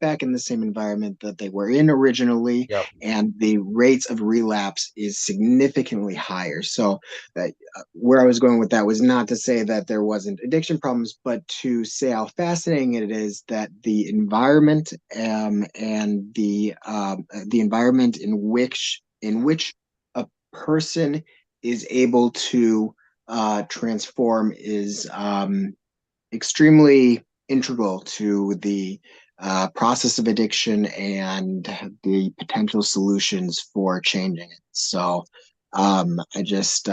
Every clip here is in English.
back in the same environment that they were in originally, Yep. and the rates of relapse is significantly higher. So, where I was going with that was not to say that there wasn't addiction problems, but to say how fascinating it is that the environment and the environment in which a person is able to transform is extremely integral to the process of addiction and the potential solutions for changing it. So I just,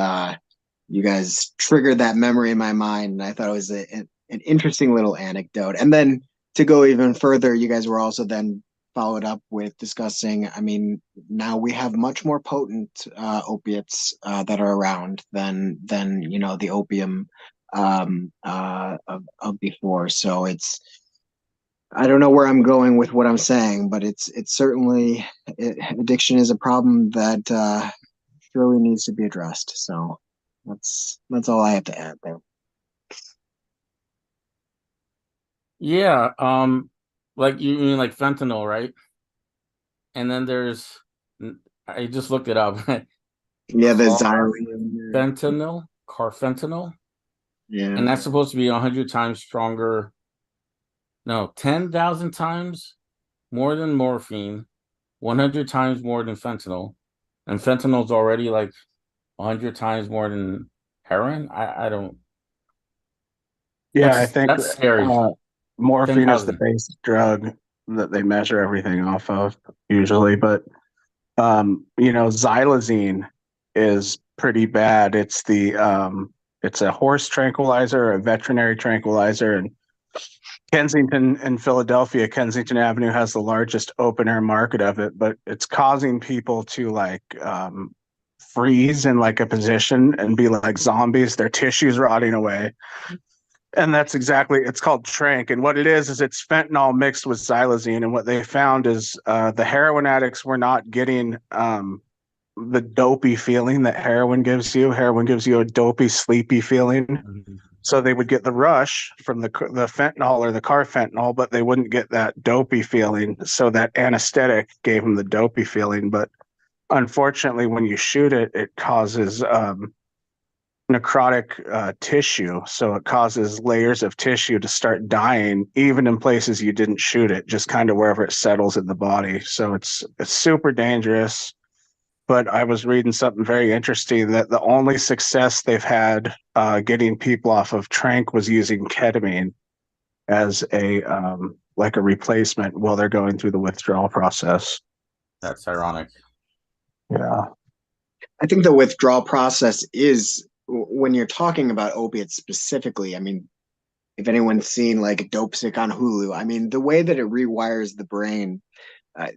you guys triggered that memory in my mind, and I thought it was an interesting little anecdote. And then to go even further, you guys were also then followed up with discussing, I mean, now we have much more potent opiates that are around than the opium of before. So I don't know where I'm going with what I'm saying, but it's certainly addiction is a problem that surely needs to be addressed. So that's all I have to add there. Yeah. Like you mean like fentanyl, right? And then there's, I just looked it up. Yeah, the xylene. Carfentanil, Yeah. and that's supposed to be 100 times stronger. No, 10,000 times more than morphine, 100 times more than fentanyl, and fentanyl's already like 100 times more than heroin. I don't. Yeah, I think That's scary. uh, morphine is the 10,000. base drug that they measure everything off of usually, but xylazine is pretty bad. It's a horse tranquilizer, a veterinary tranquilizer, and Kensington in Philadelphia, Kensington Avenue has the largest open air market of it, but it's causing people to freeze in like a position and be like zombies, their tissues rotting away. And that's exactly, it's called trank. And what it is it's fentanyl mixed with xylazine. And what they found is the heroin addicts were not getting the dopey feeling that heroin gives you. Heroin gives you a dopey, sleepy feeling. Mhm. So they would get the rush from the fentanyl or the carfentanil, but they wouldn't get that dopey feeling. So that anesthetic gave them the dopey feeling. But unfortunately, when you shoot it, it causes necrotic tissue. So it causes layers of tissue to start dying, even in places you didn't shoot it, just kind of wherever it settles in the body. So it's super dangerous. But I was reading something very interesting that the only success they've had getting people off of trank was using ketamine as a like a replacement while they're going through the withdrawal process. That's ironic. Yeah. I think the withdrawal process is when you're talking about opiates specifically. I mean, if anyone's seen like Dope Sick on Hulu, I mean, the way that it rewires the brain,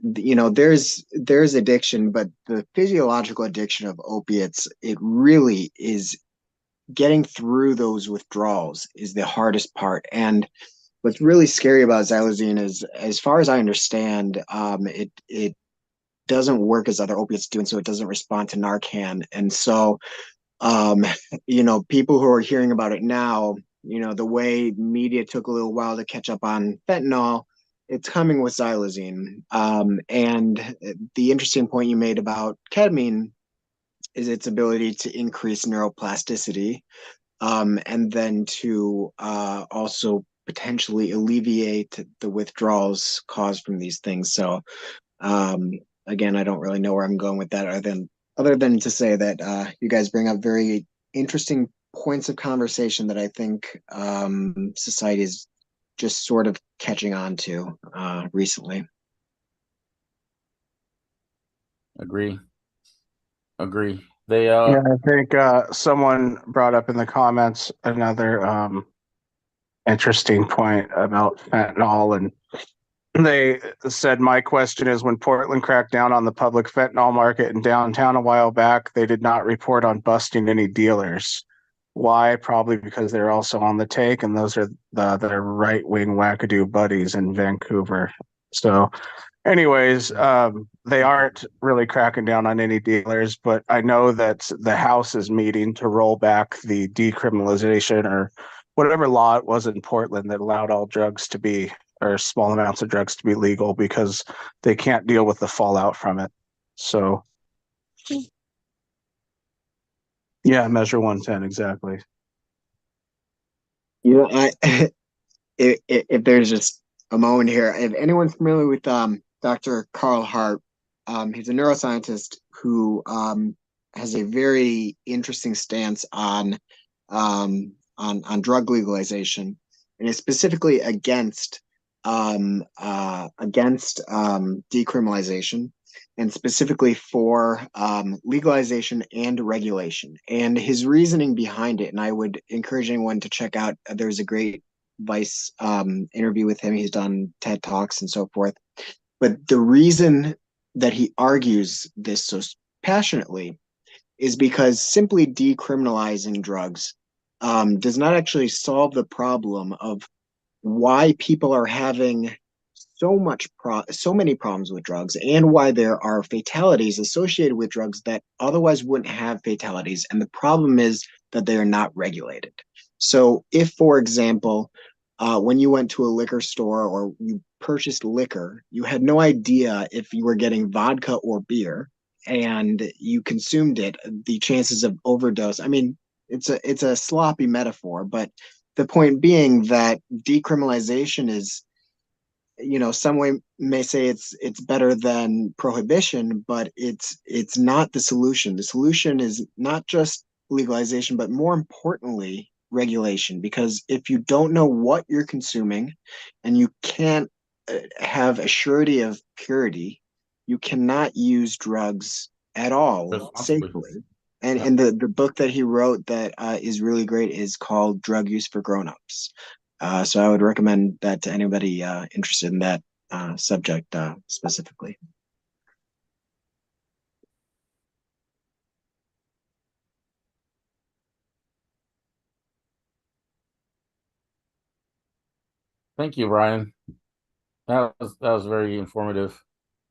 there's addiction, but the physiological addiction of opiates, it really is getting through those withdrawals is the hardest part. And what's really scary about xylazine is, as far as I understand, it doesn't work as other opiates do, and so it doesn't respond to Narcan. And so, um, people who are hearing about it now, the way media took a little while to catch up on fentanyl, it's coming with xylazine. And the interesting point you made about ketamine is its ability to increase neuroplasticity, and then to also potentially alleviate the withdrawals caused from these things. So, um, again, I don't really know where I'm going with that, other than to say that you guys bring up very interesting points of conversation that I think society is just sort of catching on to recently. Agree. Agree. They Yeah, I think someone brought up in the comments another interesting point about fentanyl, and they said, my question is, when Portland cracked down on the public fentanyl market in downtown a while back, they did not report on busting any dealers. Why? Probably because they're also on the take, and those are their right-wing wackadoo buddies in Vancouver. So anyways, they aren't really cracking down on any dealers, but I know that the House is meeting to roll back the decriminalization or whatever law it was in Portland that allowed all drugs to be or small amounts of drugs to be legal because they can't deal with the fallout from it. So, yeah, Measure 110, exactly. You know, I if there's just a moment here, if anyone's familiar with Dr. Carl Hart, he's a neuroscientist who has a very interesting stance on drug legalization, and is specifically against decriminalization, and specifically for legalization and regulation. And his reasoning behind it, and I would encourage anyone to check out. There's a great Vice interview with him. He's done TED Talks and so forth. But the reason that he argues this so passionately is because simply decriminalizing drugs does not actually solve the problem of why people are having so many problems with drugs, and why there are fatalities associated with drugs that otherwise wouldn't have fatalities. And the problem is that they are not regulated. So if, for example, when you went to a liquor store or you purchased liquor, you had no idea if you were getting vodka or beer, and you consumed it, the chances of overdose. I mean, it's a sloppy metaphor, but the point being that decriminalization is, some way may say it's better than prohibition, but it's not the solution. The solution is not just legalization, but more importantly, regulation. Because if you don't know what you're consuming, and you can't have a surety of purity, you cannot use drugs at all responsibly. safely. And Yep. and the book that he wrote that is really great is called Drug Use for Grown-ups. So I would recommend that to anybody interested in that subject specifically. Thank you, Ryan. That was very informative.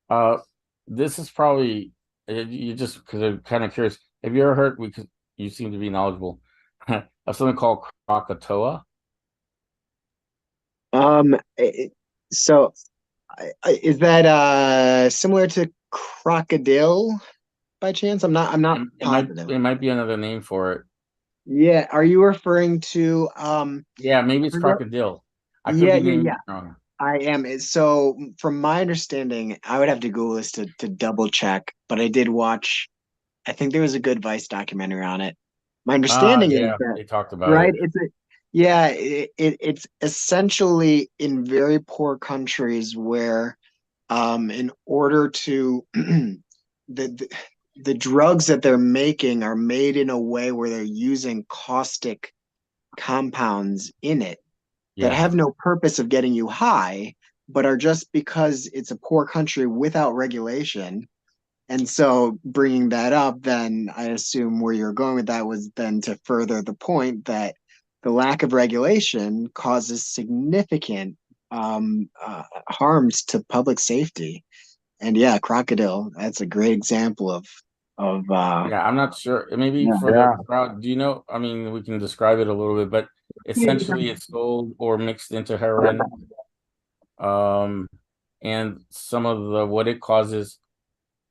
Uh, this is probably you just because I'm kind of curious. Have you ever heard? Because you seem to be knowledgeable of something called Krakatoa. So is that similar to crocodile by chance? I'm not It might positive. it might be another name for it. Yeah, are you referring to Yeah, maybe it's I forget- crocodile. I could yeah, be yeah, naming yeah. it wrong. I am. So from my understanding, I would have to Google this to double check, but I did watch, I think there was a good Vice documentary on it. My understanding is Yeah, that, they talked about right, it. yeah, it's essentially in very poor countries where, in order to the the drugs that they're making are made in a way where they're using caustic compounds in it that Yeah, have no purpose of getting you high, but are just because it's a poor country without regulation. And so bringing that up, then I assume where you're going with that was then to further the point that the lack of regulation causes significant harms to public safety. And yeah, crocodile, that's a great example of yeah. I'm not sure. Maybe yeah. for the Yeah. crowd, do you know? I mean, we can describe it a little bit, but essentially, it's sold or mixed into heroin. Um, and some of the what it causes,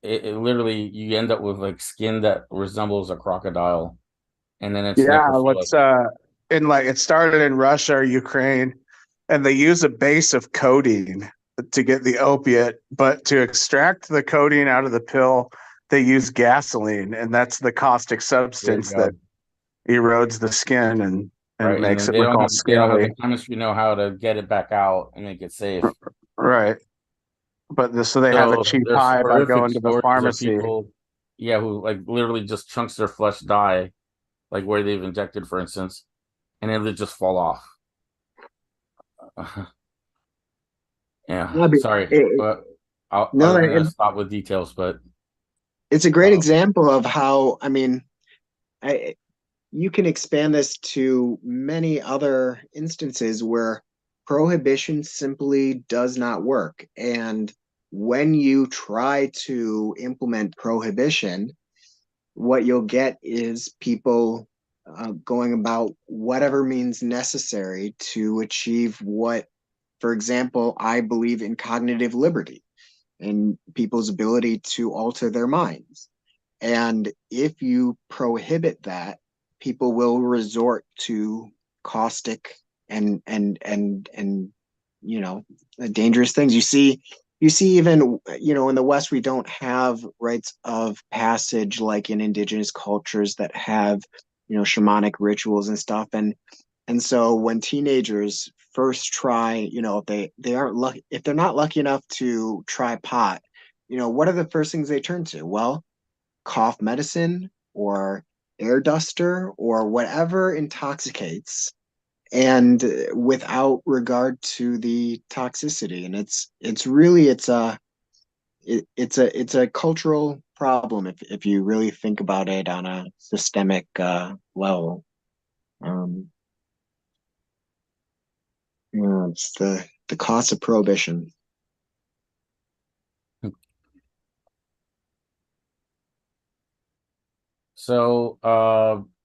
it literally you end up with like skin that resembles a crocodile, and then it's Yeah, necrophilic. what's in like it started in Russia or Ukraine, and they use a base of codeine to get the opiate, but to extract the codeine out of the pill, they use gasoline, and that's the caustic There you substance that go. erodes the skin and Right, and makes then it look all they don't have scaly. the chemistry know how to get it back out and make it safe. Right. But so they have a So cheap there's high by horrific going to the stories of pharmacy. people, yeah, who like literally just chunks their flesh die, like where they've injected, for instance, and then they just fall off. Yeah, No, but sorry, it, but no, I'm gonna stop with details, but it's a great um, example of how, I mean, I, you can expand this to many other instances where prohibition simply does not work. And when you try to implement prohibition, what you'll get is people going about whatever means necessary to achieve what For example, I believe in cognitive liberty and people's ability to alter their minds. And if you prohibit that, people will resort to caustic and you know dangerous things. You see even in the West we don't have rites of passage like in indigenous cultures that have shamanic rituals and stuff. And so when teenagers first try, if they aren't lucky, if they're not lucky enough to try pot, what are the first things they turn to? Well, cough medicine or air duster or whatever intoxicates, and without regard to the toxicity. And it's a cultural problem if you really think about it on a systemic level. Um, it's the cost of prohibition. So,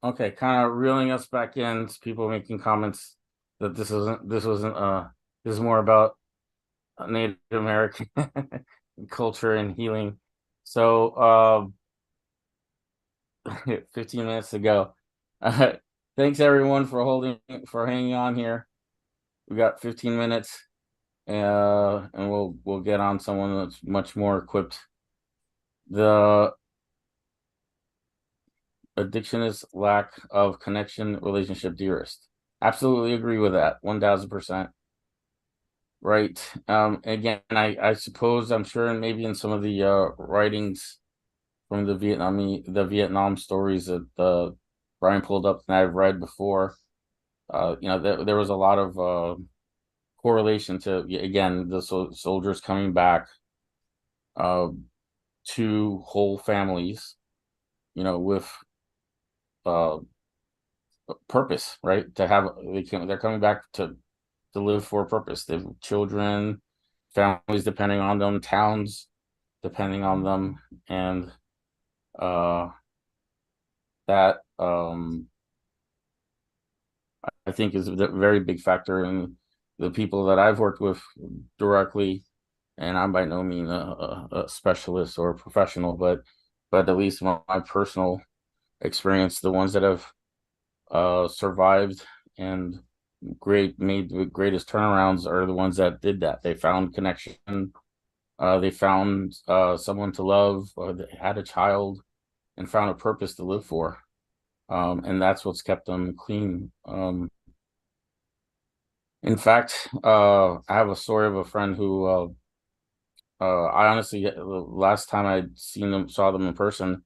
okay, kind of reeling us back in, people making comments that this is more about Native American culture and healing. So, 15 minutes ago. Thanks everyone for hanging on here. We got 15 minutes, and we'll get on someone that's much more equipped. The addiction is lack of connection, relationship, dearest. Absolutely agree with that, 1000%. Right. Again, I suppose I'm sure, and maybe in some of the writings from the Vietnam stories that Brian pulled up and I've read before, there was a lot of correlation to, again, the soldiers coming back uh, to whole families, with uh, purpose, right? They're coming back to live for a purpose. They have children, families depending on them, towns depending on them, and uh, that I think is a very big factor in the people that I've worked with directly. And I'm by no means a specialist or a professional, but at least my personal experience, the ones that have survived and made the greatest turnarounds are the ones that did that. They found connection. They found someone to love, or they had a child and found a purpose to live for. And that's what's kept them clean. In fact, I have a story of a friend who I honestly, the last time saw them in person,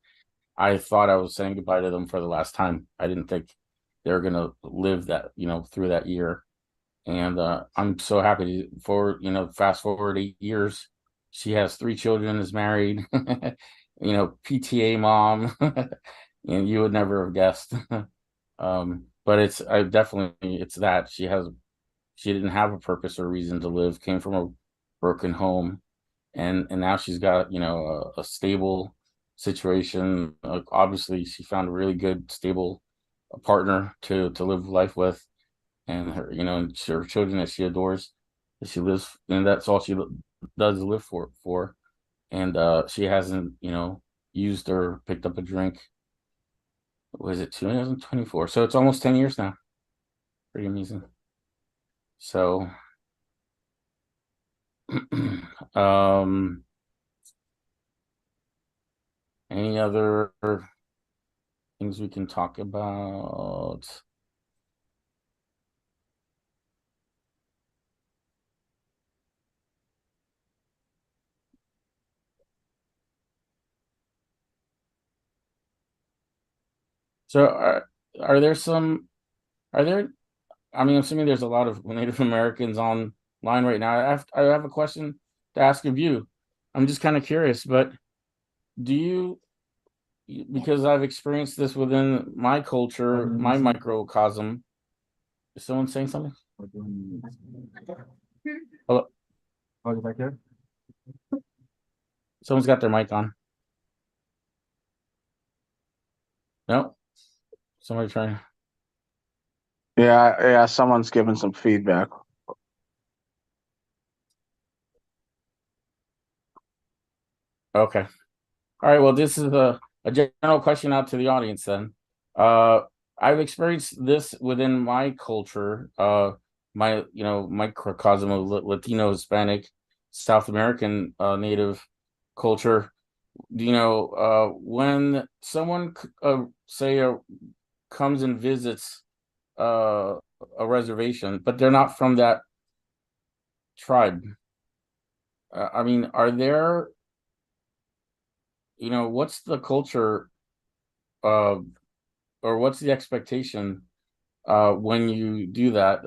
I thought I was saying goodbye to them for the last time. I didn't think they were gonna live that, through that year. And I'm so happy fast forward 8 years. She has 3 children, is married, PTA mom, and you would never have guessed. But it's that she didn't have a purpose or reason to live, came from a broken home, and now she's got a stable situation. Obviously, she found a really good, stable partner to live life with, and her children that she adores, that she lives, and that's all she does live for. And she hasn't used or picked up a drink. Was it 2024? So it's almost 10 years now. Pretty amazing. So um any other things we can talk about? So are there some are there I mean, I'm assuming there's a lot of Native Americans online right now. I have a question to ask of you. I'm just kind of curious, but do you, because I've experienced this within my culture, my microcosm. Is someone saying something? Hello? Someone's got their mic on. No? Somebody trying. Yeah, someone's giving some feedback. Okay. All right. Well, this is a general question out to the audience then. Uh, I've experienced this within my culture, my microcosm of Latino, Hispanic, South American native culture. When someone say comes and visits uh a reservation, but they're not from that tribe. I mean, are there, what's the culture uh or what's the expectation when you do that?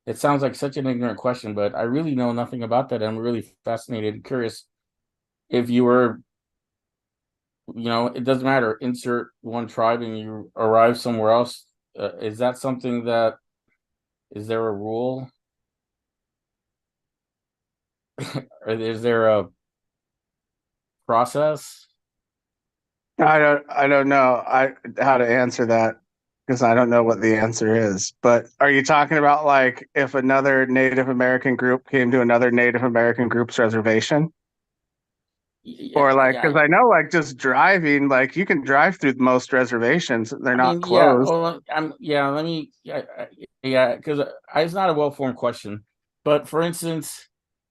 It sounds like such an ignorant question, but I really know nothing about that. I'm really fascinated and curious if you were, it doesn't matter, insert one tribe and you arrive somewhere else. Is that something that, is there a rule? Or is there a process? I don't know how to answer that because I don't know what the answer is. But are you talking about like if another Native American group came to another Native American group's reservation? Yeah, Or like, yeah. because I know like just driving, like you can drive through most reservations, they're I not mean, yeah. closed. Well, yeah. Let me, yeah, because it's not a well-formed question. But for instance,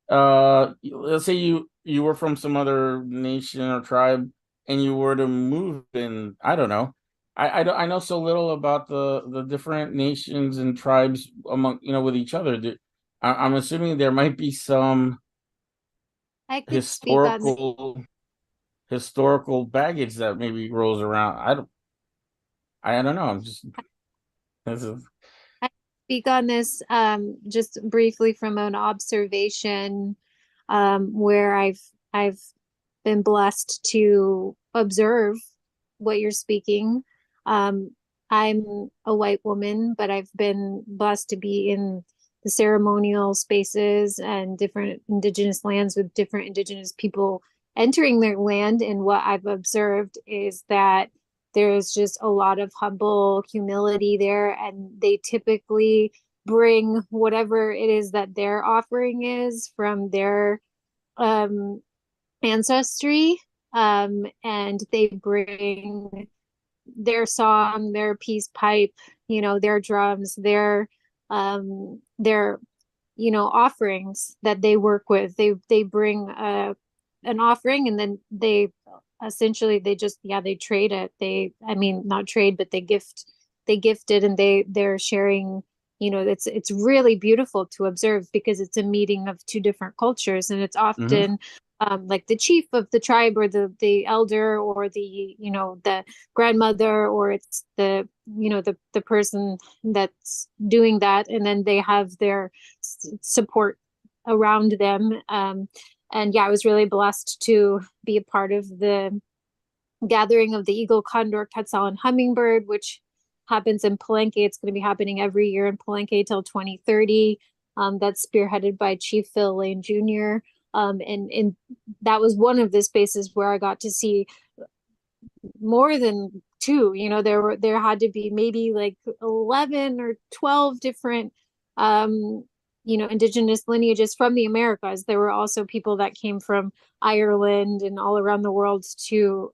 let's say you were from some other nation or tribe, and you were to move in, I don't know. I know so little about the different nations and tribes among, with each other. I'm assuming there might be some I could speak on this. historical baggage that maybe rolls around. I don't know. I'm just this is I speak on this just briefly from an observation where I've been blessed to observe what you're speaking. Um, I'm a white woman, but I've been blessed to be in the ceremonial spaces and different indigenous lands with different indigenous people entering their land. And what I've observed is that there's just a lot of humble humility there, and they typically bring whatever it is that their offering is from their um, ancestry, and they bring their song, their peace pipe, their drums, their offerings that they work with. They bring an offering, and then they essentially they just, yeah, they trade it. I mean, not trade, but they gift it, and they're sharing. It's really beautiful to observe because it's a meeting of two different cultures, and it's mhm. often like the chief of the tribe, or the elder, or the grandmother, or it's the person that's doing that, and then they have their support around them. And yeah, I was really blessed to be a part of the gathering of the eagle, condor, quetzal, and hummingbird, which happens in Palenque. It's going to be happening every year in Palenque till 2030. That's spearheaded by Chief Phil Lane Jr. And that was one of the spaces where I got to see more than two. There had to be maybe like 11 or 12 different indigenous lineages from the Americas. There were also people that came from Ireland and all around the world to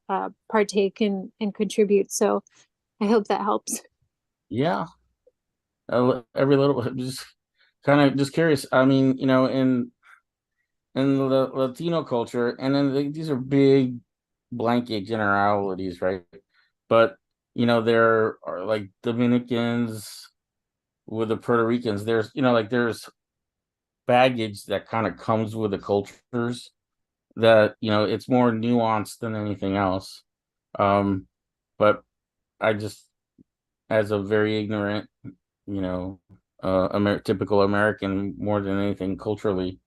partake and contribute. So I hope that helps. Yeah. Every little, just kind of just curious. I mean, in the Latino culture, and then these are big blanket generalities, right? But there are like Dominicans with the Puerto Ricans. There's like there's baggage that kind of comes with the cultures that it's more nuanced than anything else. Um, but I just, as a very ignorant, you know, typical American, more than anything culturally,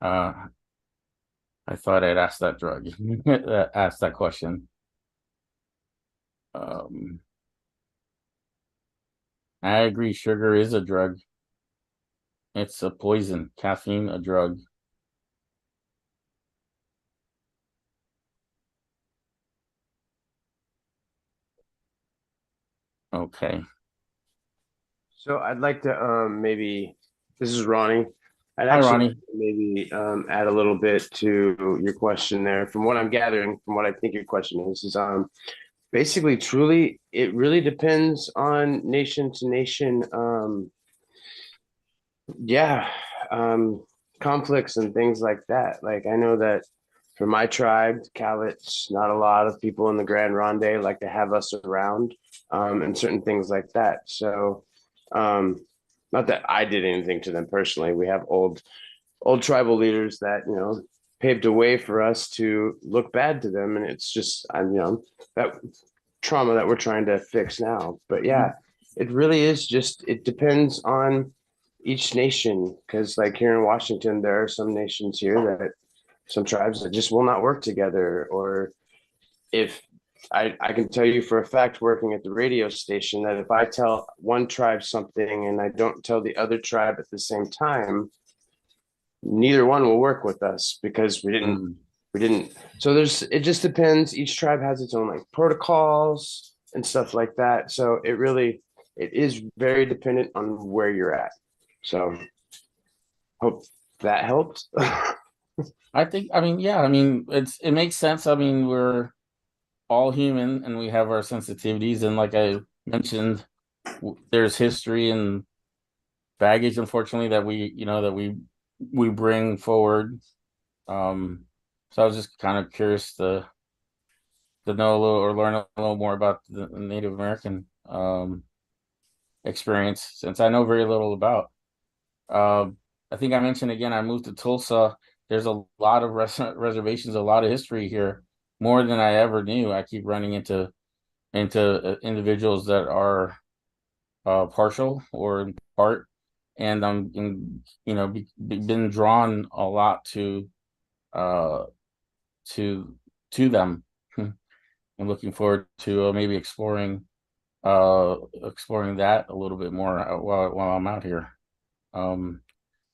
uh, I thought I'd ask that drug, ask that question. Um, I agree, sugar is a drug. It's a poison. Caffeine, a drug. Okay. So I'd like to maybe this is Ronnie. I'd Hi, actually Ronnie. maybe add a little bit to your question there. From what I'm gathering, from what I think your question is basically truly it really depends on nation to nation. Yeah, conflicts and things like that. Like I know that for my tribe, Cowlitz, not a lot of people in the Grand Ronde like to have us around, and certain things like that. So, not that I did anything to them personally. We have old tribal leaders that paved a way for us to look bad to them, and it's just that trauma that we're trying to fix now. But yeah, it really is just it depends on each nation because like here in Washington, there are some nations here that some tribes that just will not work together. Or if I can tell you for a fact, working at the radio station, that if I tell one tribe something and I don't tell the other tribe at the same time, neither one will work with us because we didn't. So it just depends. Each tribe has its own like protocols and stuff like that. So it is very dependent on where you're at. So hope that helped. I think, I mean, yeah, I mean, it makes sense. I mean, we're all human and we have our sensitivities. And like I mentioned, there's history and baggage, unfortunately, that we bring forward. So I was just kind of curious to know a little or learn a little more about the Native American experience, since I know very little about. I think I mentioned again, I moved to Tulsa. There's a lot of reservations, a lot of history here, more than I ever knew. I keep running into individuals that are partial or in part, and been drawn a lot uh to them. I'm looking forward to maybe exploring that a little bit more while I'm out here. Um,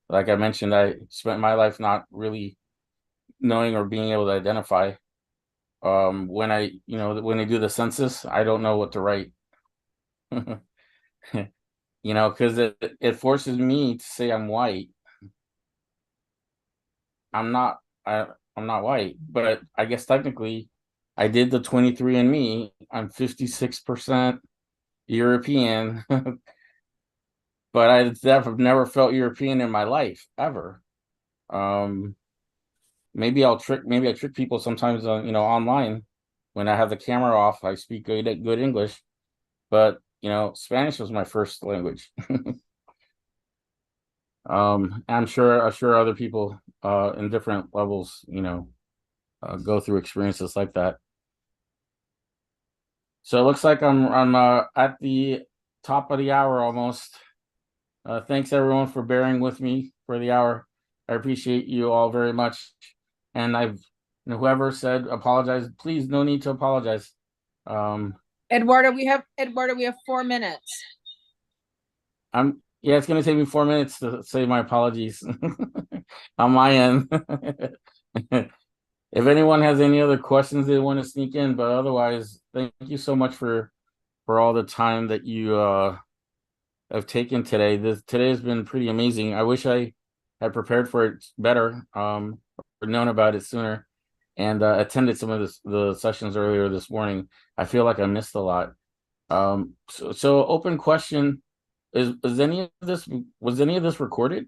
like I mentioned, I spent my life not really knowing or being able to identify. When they do the census, I don't know what to write. Because it forces me to say I'm white. I'm not. I'm not white, but I guess technically, I did the 23andMe. I'm 56% European, but I've never felt European in my life ever. Um, maybe I trick people sometimes on online when I have the camera off. I speak good English, but Spanish was my first language. I'm sure other people in different levels, go through experiences like that. So it looks like I'm at the top of the hour almost. Thanks everyone for bearing with me for the hour. I appreciate you all very much. And whoever said apologize, please, no need to apologize. Eduardo, we have 4 minutes. Yeah, it's gonna take me 4 minutes to say my apologies on my end. If anyone has any other questions they want to sneak in, but otherwise, thank you so much for all the time that you have taken today. Today has been pretty amazing. I wish I had prepared for it better, or known about it sooner, and attended some of the sessions earlier this morning. I feel like I missed a lot. So open question: was any of this recorded?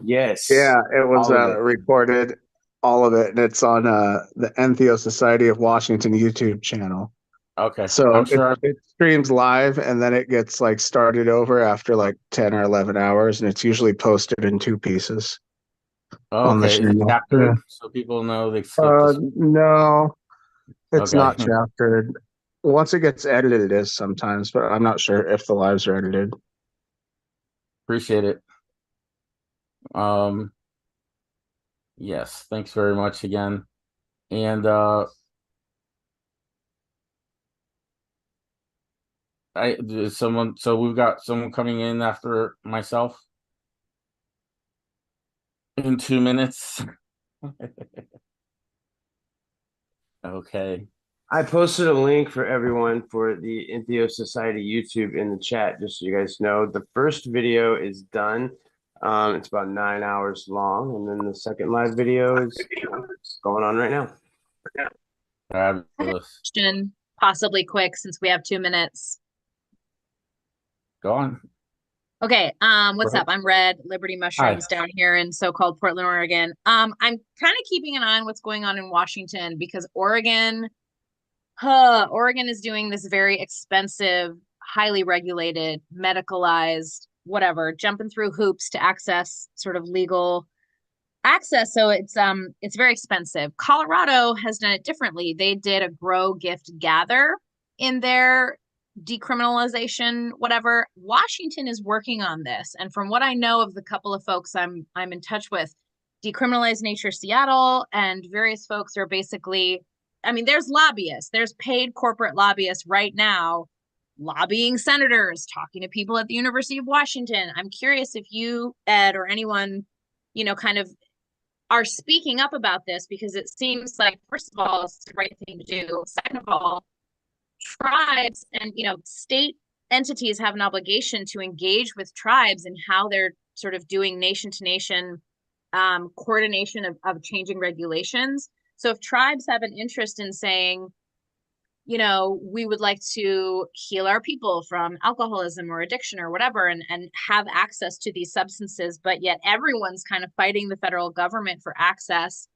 Yes. Yeah, it was All of it. recorded, all of it, and it's on the Entheo Society of Washington YouTube channel. Okay, So I'm sure. it streams live and then it gets like started over after like 10 or 11 hours, and it's usually posted in 2 pieces on the Okay, is it channel. chaptered so people know they skipped this? No, it's Okay, not chaptered. Once it gets edited, it is sometimes, but I'm not sure if the lives are edited. appreciate it. Yes, thanks very much again. And so we've got someone coming in after myself in 2 minutes. Okay. I posted a link for everyone for the Entheo Society YouTube in the chat, just so you guys know. The first video is done. It's about 9 hours long, and then the second live video is going on right now. Fabulous. Question, possibly quick since we have 2 minutes. Go on. Okay, what's Go ahead. up? I'm Red, Liberty Mushrooms down here in so-called Portland, Oregon. I'm kind of keeping an eye on what's going on in Washington because Oregon is doing this very expensive, highly regulated, medicalized, whatever, jumping through hoops to access sort of legal access. So it's very expensive. Colorado has done it differently. They did a grow, gift, gather in their decriminalization, whatever. Washington is working on this. And from what I know of the couple of folks I'm in touch with, Decriminalize Nature Seattle and various folks are basically, I mean, there's lobbyists, there's paid corporate lobbyists right now lobbying senators, talking to people at the University of Washington. I'm curious if you, Ed, or anyone, kind of are speaking up about this because it seems like, first of all, it's the right thing to do. Second of all, tribes and state entities have an obligation to engage with tribes and how they're sort of doing nation to nation coordination of changing regulations. So if tribes have an interest in saying, we would like to heal our people from alcoholism or addiction or whatever, and have access to these substances, but yet everyone's kind of fighting the federal government for access.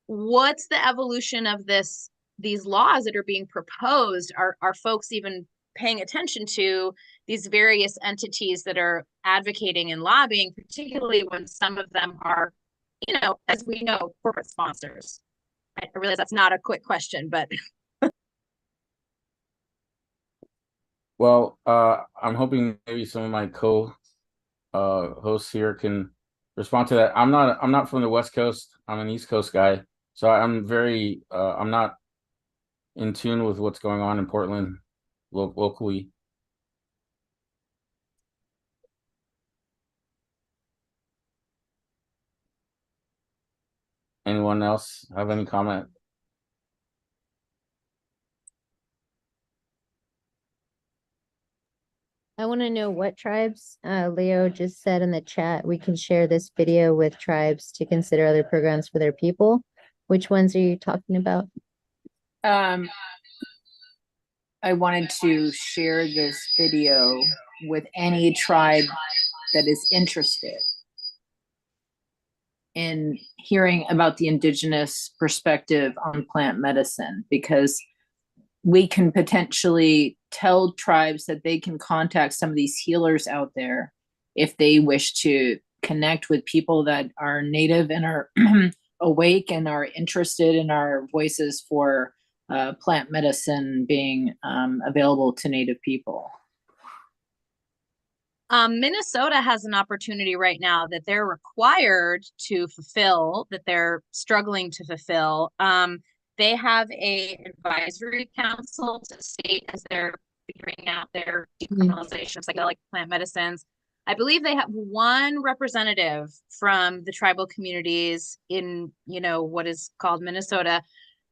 What's the evolution of these laws that are being proposed? Are folks even paying attention to these various entities that are advocating and lobbying, particularly when some of them are, as we know, corporate sponsors? I realize that's not a quick question, but Well, I'm hoping maybe some of my hosts here can respond to that. I'm not from the West Coast. I'm an East Coast guy, so I'm not in tune with what's going on in Portland locally. Anyone else have any comment? I want to know what tribes. Leo just said in the chat, we can share this video with tribes to consider other programs for their people. Which ones are you talking about? I wanted to share this video with any tribe that is interested in hearing about the Indigenous perspective on plant medicine, because we can potentially tell tribes that they can contact some of these healers out there if they wish to connect with people that are native and are awake and are interested in our voices for plant medicine being available to native people. Minnesota has an opportunity right now that they're required to fulfill, that they're struggling to fulfill. They have a advisory council to state as they're figuring out their decriminalization of psychedelic plant medicines. I believe they have one representative from the tribal communities in, what is called Minnesota.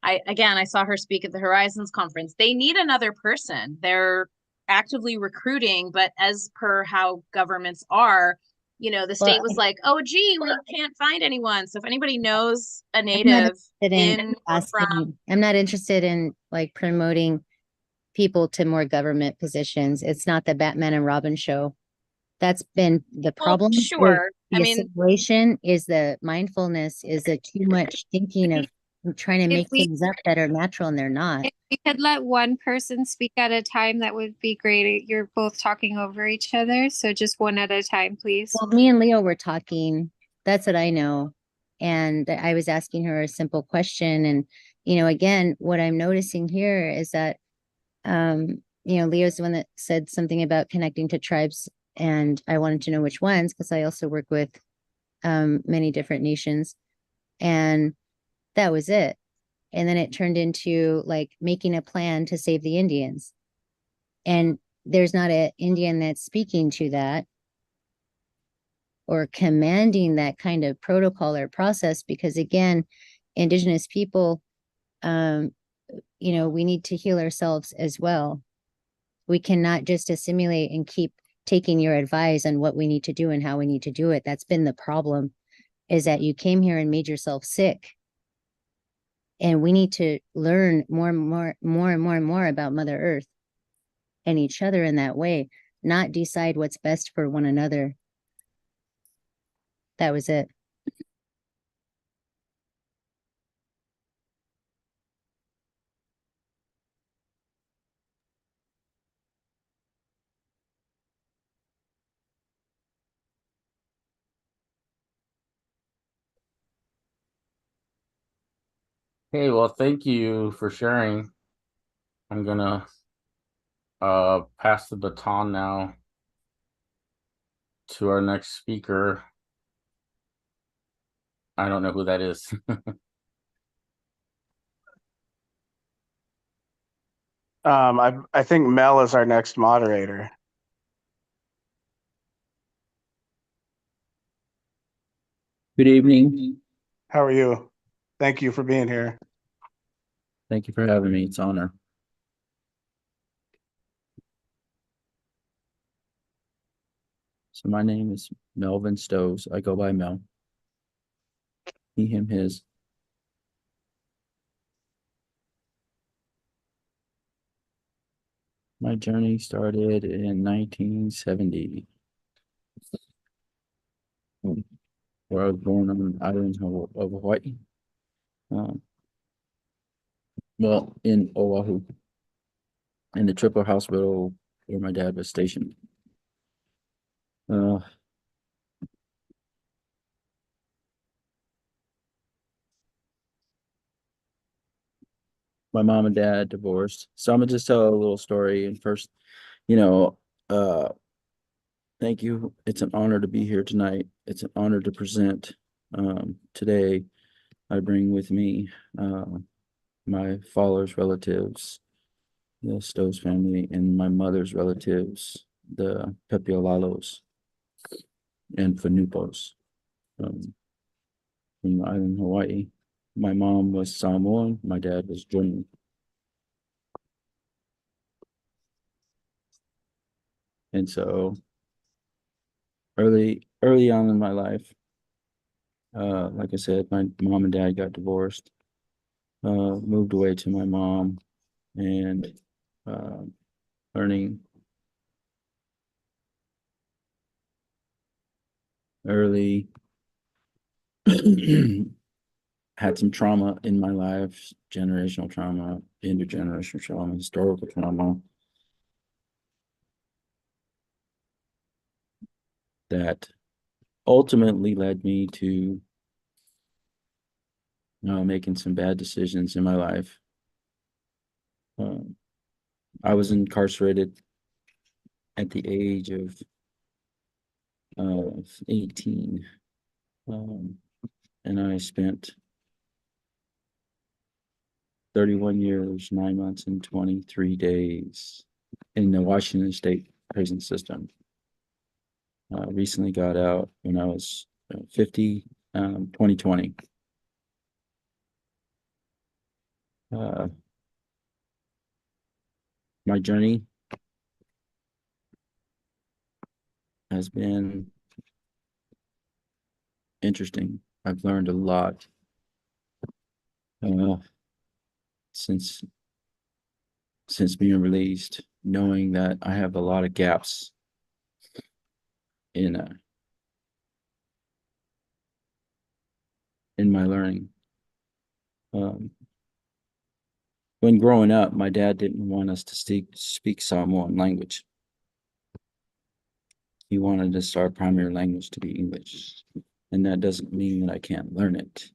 I saw her speak at the Horizons conference. They need another person. They're actively recruiting, but as per how governments are, the state was like, oh gee, we can't find anyone. So if anybody knows a native I'm not interested in like promoting people to more government positions. It's not the Batman and Robin show. That's been the problem. Well, sure. The assimilation is the mindfulness is the too much thinking of trying to make things up that are natural and they're not. If we could let one person speak at a time, that would be great. You're both talking over each other, so just one at a time, please. Well, me and Leo were talking. That's what I know. And I was asking her a simple question. And, again, what I'm noticing here is that, Leo's the one that said something about connecting to tribes. And I wanted to know which ones, because I also work with many different nations. And that was it. And then it turned into like making a plan to save the Indians. And there's not an Indian that's speaking to that or commanding that kind of protocol or process, because again, Indigenous people, we need to heal ourselves as well. We cannot just assimilate and keep taking your advice on what we need to do and how we need to do it. That's been the problem, is that you came here and made yourself sick. And we need to learn more about Mother Earth and each other in that way, not decide what's best for one another. That was it. Hey, well, thank you for sharing. I'm gonna pass the baton now to our next speaker. I don't know who that is. I think Mel is our next moderator. Good evening. How are you? Thank you for being here. Thank you for having me. It's an honor. So my name is Melvin Stoves. I go by Mel. He, him, his. My journey started in 1970, where I was born on the island of Hawaii. Well, in Oahu, in the Triple Hospital where my dad was stationed. My mom and dad divorced. So I'm gonna just tell a little story. And first, you know, thank you. It's an honor to be here tonight. It's an honor to present. Today, I bring with me my father's relatives, the Stoves family, and my mother's relatives, the Pepiolalos and Fanupos from the island of Hawaii. My mom was Samoan. My dad was German. And so early on in my life, like I said, my mom and dad got divorced. Moved away to my mom, and learning early. Had some trauma in my life, generational trauma, intergenerational trauma, historical trauma that ultimately led me to making some bad decisions in my life. I was incarcerated at the age of 18, and I spent 31 years, 9 months, and 23 days in the Washington State prison system. Recently got out when I was 50, 2020. My journey has been interesting. I've learned a lot since being released, knowing that I have a lot of gaps in my learning. When growing up, my dad didn't want us to speak Samoan language. He wanted us our primary language to be English, and that doesn't mean that I can't learn it,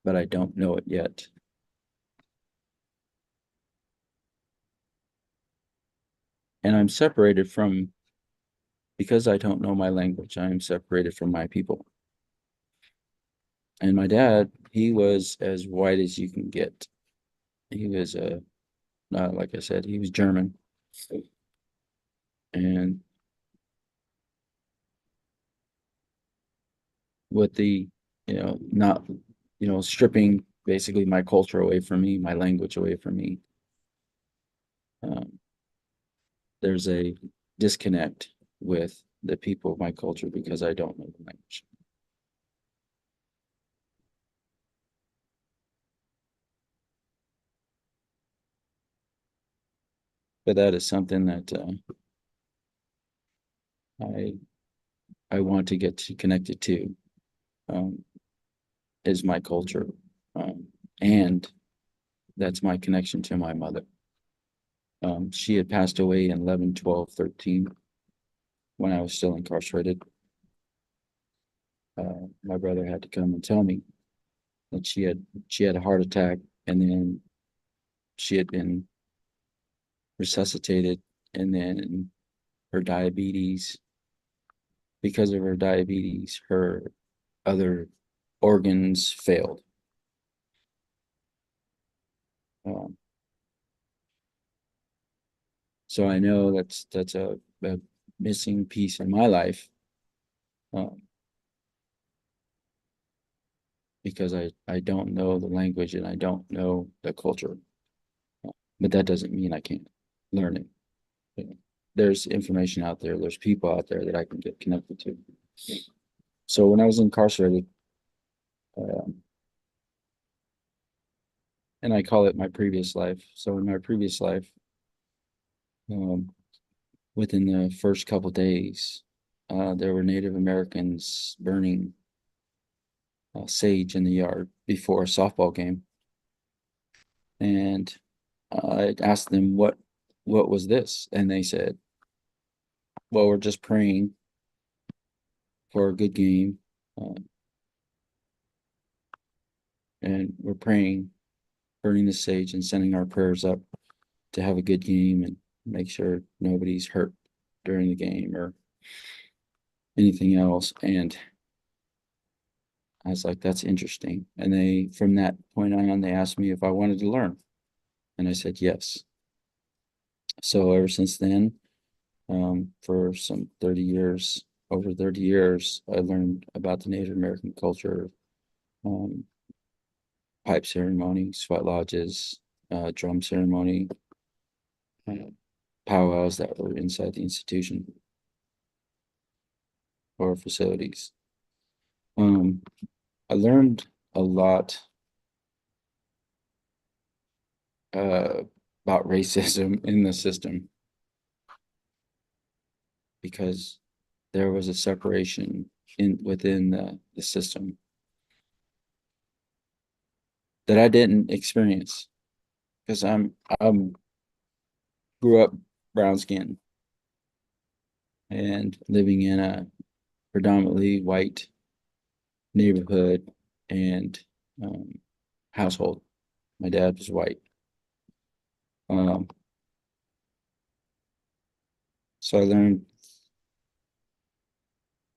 but I don't know it yet. And I'm separated from, because I don't know my language, I am separated from my people. And my dad, he was as white as you can get. He was like I said, he was German. And with the, not, stripping basically my culture away from me, my language away from me. there's a disconnect with the people of my culture because I don't know the language. But that is something that I want to get connected to, is my culture, and that's my connection to my mother. She had passed away in 11, 12, 13 when I was still incarcerated. My brother had to come and tell me that she had a heart attack, and then she had been resuscitated, and then her diabetes, because of her diabetes, her other organs failed. Um, so I know that's a missing piece in my life, because I don't know the language and I don't know the culture, but that doesn't mean I can't learn it. You know, there's information out there, there's people out there that I can get connected to. So when I was incarcerated, um, and I call it my previous life. So in my previous life, um, within the first couple days, there were Native Americans burning sage in the yard before a softball game, and I asked them what was this, and they said, "Well, we're just praying for a good game, uh, and we're praying, burning the sage, and sending our prayers up to have a good game and make sure nobody's hurt during the game or anything else." And I was like, "That's interesting." And they, from that point on, they asked me if I wanted to learn, and I said yes. So ever since then, for some 30 years, over 30 years, I learned about the Native American culture, um, pipe ceremony, sweat lodges, drum ceremony, uh, powwows that were inside the institution or facilities. I learned a lot about racism in the system because there was a separation within the system that I didn't experience because I'm grew up brown skinned and living in a predominantly white neighborhood and um, household. My dad was white. Um, so I learned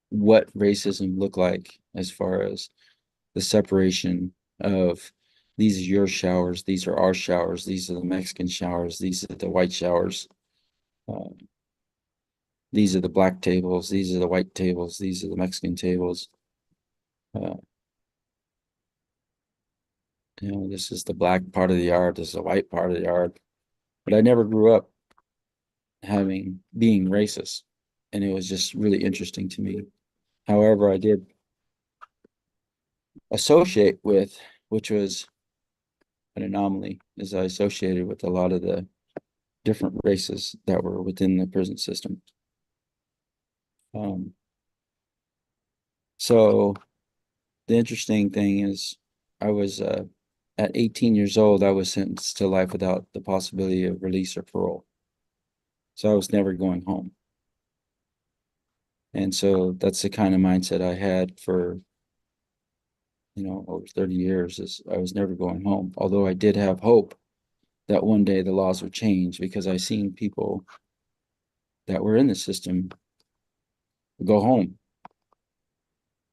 what racism looked like as far as the separation of these are your showers, these are our showers, these are the Mexican showers, these are the white showers, uh, these are the black tables, these are the white tables, these are the Mexican tables. Uh, this is the black part of the yard, this is the white part of the yard. But I never grew up being racist, and it was just really interesting to me. However, I did associate with, which was an anomaly, is I associated with a lot of the different races that were within the prison system. Um, so the interesting thing is I was at 18 years old, I was sentenced to life without the possibility of release or parole. So I was never going home. And so that's the kind of mindset I had for, over 30 years, is I was never going home. Although I did have hope that one day the laws would change because I seen people that were in the system go home.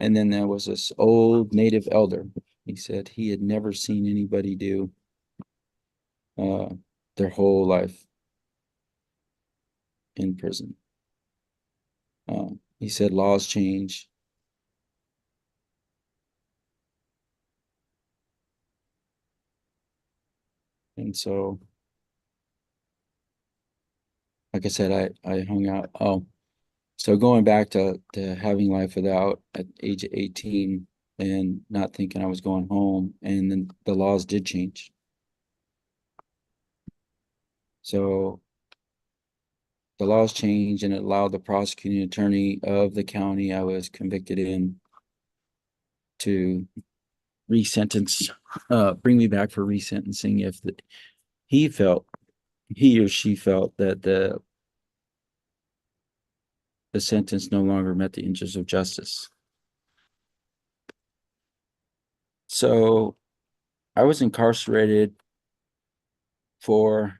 And then there was this old native elder. He said he had never seen anybody do uh, their whole life in prison. He said laws change. And so like I said, I hung out. Oh, so going back to having life without at age 18 and not thinking I was going home, and then the laws did change. So the laws changed and it allowed the prosecuting attorney of the county I was convicted in to resentence, bring me back for resentencing if he felt, he or she felt that the sentence no longer met the interest of justice. So I was incarcerated for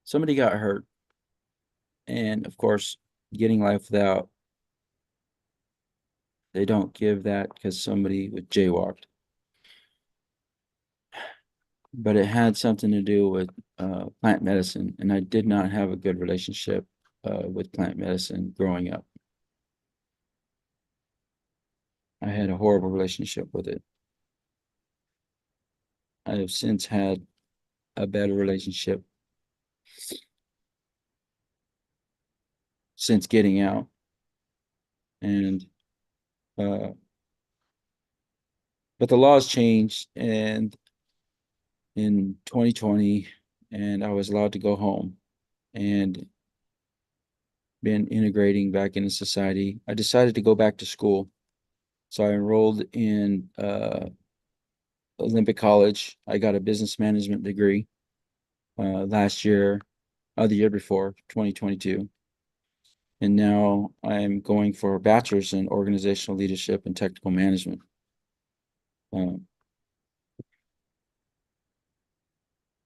somebody got hurt. And of course, getting life without, they don't give that because somebody was jaywalked. But it had something to do with plant medicine, and I did not have a good relationship with plant medicine growing up. I had a horrible relationship with it. I have since had a better relationship since getting out. And but the laws changed and in 2020, and I was allowed to go home and been integrating back into society. I decided to go back to school. So I enrolled in Olympic College. I got a business management degree last year, the year before, 2022. And now I'm going for a bachelor's in organizational leadership and technical management.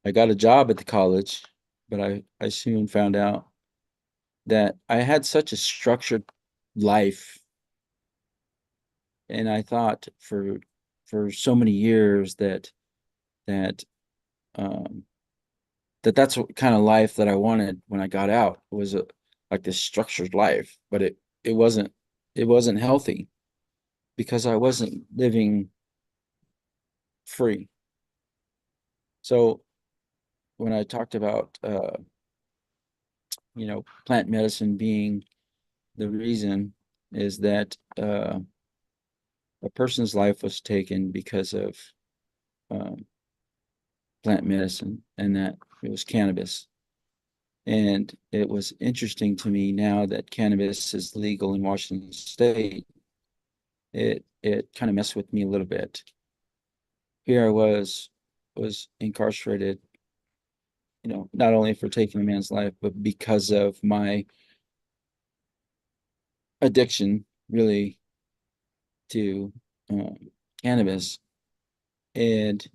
I got a job at the college, but I soon found out that I had such a structured life. And I thought for so many years that um, that's what kind of life that I wanted when I got out. It was like this structured life, but it wasn't healthy because I wasn't living free. So when I talked about plant medicine being the reason, is that a person's life was taken because of um, plant medicine, and that it was cannabis. And it was interesting to me now that cannabis is legal in Washington State. It kind of messed with me a little bit. Here I was incarcerated, not only for taking a man's life, but because of my addiction, really, to cannabis. And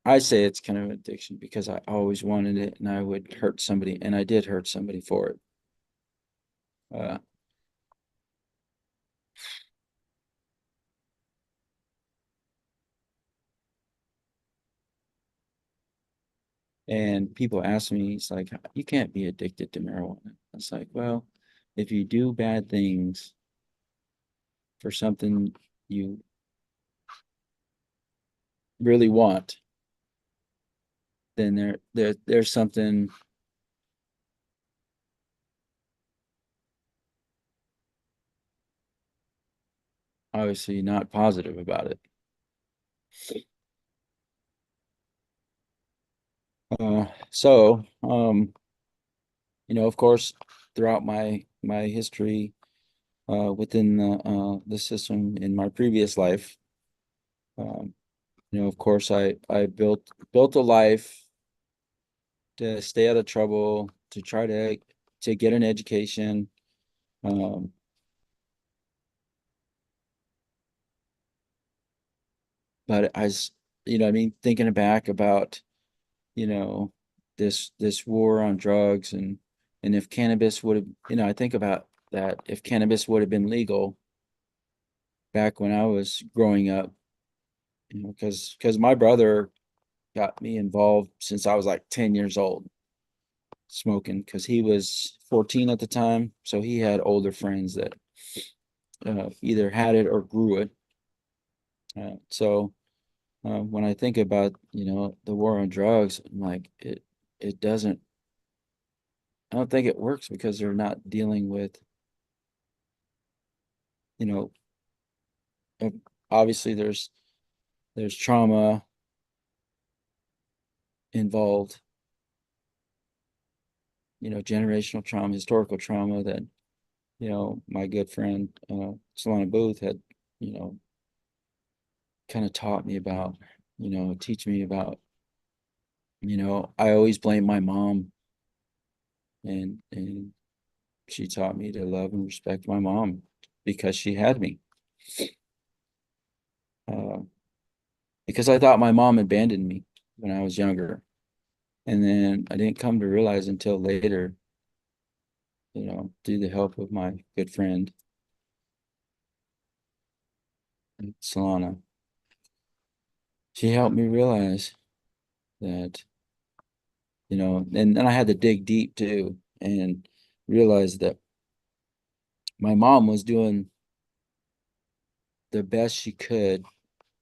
I say it's kind of an addiction because I always wanted it, and I would hurt somebody, and I did hurt somebody for it. Uh, and people ask me, it's like, you can't be addicted to marijuana. It's like, well, if you do bad things for something you really want, then there's something obviously not positive about it. So, of course, throughout my history within the system in my previous life, um, of course, I built a life to stay out of trouble, to try to get an education. Um, but I mean, thinking back about, you know, this war on drugs, and if cannabis would have, I think about that, if cannabis would have been legal back when I was growing up, because my brother got me involved since I was like 10 years old smoking, because he was 14 at the time, so he had older friends that either had it or grew it. So when I think about, the war on drugs, I'm like, it doesn't, I don't think it works because they're not dealing with, you know, uh, obviously there's trauma involved, generational trauma, historical trauma that, my good friend, Solana Booth had, you know, kind of taught me about, teach me about, I always blame my mom, and she taught me to love and respect my mom because she had me. Uh, because I thought my mom abandoned me when I was younger. And then I didn't come to realize until later, through the help of my good friend, Solana. She helped me realize that, and then I had to dig deep too and realize that my mom was doing the best she could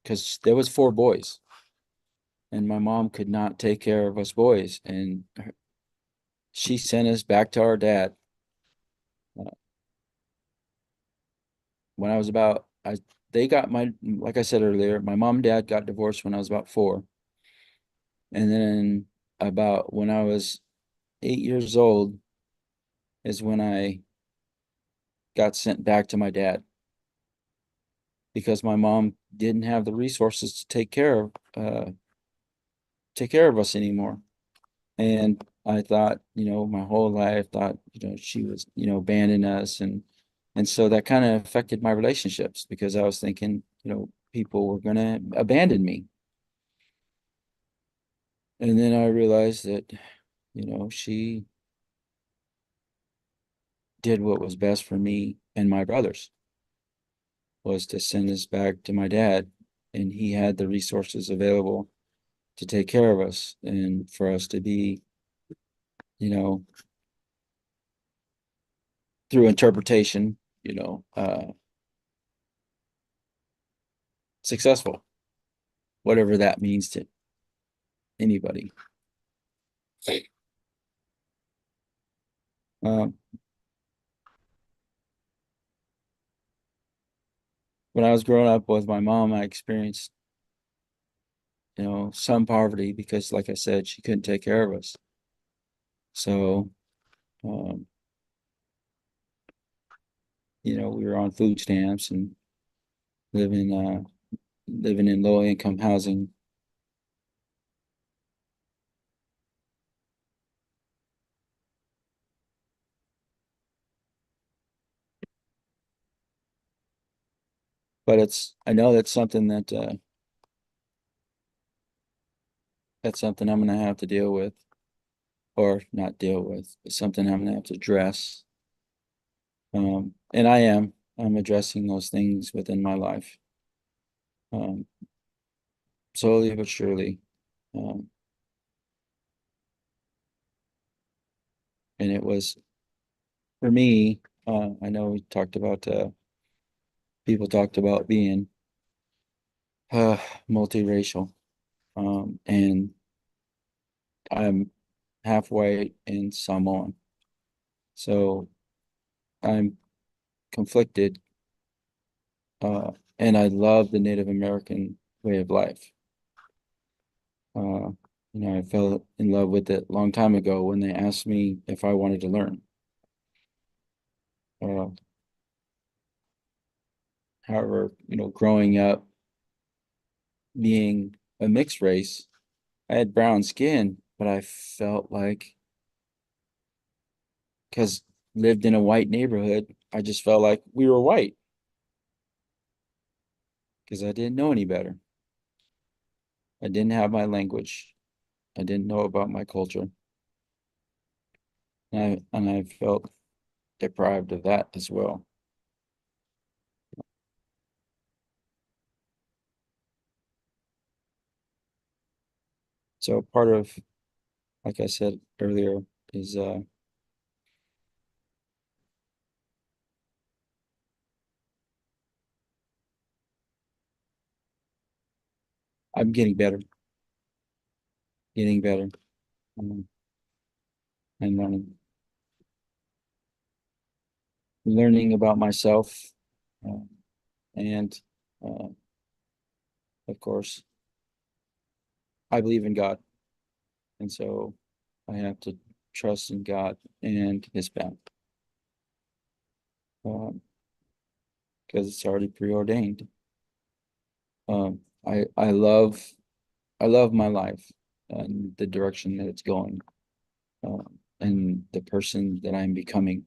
because there was 4 boys and my mom could not take care of us boys. And she sent us back to our dad. Uh, when I was about, they got like I said earlier, my mom and dad got divorced when I was about 4. And then about when I was 8 years old is when I got sent back to my dad because my mom didn't have the resources to take care of us anymore. And I thought, my whole life thought, she was, abandoning us, and so that kind of affected my relationships because I was thinking, people were going to abandon me. And then I realized that, she did what was best for me and my brothers was to send us back to my dad, and he had the resources available to take care of us and for us to be, you know, through interpretation, successful, whatever that means to anybody. Um, when I was growing up with my mom, I experienced, some poverty because, like I said, she couldn't take care of us. So, um, we were on food stamps and living, living in low income housing. But I know that's something I'm going to have to deal with, or not deal with. It's something I'm going to have to address. And I'm addressing those things within my life, um, slowly but surely. Um, and it was for me, I know we talked about, people talked about being, uh, multiracial. And I'm half white and Samoan. So I'm conflicted, and I love the Native American way of life. Uh, I fell in love with it a long time ago when they asked me if I wanted to learn. Uh, However, growing up being a mixed race, I had brown skin, but I felt like because lived in a white neighborhood, I just felt like we were white because I didn't know any better. I didn't have my language. I didn't know about my culture. And I felt deprived of that as well. So part of, like I said earlier, is I'm getting better. Getting better. And learning about myself, and of course, I believe in God, and so I have to trust in God and His path, because it's already preordained. I love my life and the direction that it's going, and the person that I'm becoming.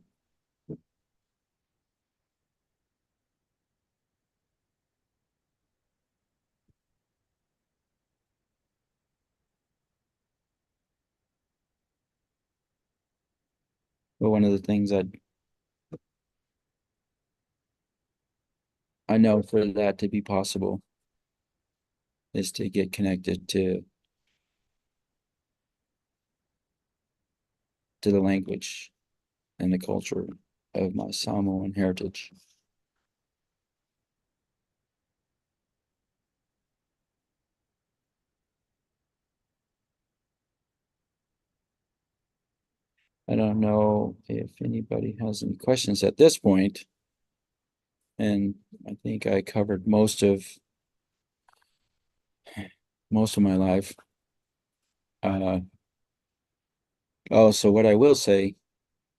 But one of the things that I know for that to be possible is to get connected to the language and the culture of my Samoan heritage. I don't know if anybody has any questions at this point, and I think I covered most of my life. Oh, so what I will say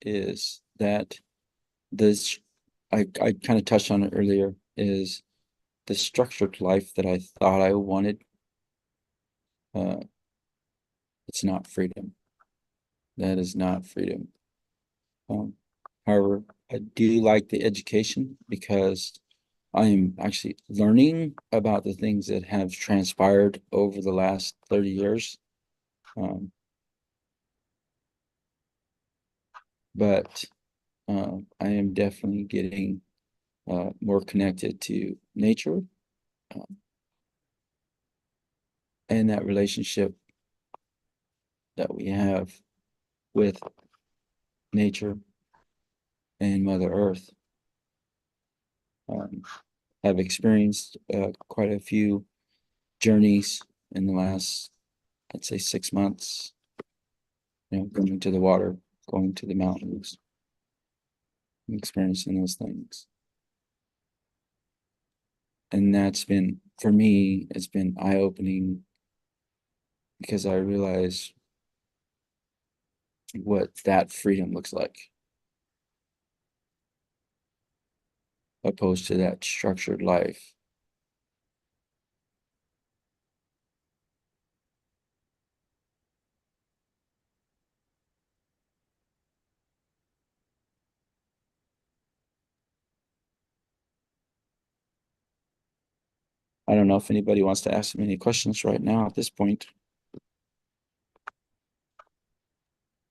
is that this, I kind of touched on it earlier, is the structured life that I thought I wanted. It's not freedom. That is not freedom. However, I do like the education because I am actually learning about the things that have transpired over the last 30 years. But I am definitely getting more connected to nature, and that relationship that we have with nature and Mother Earth. I've experienced quite a few journeys in the last, I'd say, 6 months. Going to the water, going to the mountains, experiencing those things. And that's been, for me, it's been eye-opening, because I realize what that freedom looks like, opposed to that structured life. I don't know if anybody wants to ask me any questions right now at this point.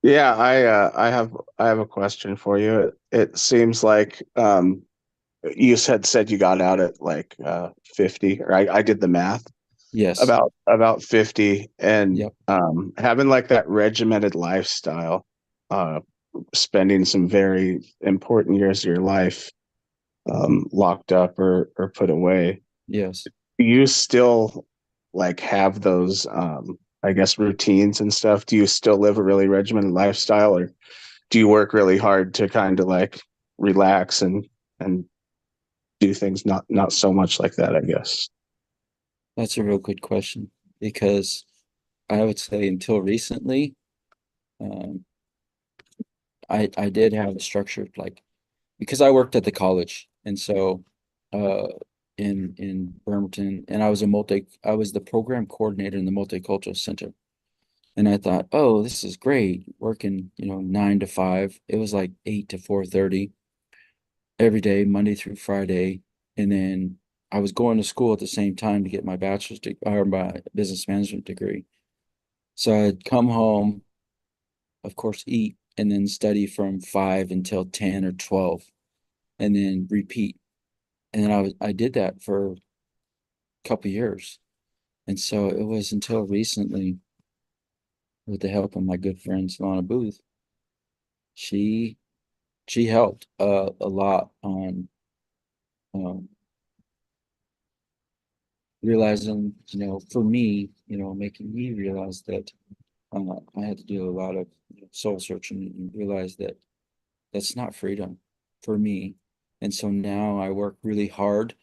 Yeah, I have a question for you. It seems like you said you got out at like 50, or I did the math, Yes. about 50, and Yep. having like that regimented lifestyle, spending some very important years of your life locked up or put away. Yes. Do you still like have those I guess routines and stuff? Do you still live a really regimented lifestyle, or do you work really hard to kind of like relax and do things not so much like that, I guess? That's a real good question, because I would say until recently, um, I did have a structured, like, because I worked at the college, and so uh, in Bremerton, and I was the program coordinator in the multicultural center. And I thought, oh, this is great, working, 9 to 5. It was like 8 to 4:30 every day, Monday through Friday. And then I was going to school at the same time to get my or my business management degree. So I'd come home, of course, eat, and then study from 5 until 10 or 12, and then repeat. And then I did that for a couple years. And so it was until recently, with the help of my good friend Solana Booth, she she helped a lot on um, realizing, for me, making me realize that I had to do a lot of soul searching and realize that that's not freedom for me. And so now I work really hard,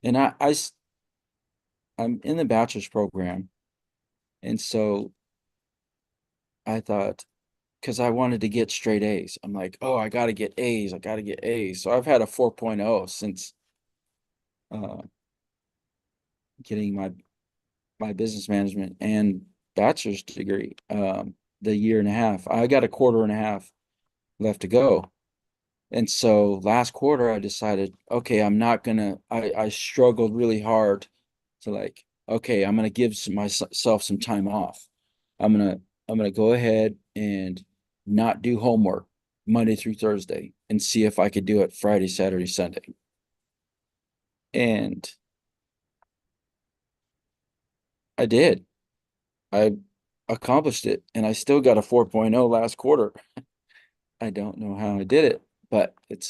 and I'm in the bachelor's program. And so I thought, because I wanted to get straight A's, I'm like, oh, I got to get A's. I got to get A's. So I've had a 4.0 since uh, getting my business management and bachelor's degree. The year and a half, I got a quarter and a half left to go. And so last quarter, I decided, okay, I'm not gonna. I struggled really hard to like, okay, I'm gonna give myself some time off. I'm gonna I'm gonna go ahead and not do homework Monday through Thursday and see if I could do it Friday, Saturday, Sunday. And I did. I accomplished it, and I still got a 4.0 last quarter. I don't know how I did it, but it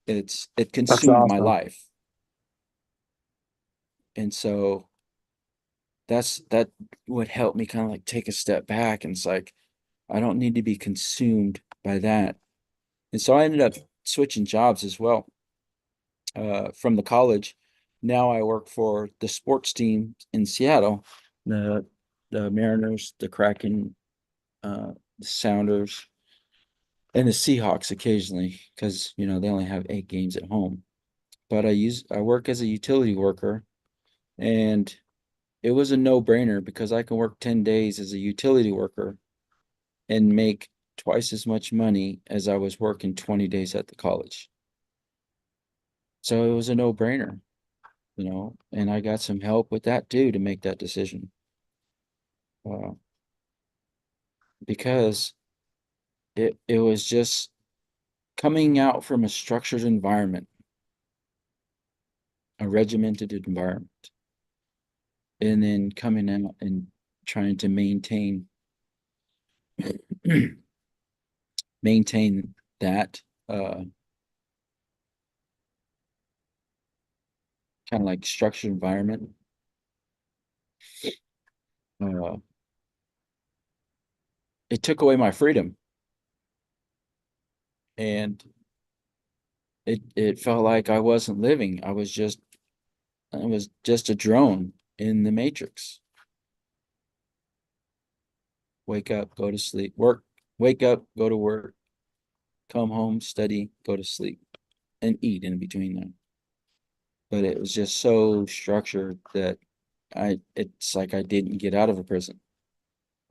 That's consumed my awesome. life. And so that would help me kind of like take a step back, and it's like I don't need to be consumed by that. And so I ended up switching jobs as well from the college. Now I work for the sports team in Seattle, the the Mariners, the Kraken, the Sounders, and the Seahawks occasionally, because they only have 8 games at home. But I work as a utility worker, and it was a no-brainer because I can work 10 days as a utility worker and make twice as much money as I was working 20 days at the college. So it was a no-brainer, and I got some help with that too to make that decision. Uh, because it was just coming out from a structured environment, a regimented environment, and then coming out and trying to maintain that kind of like structured environment. Uh, it took away my freedom, and it felt like I wasn't living. I was just a drone in the matrix. Wake up, go to sleep, work, wake up, go to work, come home, study, go to sleep, and eat in between them. But it was just so structured that it's like I didn't get out of a prison.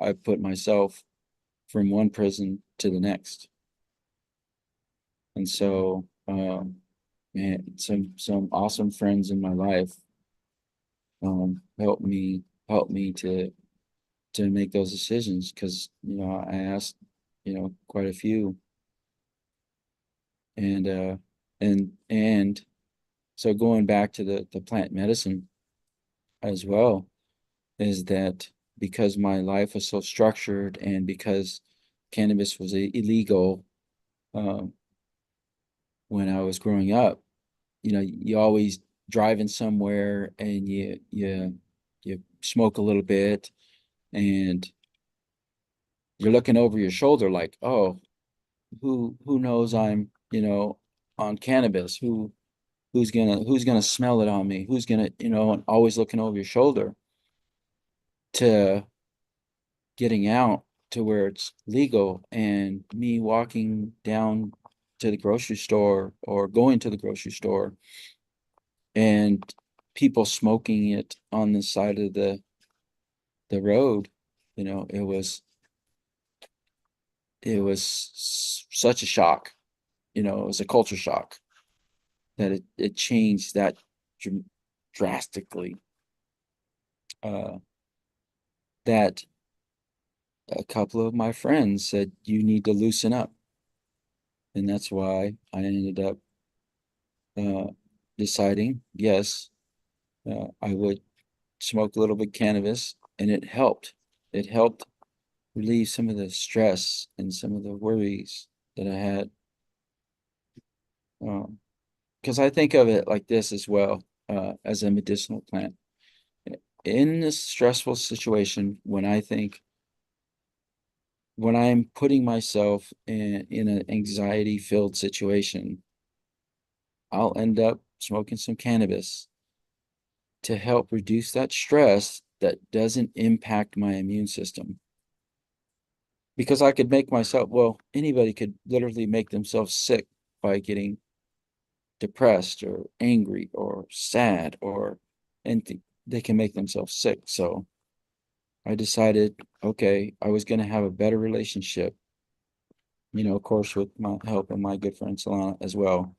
I put myself from one prison to the next. And so, man, some awesome friends in my life helped me to make those decisions, because I asked quite a few, and and so going back to the plant medicine as well, is that because my life was so structured and because cannabis was illegal um, when I was growing up, you always driving somewhere and you smoke a little bit, and you're looking over your shoulder like, oh, who knows I'm, on cannabis, who's gonna smell it on me, who's gonna, and always looking over your shoulder, to getting out to where it's legal, and me walking down to the grocery store or going to the grocery store and people smoking it on the side of the road. It was such a shock. It was a culture shock that it changed that drastically, uh, that a couple of my friends said, you need to loosen up. And that's why I ended up uh, deciding, yes, I would smoke a little bit cannabis, and it helped. It helped relieve some of the stress and some of the worries that I had. Because I think of it like this as well, as a medicinal plant. in this stressful situation, when I'm putting myself in an anxiety filled situation, I'll end up smoking some cannabis to help reduce that stress that doesn't impact my immune system. Because I could make myself, well, anybody could literally make themselves sick by getting depressed or angry or sad or anything. They can make themselves sick. So I decided, okay, I was going to have a better relationship, of course, with my help and my good friend Solana as well,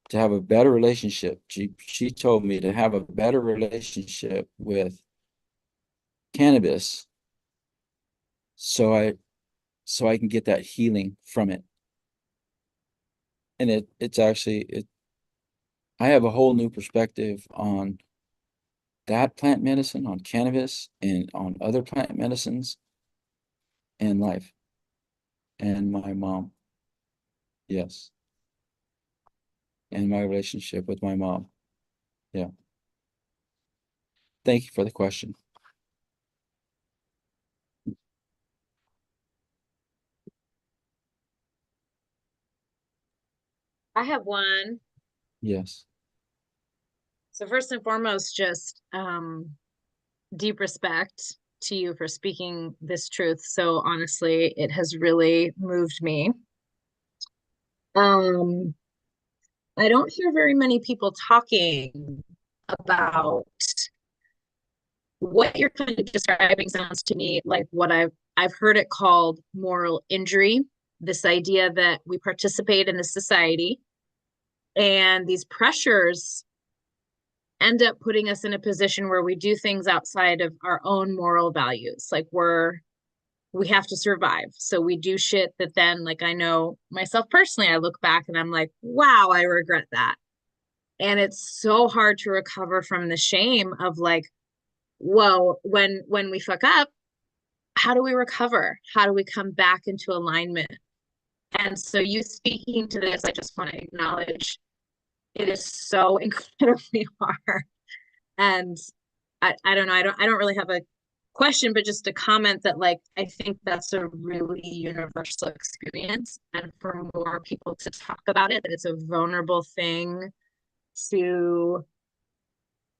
to have a better relationship. She told me to have a better relationship with cannabis so I can get that healing from it. And it's actually I have a whole new perspective on that plant medicine, on cannabis, and on other plant medicines and life. And my mom, yes. And my relationship with my mom. Yeah. Thank you for the question. I have one. Yes. So first and foremost, just deep respect to you for speaking this truth. So honestly, it has really moved me. Um, I don't hear very many people talking about what you're kind of describing. Sounds to me like what I've heard it called moral injury. This idea that we participate in a society and these pressures end up putting us in a position where we do things outside of our own moral values. Like we have to survive. So we do shit that then, like, I know myself personally, I look back and I'm like, wow, I regret that. And it's so hard to recover from the shame of like, whoa, when we fuck up, how do we recover? How do we come back into alignment? And so you speaking to this, I just want to acknowledge it is so incredibly hard. And I don't know, I don't really have a question, but just a comment that like I think that's a really universal experience, and for more people to talk about it, that it's a vulnerable thing to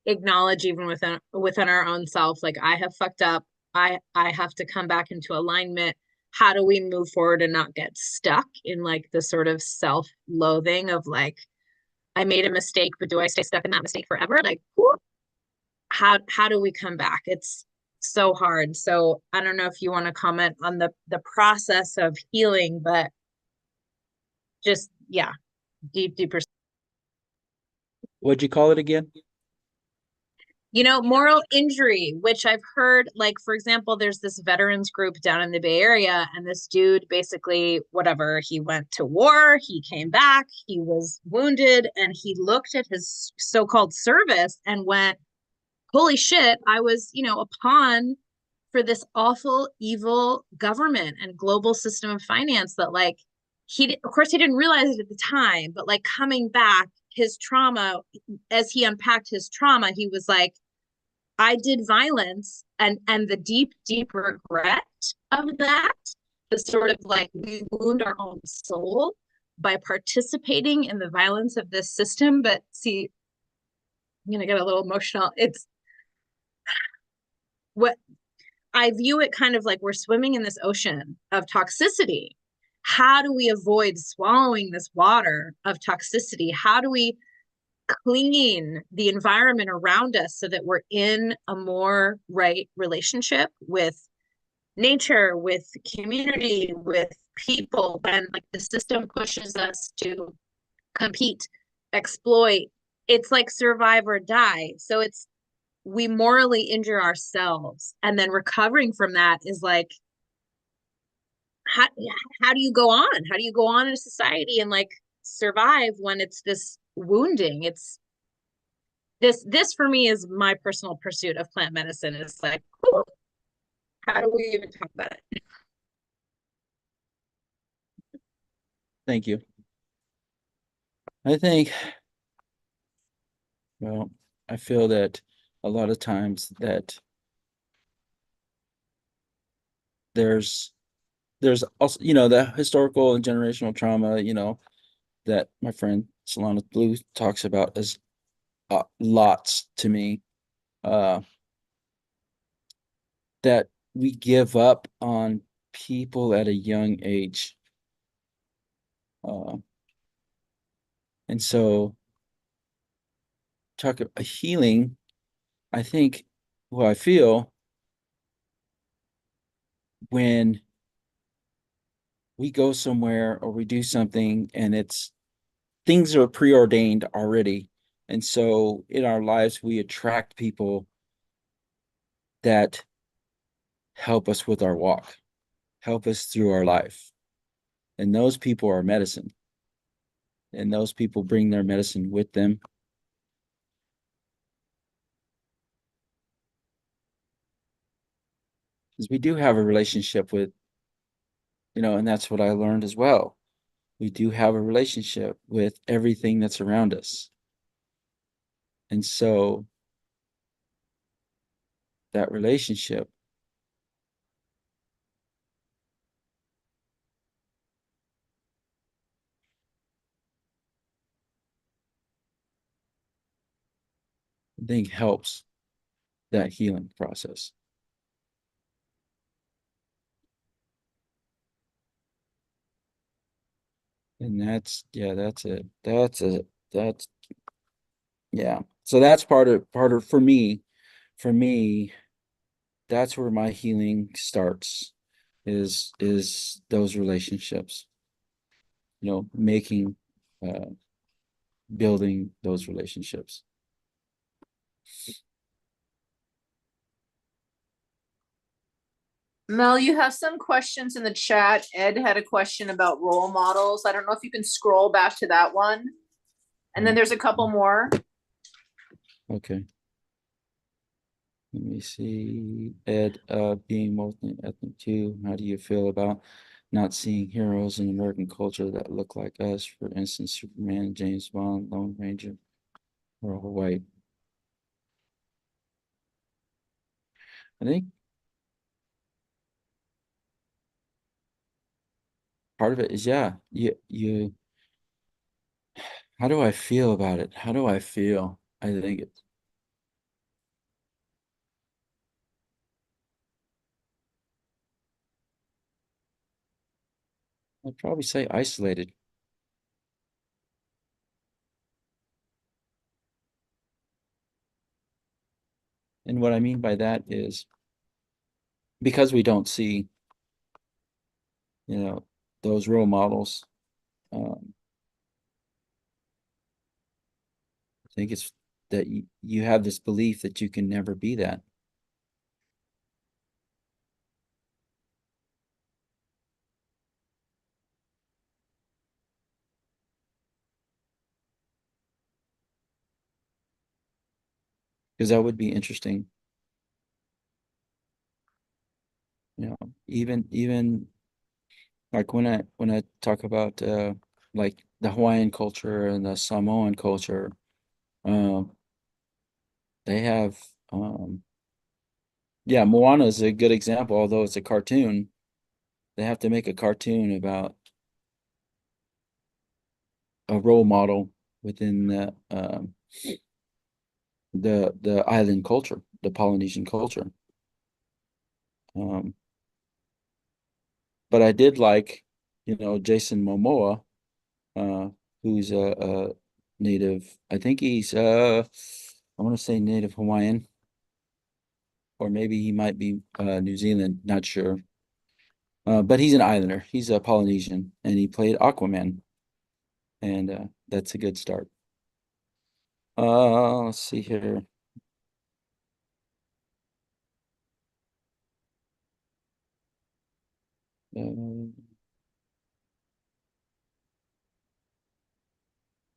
acknowledge even within our own self. Like I have fucked up. I have to come back into alignment. How do we move forward and not get stuck in like the sort of self-loathing of like I made a mistake, but do I stay stuck in that mistake forever? Like how do we come back? It's so hard. So I don't know if you want to comment on the process of healing, but just yeah, deeper. What'd you call it again? Moral injury, which I've heard, like, for example, there's this veterans group down in the Bay Area, and this dude basically, whatever, he went to war, he came back, he was wounded, and he looked at his so-called service and went, holy shit, I was, a pawn for this awful, evil government and global system of finance that, like, of course, he didn't realize it at the time, but like coming back, his trauma, as he unpacked his trauma, he was like, I did violence, and the deep regret of that, the sort of like we wound our own soul by participating in the violence of this system. But see, I'm gonna get a little emotional. It's what I view it kind of like we're swimming in this ocean of toxicity. How do we avoid swallowing this water of toxicity? How do we clean the environment around us so that we're in a more right relationship with nature, with community, with people, when like the system pushes us to compete, exploit? It's like survive or die. So it's we morally injure ourselves, and then recovering from that is like how how do you go on? How do you go on in a society and like survive when it's this wounding? It's this for me is my personal pursuit of plant medicine. Is like, cool, how do we even talk about it? Thank you. I think, well, I feel that a lot of times that there's also, the historical and generational trauma, that my friend Solana Blue talks about as lots to me, that we give up on people at a young age. And so talk about healing, I think, what I feel when we go somewhere or we do something and things are preordained already. And so in our lives, we attract people that help us with our walk, help us through our life. And those people are medicine. And those people bring their medicine with them. Because we do have a relationship with, and that's what I learned as well. We do have a relationship with everything that's around us. And so that relationship I think helps that healing process. And that's it. That's yeah. So that's part of for me, that's where my healing starts is those relationships. Making building those relationships. Mel, you have some questions in the chat. Ed had a question about role models. I don't know if you can scroll back to that one. And then there's a couple more. Okay. Let me see. Ed, being multi-ethnic too, how do you feel about not seeing heroes in American culture that look like us? For instance, Superman, James Bond, Lone Ranger, or all white. I think part of it is, yeah, how do I feel about it? How do I feel? I think I'd probably say isolated. And what I mean by that is because we don't see, those role models. I think it's that you have this belief that you can never be that. Because that would be interesting. Even like when I talk about like the Hawaiian culture and the Samoan culture, um, they have yeah, Moana is a good example, although it's a cartoon. They have to make a cartoon about a role model within the island culture, the Polynesian culture. But I did like, Jason Momoa, uh, who's a native. I think he's I want to say native Hawaiian, or maybe he might be New Zealand, not sure. But he's an islander. He's a Polynesian, and he played Aquaman, and that's a good start. Let's see here.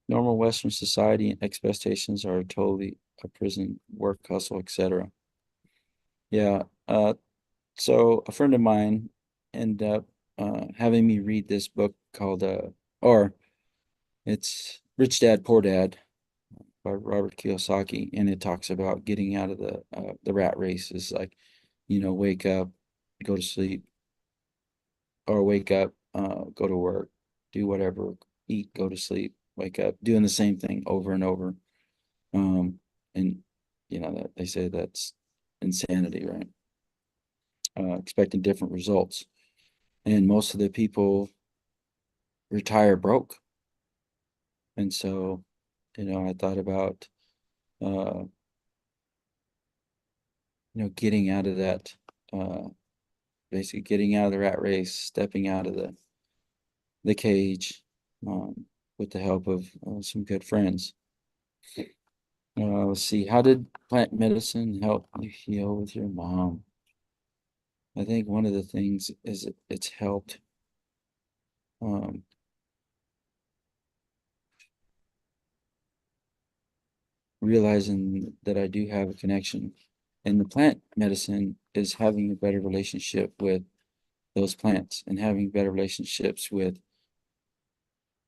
Normal Western society and expectations are totally a prison, work, hustle, etc. Yeah. So a friend of mine ended up having me read this book called or it's Rich Dad, Poor Dad. by Robert Kiyosaki, and it talks about getting out of the rat race. Is like, wake up, go to sleep, or wake up, go to work, do whatever, eat, go to sleep, wake up, doing the same thing over and over. And that they say that's insanity, right? Expecting different results. And most of the people retire broke. And so, I thought about, uh, getting out of that, basically getting out of the rat race, stepping out of the cage, with the help of some good friends. Let's see, how did plant medicine help you heal with your mom? I think one of the things is it's helped, um, realizing that I do have a connection. And the plant medicine is having a better relationship with those plants and having better relationships with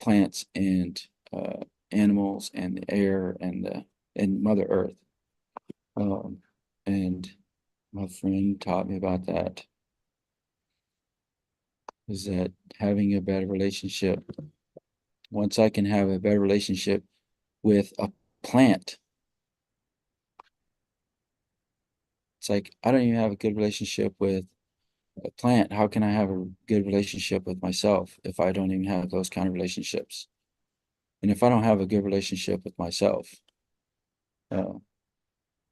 plants and animals and the air and Mother Earth. And my friend taught me about that. Is that having a better relationship? Once I can have a better relationship with a plant, it's like I don't even have a good relationship with a plant. How can I have a good relationship with myself if I don't even have those kind of relationships? And if I don't have a good relationship with myself, uh,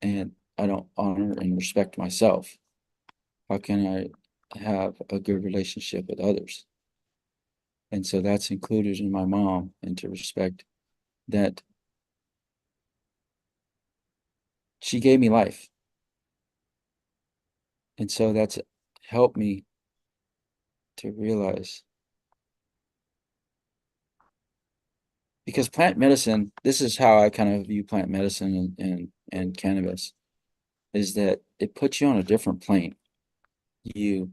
and I don't honor and respect myself, how can I have a good relationship with others? And so that's included in my mom, and to respect that she gave me life. And so that's helped me to realize, because plant medicine, this is how I kind of view plant medicine and cannabis, is that it puts you on a different plane. You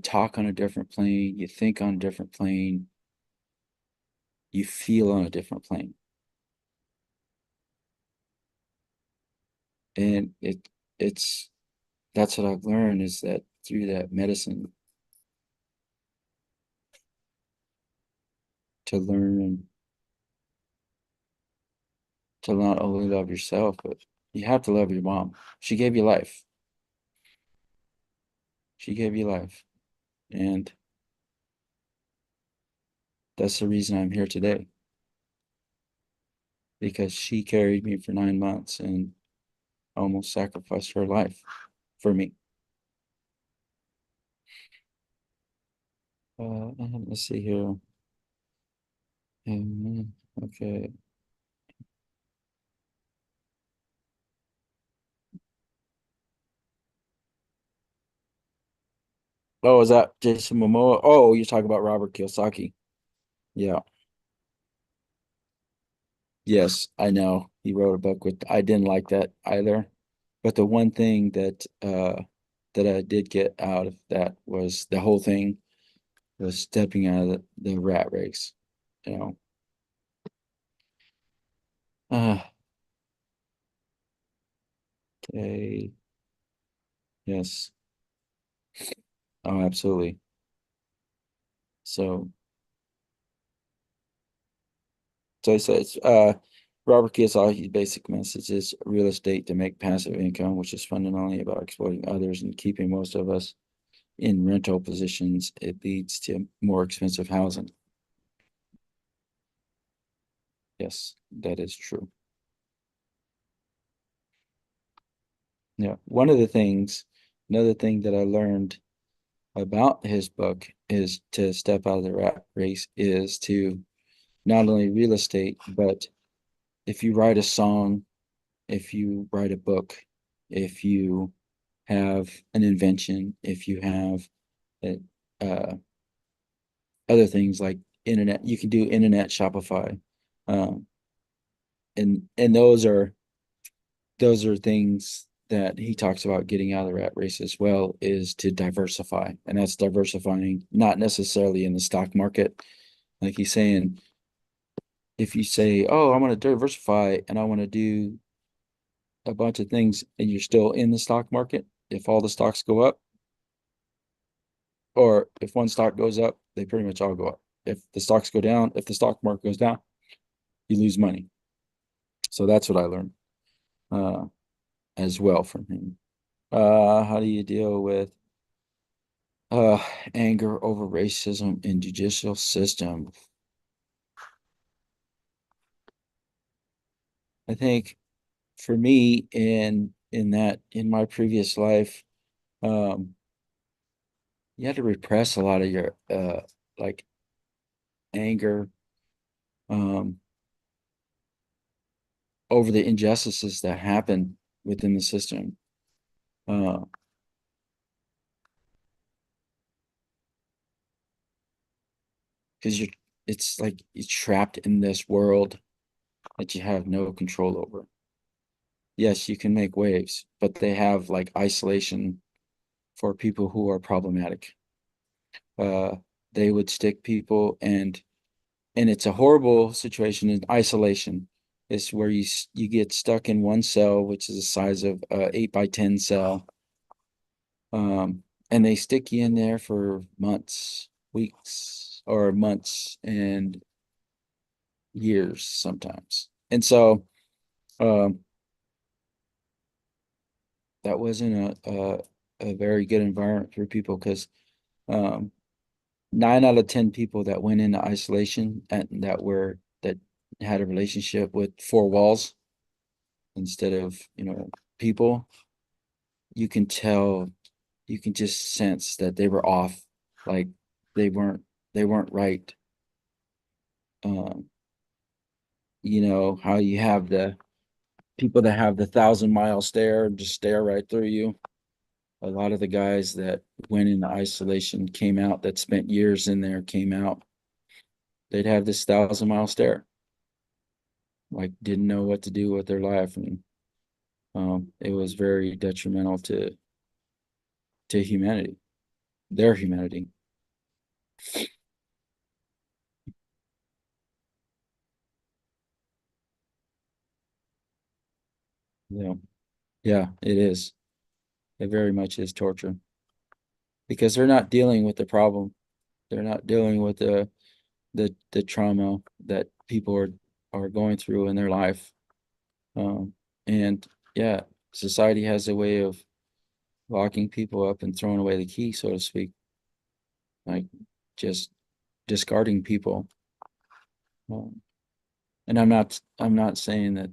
talk on a different plane, you think on a different plane, you feel on a different plane. And it's that's what I've learned, is that through that medicine, to learn to not only love yourself, but you have to love your mom. She gave you life. She gave you life. And that's the reason I'm here today. Because she carried me for 9 months and almost sacrificed her life for me. And let's see here. Okay. Oh, is that Jason Momoa? Oh, you're talking about Robert Kiyosaki. Yeah. Yes, I know. He wrote a book with, I didn't like that either. But the one thing that I did get out of that was the whole thing was stepping out of the rat race, you know. Uh, okay. Yes. Oh, absolutely. So So I said, Robert Kiyosaki's basic message is real estate to make passive income, which is fundamentally about exploiting others and keeping most of us in rental positions. It leads to more expensive housing. Yes, that is true. Yeah, another thing that I learned about his book is to step out of the rat race, is to not only real estate, but if you write a song, if you write a book, if you have an invention, if you have uh, uh, other things like internet, you can do internet Shopify, um, and those are things that he talks about getting out of the rat race as well, is to diversify, and that's diversifying not necessarily in the stock market, like he's saying. if you say, oh, I want to diversify and I want to do a bunch of things and you're still in the stock market, if all the stocks go up, or if one stock goes up, they pretty much all go up. If the stocks go down, if the stock market goes down, you lose money. So that's what I learned uh, as well from him. How do you deal with uh, anger over racism in judicial system? I think for me in my previous life, um, you had to repress a lot of your like anger um over the injustices that happen within the system. Uh because it's like you're trapped in this world that you have no control over. Yes, you can make waves, but they have like isolation for people who are problematic. Uh they would stick people and it's a horrible situation in isolation. It's where you get stuck in one cell, which is the size of a 8 by 10 cell, and they stick you in there for months, weeks, or months and years sometimes. And so um, that wasn't a very good environment for people because um, 9 out of 10 people that went into isolation and that had a relationship with four walls instead of people, you can tell, you can just sense that they were off, like they weren't they weren't right. um how you have the people that have the 1,000 mile stare and just stare right through you. A lot of the guys that went into isolation came out, that spent years in there, came out, they'd have this 1,000 mile stare, like didn't know what to do with their life. And it was very detrimental to humanity, their humanity. Yeah, yeah, it is. It very much is torture because they're not dealing with the problem. They're not dealing with the trauma that people are going through in their life. And yeah, society has a way of locking people up and throwing away the key, so to speak, like just discarding people. Um, and I'm not saying that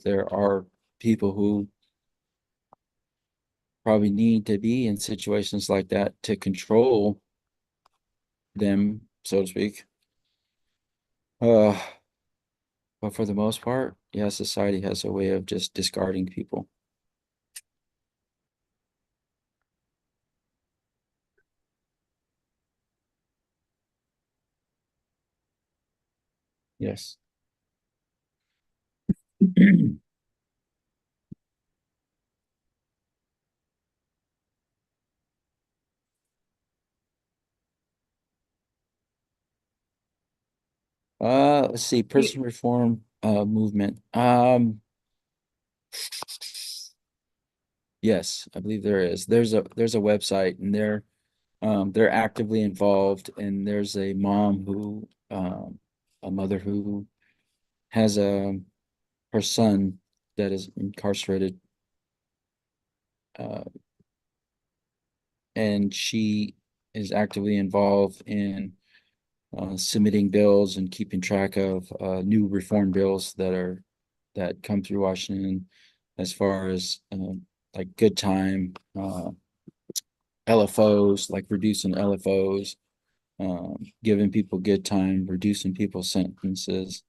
there are people who probably need to be in situations like that to control them, so to speak. Uh, but for the most part, yeah, society has a way of just discarding people. Yes. Let's see, prison reform movement. Yes, I believe there is. There's a website and they're actively involved, and there's a mother who has her son that is incarcerated, uh and she is actively involved in submitting bills and keeping track of new reform bills that come through Washington, as far as like good time, LFOs, like reducing LFOs, giving people good time, reducing people's sentences.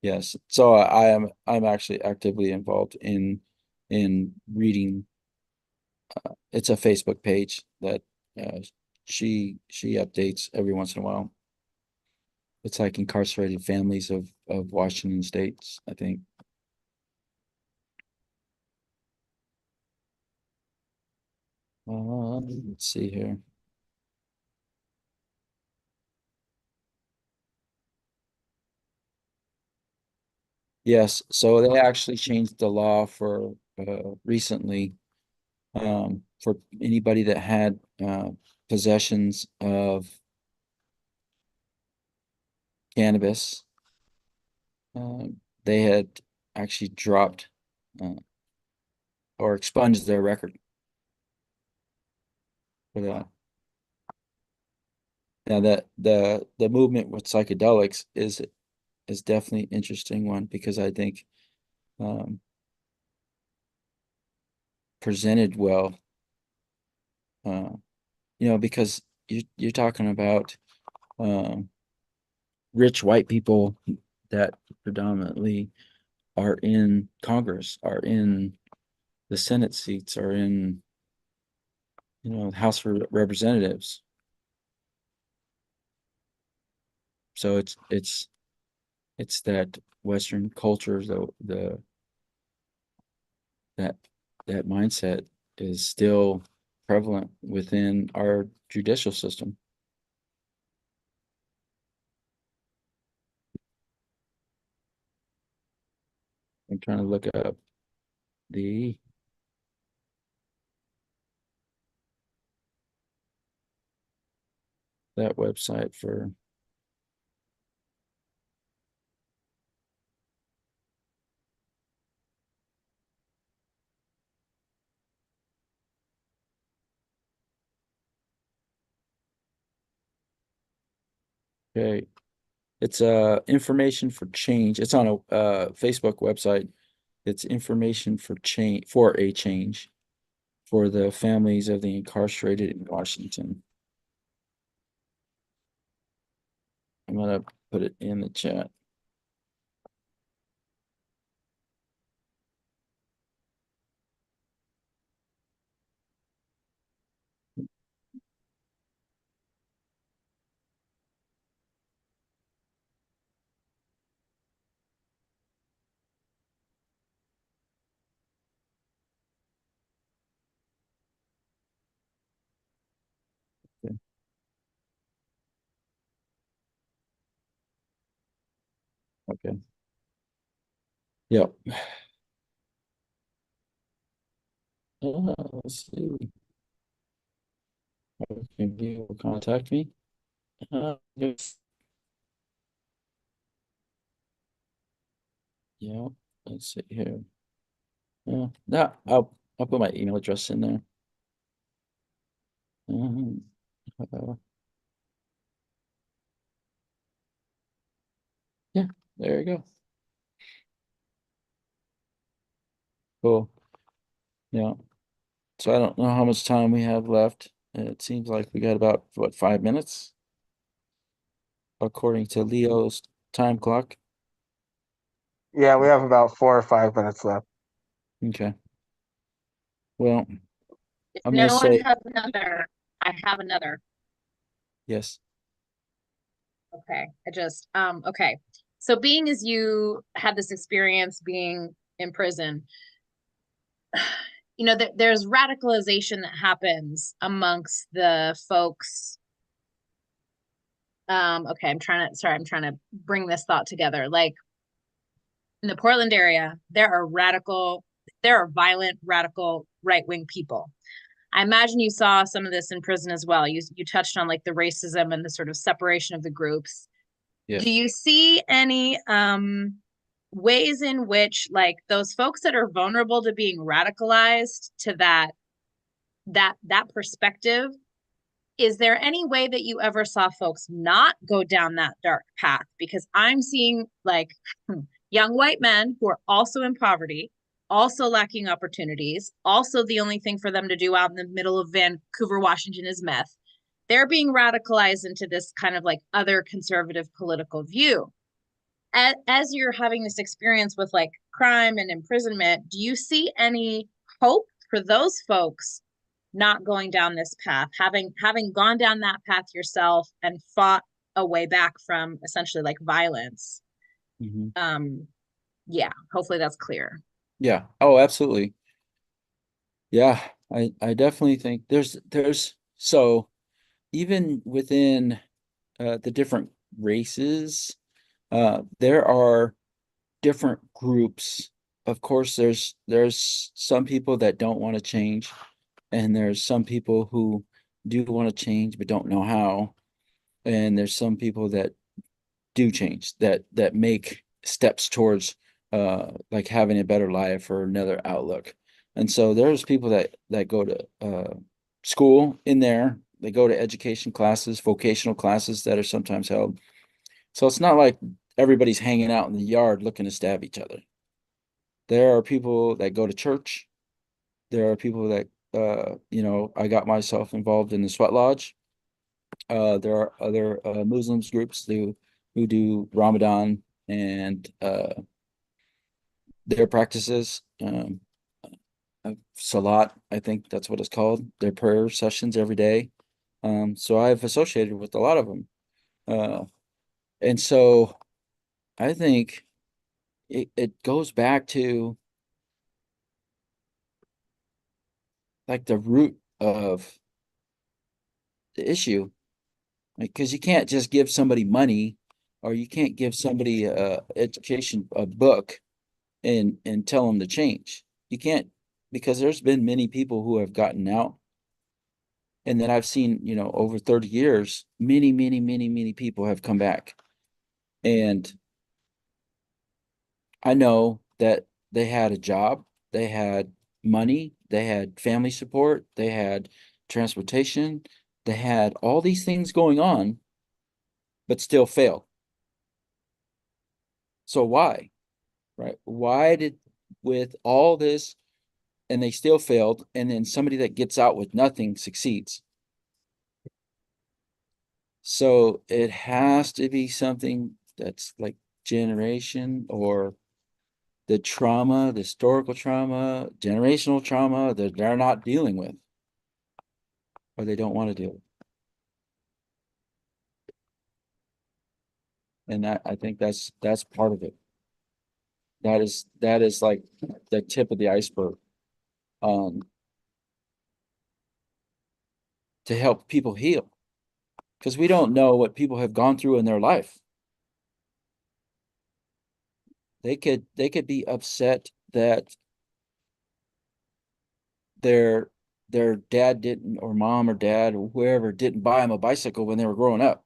Yes, so I'm actually actively involved in reading. It's a Facebook page that uh, she updates every once in a while. It's like incarcerated families of Washington states, I think. Let's see here. Yes, so they actually changed the law for recently for anybody that had possessions of cannabis. They had actually dropped uh, or expunged their record for that. Now that the movement with psychedelics is definitely an interesting one because I think um, presented well. Uh, because you're talking about um, rich white people that predominantly are in Congress, are in the Senate seats, are in House of Representatives. So it's that Western culture, the that that mindset is still prevalent within our judicial system. I'm trying to look up the that website for okay. It's information for change. It's on a Facebook website. It's information for a change for the families of the incarcerated in Washington. I'm gonna put it in the chat. Okay. Okay. Yep. Let's see. Can you contact me? Yes. Yeah. Let's see here. Yeah. No, I'll put my email address in there. Um, uh, yeah. There you go. Cool. Yeah. So I don't know how much time we have left. It seems like we got about what 5 minutes according to Leo's time clock. Yeah, we have about 4 or 5 minutes left. Okay. Well, If I'm gonna no one say has another, I have another. yes. Okay. Okay. So being as you had this experience being in prison, there's radicalization that happens amongst the folks. Okay, I'm trying to bring this thought together. Like in the Portland area, there are violent, radical right-wing people. I imagine you saw some of this in prison as well. You touched on like the racism and the sort of separation of the groups. Do Yes. you see any ways in which like those folks that are vulnerable to being radicalized to that perspective, is there any way that you ever saw folks not go down that dark path? Because I'm seeing like young white men who are also in poverty, also lacking opportunities, also the only thing for them to do out in the middle of Vancouver, Washington is meth. They're being radicalized into this kind of like other conservative political view. As you're having this experience with like crime and imprisonment, do you see any hope for those folks not going down this path, having gone down that path yourself and fought a way back from essentially like violence? Mhm. Yeah, hopefully that's clear. Yeah. Oh, absolutely. Yeah. I definitely think there's so even within the different races, there are different groups. Of course, there's some people that don't want to change, and there's some people who do want to change but don't know how. And there's some people that do change, that make steps towards like having a better life or another outlook. And so there's people that go to school in there, they go to education classes, vocational classes that are sometimes held. So it's not like everybody's hanging out in the yard looking to stab each other. There are people that go to church. There are people that I got myself involved in the sweat lodge. There are other Muslims groups who do Ramadan and their practices. Salat, I think that's what it's called. Their prayer sessions every day. So I've associated with a lot of them. And so I think it goes back to like the root of the issue. Like, because you can't just give somebody money, or you can't give somebody a education, a book, and tell them to change. You can't, because there's been many people who have gotten out, and that I've seen, over 30 years, many, many, many, many people have come back. And I know that they had a job, they had money, they had family support, they had transportation, they had all these things going on, but still failed. So why? Right? Why did, with all this, and they still failed, and then somebody that gets out with nothing succeeds? So it has to be something that's like generation, or the trauma, the historical trauma, generational trauma that they're not dealing with, or they don't want to deal with. And I think that's part of it. That is like the tip of the iceberg. To help people heal, because we don't know what people have gone through in their life. They could be upset that their dad didn't, or mom or dad or whoever didn't buy them a bicycle when they were growing up,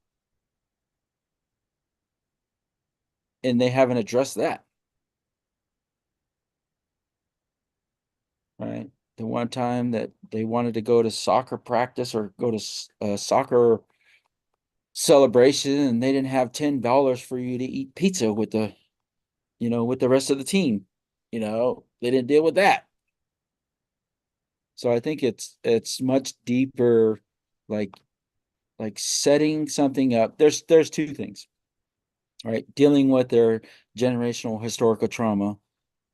and they haven't addressed that. Right? The one time that they wanted to go to soccer practice or go to a soccer celebration, and they didn't have $10 for you to eat pizza with the rest of the team. They didn't deal with that. So I think it's much deeper, like setting something up. There's two things, right? Dealing with their generational historical trauma,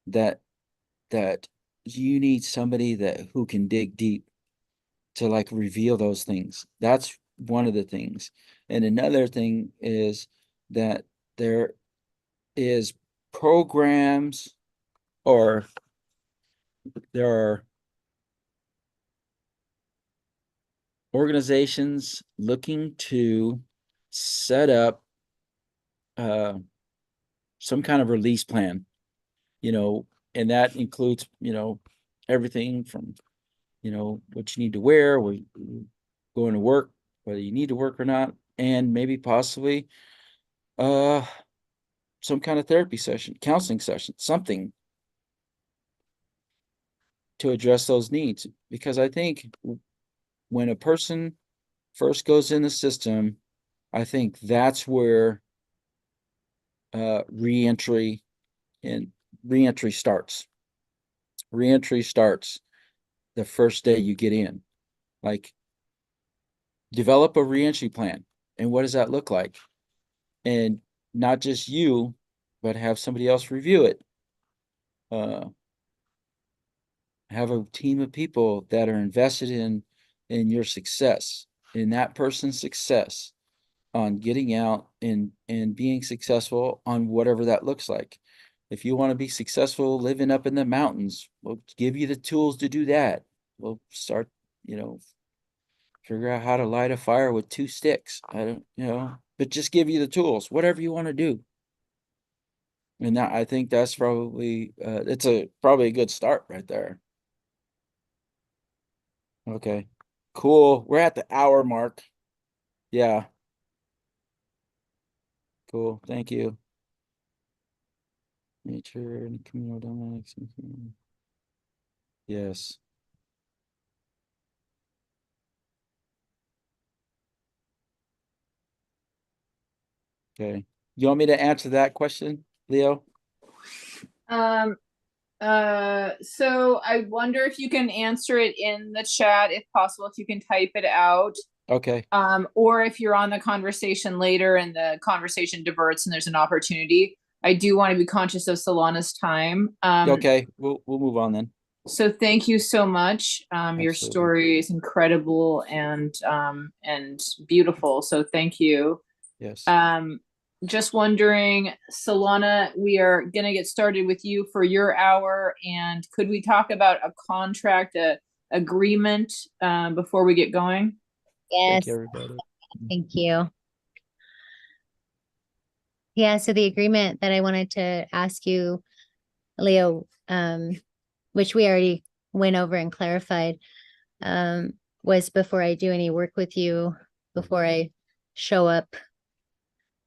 that you need somebody that who can dig deep to like reveal those things. That's one of the things. And another thing is that there is programs, or there are organizations looking to set up some kind of release plan, and that includes, everything from, what you need to wear, where you going to work, whether you need to work or not, and maybe possibly uh some kind of therapy session, counseling session, something to address those needs. Because I think when a person first goes in the system, I think that's where reentry and reentry starts. Reentry starts the first day you get in. Like, develop a reentry plan. And what does that look like? And not just you, but have somebody else review it. Have a team of people that are invested in your success, in that person's success, on getting out and being successful on whatever that looks like. If you want to be successful living up in the mountains, we'll give you the tools to do that. We'll start, figure out how to light a fire with 2 sticks. I don't, but just give you the tools, whatever you want to do. And that, I think that's probably, it's probably a good start right there. Okay, cool. We're at the hour mark. Yeah. Cool. Thank you. Nature and communal dynamics. Yes. Okay. You want me to answer that question, Leo? Um, so I wonder if you can answer it in the chat, if possible, if you can type it out. Okay. Or if you're on the conversation later and the conversation diverts and there's an opportunity. I do want to be conscious of Solana's time. Okay. We'll move on then. So thank you so much. Your Absolutely. story is incredible and beautiful. So thank you. Yes. Just wondering, Solana, we are gonna get started with you for your hour, and could we talk about a contract, agreement, before we get going? Thank Yes, you, everybody. thank you. Yeah, so the agreement that I wanted to ask you, Leo, which we already went over and clarified, was before I do any work with you, before I show up,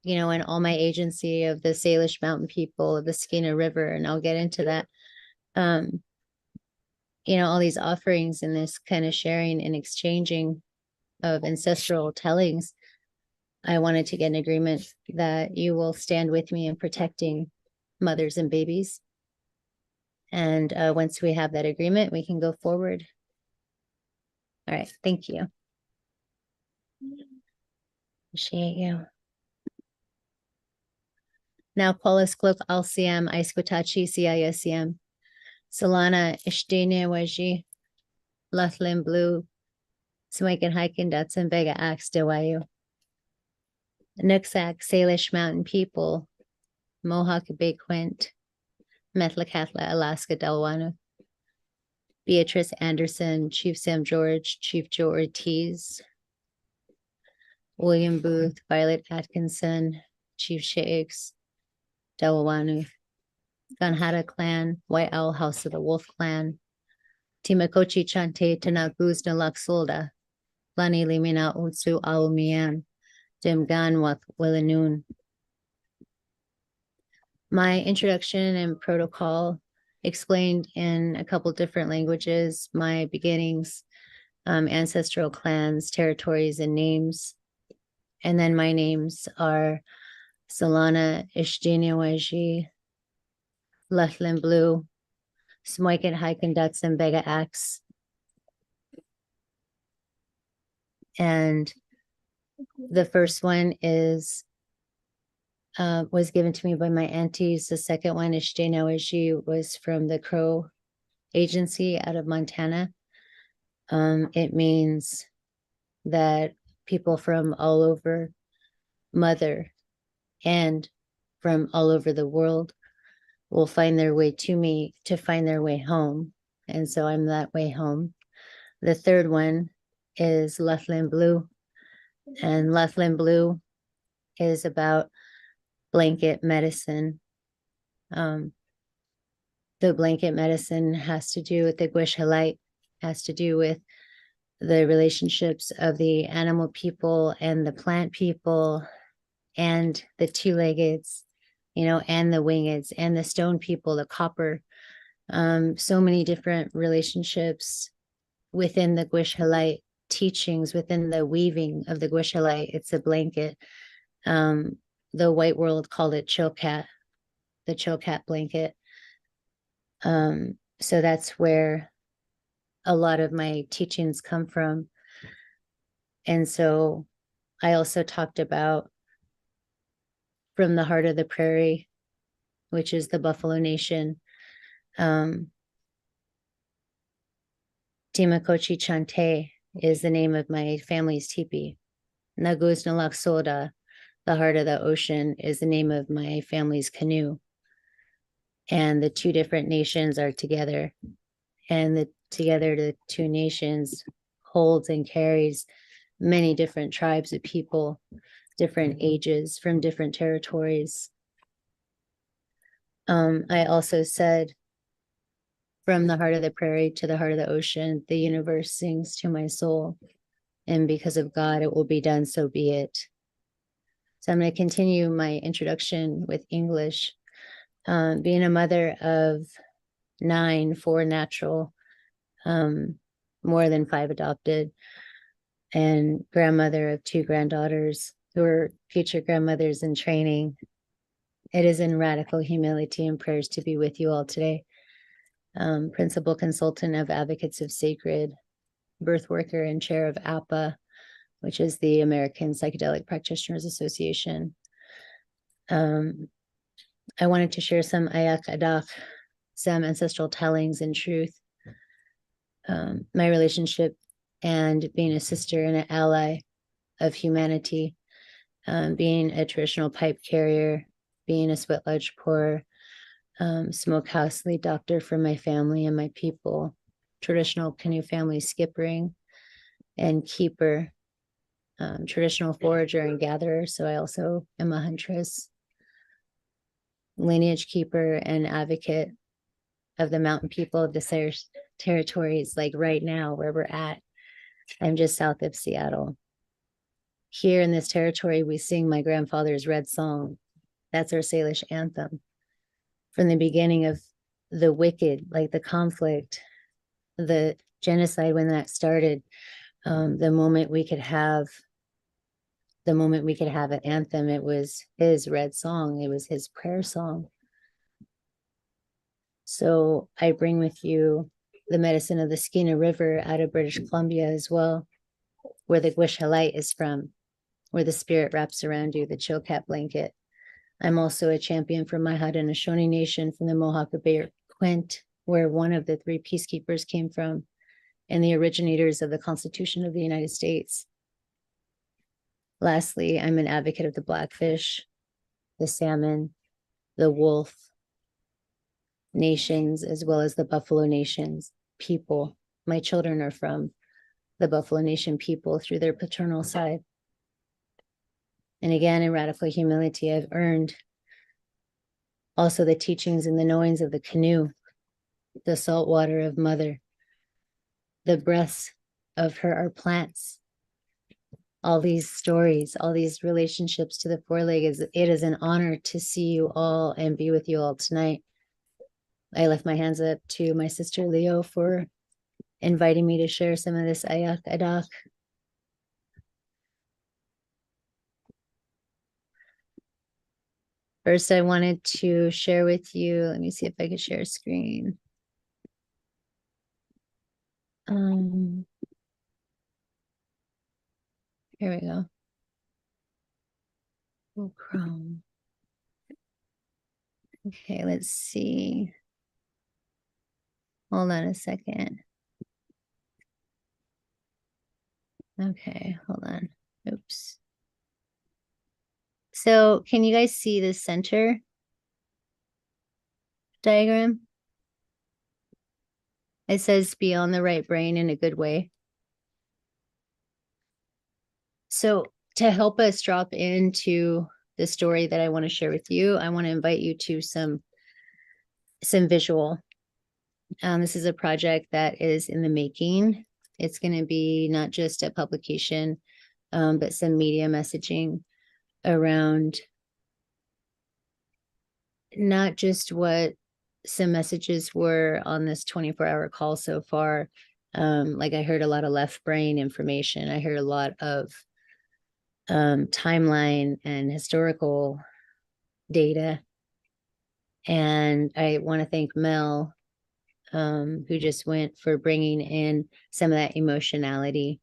in all my agency of the Salish Mountain people of the Skeena River, and I'll get into that. All these offerings and this kind of sharing and exchanging of ancestral tellings. I wanted to get an agreement that you will stand with me in protecting mothers and babies. And once we have that agreement, we can go forward. All right, thank you. Appreciate you. Now, Paulus Klok Alciam, Iskutachi, CISCM, Solana, Ishtene Waji, Luthlin Blue, Smikin Hiking, Datsun Vega Axe, Dewayu, Nooksack, Salish Mountain People, Mohawk Bay Quint, Metlakatla, Alaska, Delawano, Beatrice Anderson, Chief Sam George, Chief Joe Ortiz, William Booth, Violet Atkinson, Chief Shakes, Delawano, Ganhada Clan, White Owl House of the Wolf Clan, Timakochi Chante, Tanaguz Nalaksulda, Lani Limina Utsu Aumian, Dimgan Wath Willanoon. My introduction and protocol explained in a couple different languages, my beginnings, ancestral clans, territories, and names. And then my names are Solana Ishtiniwaji, Luthlin Blue, Smoikin Hiken Dutson Bega Axe. And the first one was given to me by my aunties. The second one, Ishtiniwaji, was from the Crow Agency out of Montana. It means that people from all over Mother and from all over the world will find their way to me to find their way home. And so I'm that way home. The third one is Luthlin Blue. And Luthlin Blue is about blanket medicine. The blanket medicine has to do with the Gwishalite, has to do with the relationships of the animal people and the plant people and the two-leggeds, and the wingeds and the stone people, the copper. So many different relationships within the Gwishalite teachings, within the weaving of the Gwishalite. It's a blanket. The white world called it Chilkat, the Chilkat blanket. So that's where a lot of my teachings come from. And so I also talked about from the heart of the prairie, which is the Buffalo Nation. Timakochi Chante is the name of my family's teepee. Naguz Nalak Soda, the heart of the ocean, is the name of my family's canoe. And the two different nations are together. And together the two nations holds and carries many different tribes of people, different ages from different territories. I also said, from the heart of the prairie to the heart of the ocean, the universe sings to my soul. And because of God, it will be done, so be it. So I'm going to continue my introduction with English. Being a mother of 9, 4 natural, more than 5 adopted, and grandmother of 2 granddaughters who are future grandmothers in training, it is in radical humility and prayers to be with you all today. Principal consultant of Advocates of Sacred, birth worker and chair of APA, which is the American Psychedelic Practitioners Association. I wanted to share some Ayak Adak, some ancestral tellings and truth. My relationship and being a sister and an ally of humanity, being a traditional pipe carrier, being a Sweat Lodge pourer, smokehouse lead doctor for my family and my people, traditional canoe family skippering and keeper, traditional forager and gatherer. So I also am a huntress, lineage keeper and advocate of the mountain people of the territories, like right now where we're at. I'm just south of Seattle. Here in this territory, we sing my grandfather's red song. That's our Salish anthem. From the beginning of the wicked, like the conflict, the genocide, when that started, the moment we could have an anthem, it was his red song. It was his prayer song. So I bring with you the medicine of the Skeena River out of British Columbia as well, where the Gwishalite is from, where the spirit wraps around you, the Chilkat blanket. I'm also a champion for my Haudenosaunee Nation from the Mohawk Bay Quint, where one of the 3 peacekeepers came from, and the originators of the Constitution of the United States. Lastly, I'm an advocate of the blackfish, the salmon, the wolf nations, as well as the Buffalo Nations people. My children are from the Buffalo Nation people through their paternal side. And again, in radical humility, I've earned also the teachings and the knowings of the canoe, the salt water of mother, the breaths of her are plants. All these stories, all these relationships to the four-legged, it is an honor to see you all and be with you all tonight. I lift my hands up to my sister Leo for inviting me to share some of this Ayak Adak. First, I wanted to share with you, let me see if I can share a screen. Here we go. Oh, Chrome. Okay, let's see. Hold on a second. Okay, hold on. Oops. So can you guys see the center diagram? It says be on the right brain in a good way. So to help us drop into the story that I want to share with you, I want to invite you to some visual. This is a project that is in the making. It's going to be not just a publication, but some media messaging around not just what some messages were on this 24-hour call so far. Like I heard a lot of left brain information. I heard a lot of timeline and historical data. And I want to thank Mel, who just went, for bringing in some of that emotionality,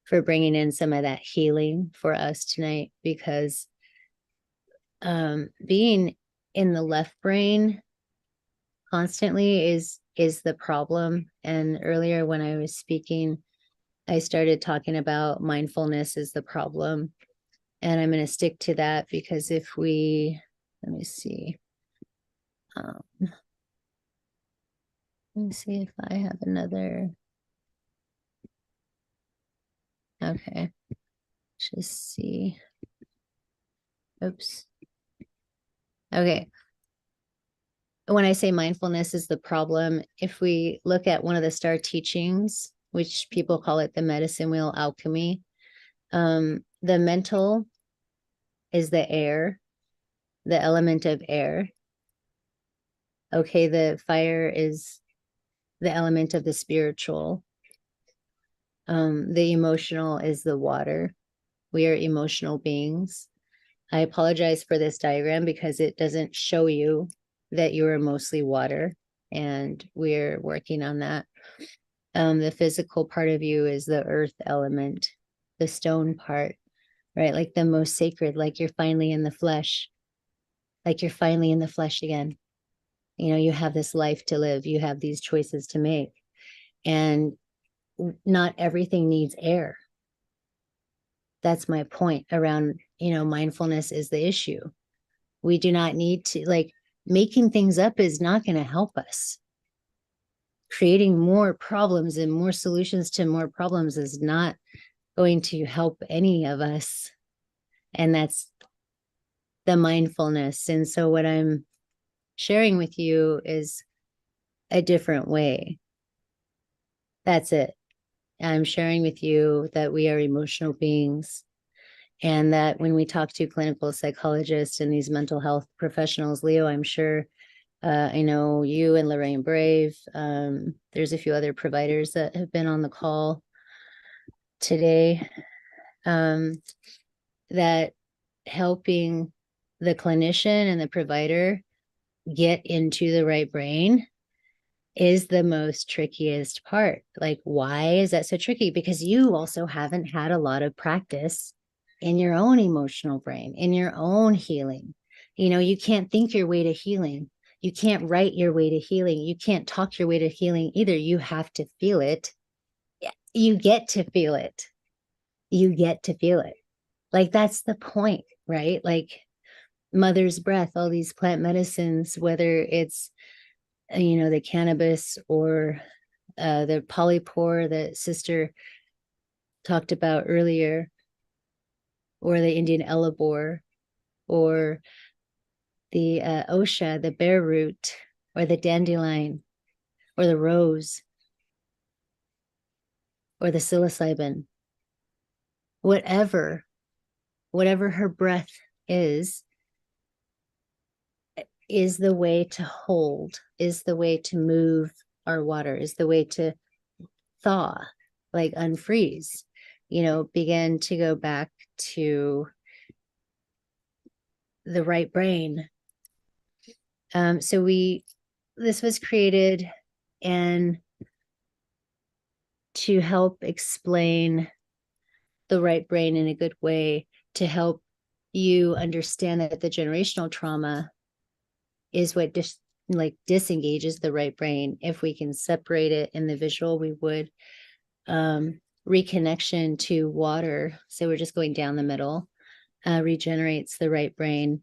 for bringing in some of that healing for us tonight, because being in the left brain constantly is the problem. And earlier when I was speaking, I started talking about mindfulness is the problem. And I'm going to stick to that, because if we, let me see. Let me see if I have another. Okay. Just see. Oops. Okay. when I say mindfulness is the problem, if we look at one of the star teachings, which people call it the medicine wheel alchemy, the mental is the air, the element of air. Okay, the fire is the element of the spiritual. The emotional is the water. We are emotional beings. I apologize for this diagram because it doesn't show you that you are mostly water, and we're working on that. The physical part of you is the earth element, the stone part, right? Like the most sacred, like you're finally in the flesh, like you're finally in the flesh again. You know, you have this life to live, you have these choices to make, and not everything needs air. That's my point around, you know, mindfulness is the issue. We do not need to, like, making things up is not going to help us. Creating more problems and more solutions to more problems is not going to help any of us. And that's the mindfulness. And so what I'm sharing with you is a different way. That's it. I'm sharing with you that we are emotional beings, and that when we talk to clinical psychologists and these mental health professionals, Leo, I'm sure, I know you and Lorraine Brave, there's a few other providers that have been on the call today, that helping the clinician and the provider get into the right brain is the most trickiest part. Like, why is that so tricky? Because you also haven't had a lot of practice in your own emotional brain, in your own healing. You know, you can't think your way to healing. You can't write your way to healing. You can't talk your way to healing either. You have to feel it. You get to feel it. You get to feel it. Like, that's the point, right? Like mother's breath, all these plant medicines, whether it's, you know, the cannabis or the polypore that sister talked about earlier, or the Indian elabore, or the osha, the bear root, or the dandelion, or the rose, or the psilocybin, whatever her breath is the way to hold, is the way to move our water, is the way to thaw, like unfreeze, you know, begin to go back to the right brain. So this was created and to help explain the right brain in a good way, to help you understand that the generational trauma is what disengages the right brain. If we can separate it in the visual, we would. Reconnection to water, so we're just going down the middle, regenerates the right brain.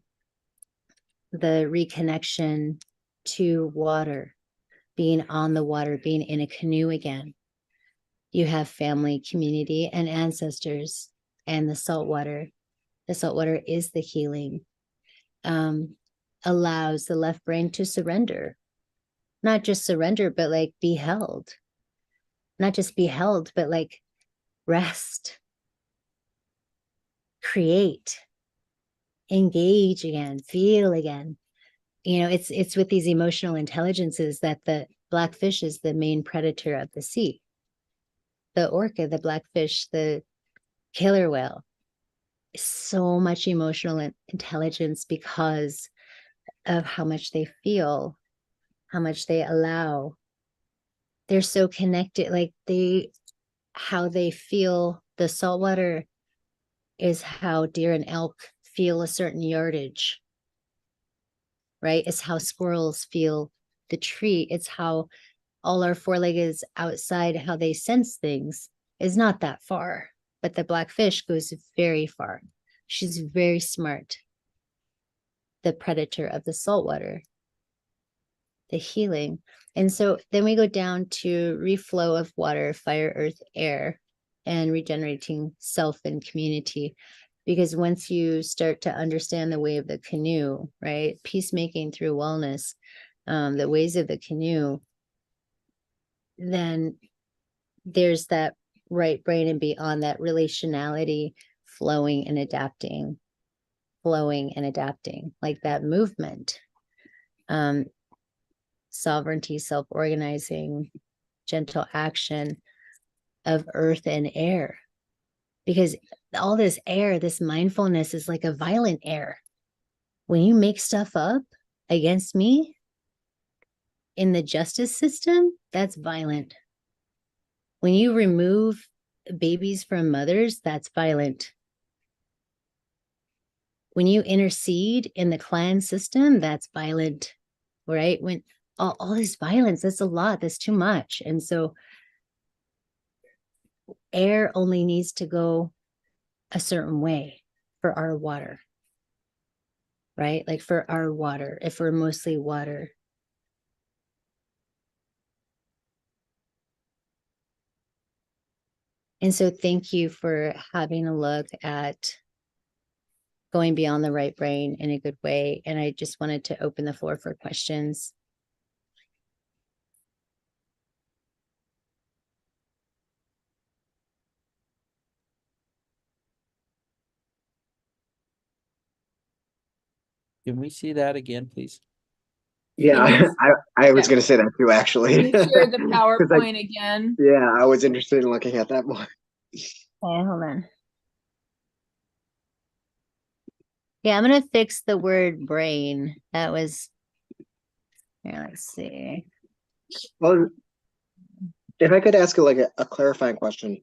The reconnection to water, being on the water, being in a canoe again. You have family, community, and ancestors, and the salt water. The salt water is the healing. Allows the left brain to surrender. Not just surrender, but like be held. Not just be held, but like rest. Create. Engage again. Feel again. You know, it's with these emotional intelligences that the blackfish is the main predator of the sea. The orca, the blackfish, the killer whale, so much emotional intelligence because of how much they feel, how much they allow. They're so connected, like how they feel. The saltwater is how deer and elk feel a certain yardage, right? It's how squirrels feel the tree. It's how all our four-leggeds outside, how they sense things is not that far, but the blackfish goes very far. She's very smart. The predator of the saltwater, the healing. And so then we go down to reflow of water, fire, earth, air, and regenerating self and community. Because once you start to understand the way of the canoe, right? Peacemaking through wellness, the ways of the canoe, then there's that right brain and beyond, that relationality, flowing and adapting, like that movement, sovereignty, self-organizing, gentle action of earth and air. Because all this air, this mindfulness is like a violent air. When you make stuff up against me in the justice system, that's violent. When you remove babies from mothers, that's violent. When you intercede in the clan system, that's violent, right? When all this violence, that's a lot, that's too much. And so air only needs to go a certain way for our water, right? Like for our water, if we're mostly water. And so thank you for having a look at going beyond the right brain in a good way. And I just wanted to open the floor for questions. Can we see that again, please? Yeah, I was Yeah. going to say that too, actually. Can you share the 'Cause PowerPoint again? yeah, I was interested in looking at that more. Okay, hold on. Yeah, I'm gonna fix the word brain. That was, here, let's see. Well, if I could ask like a clarifying question,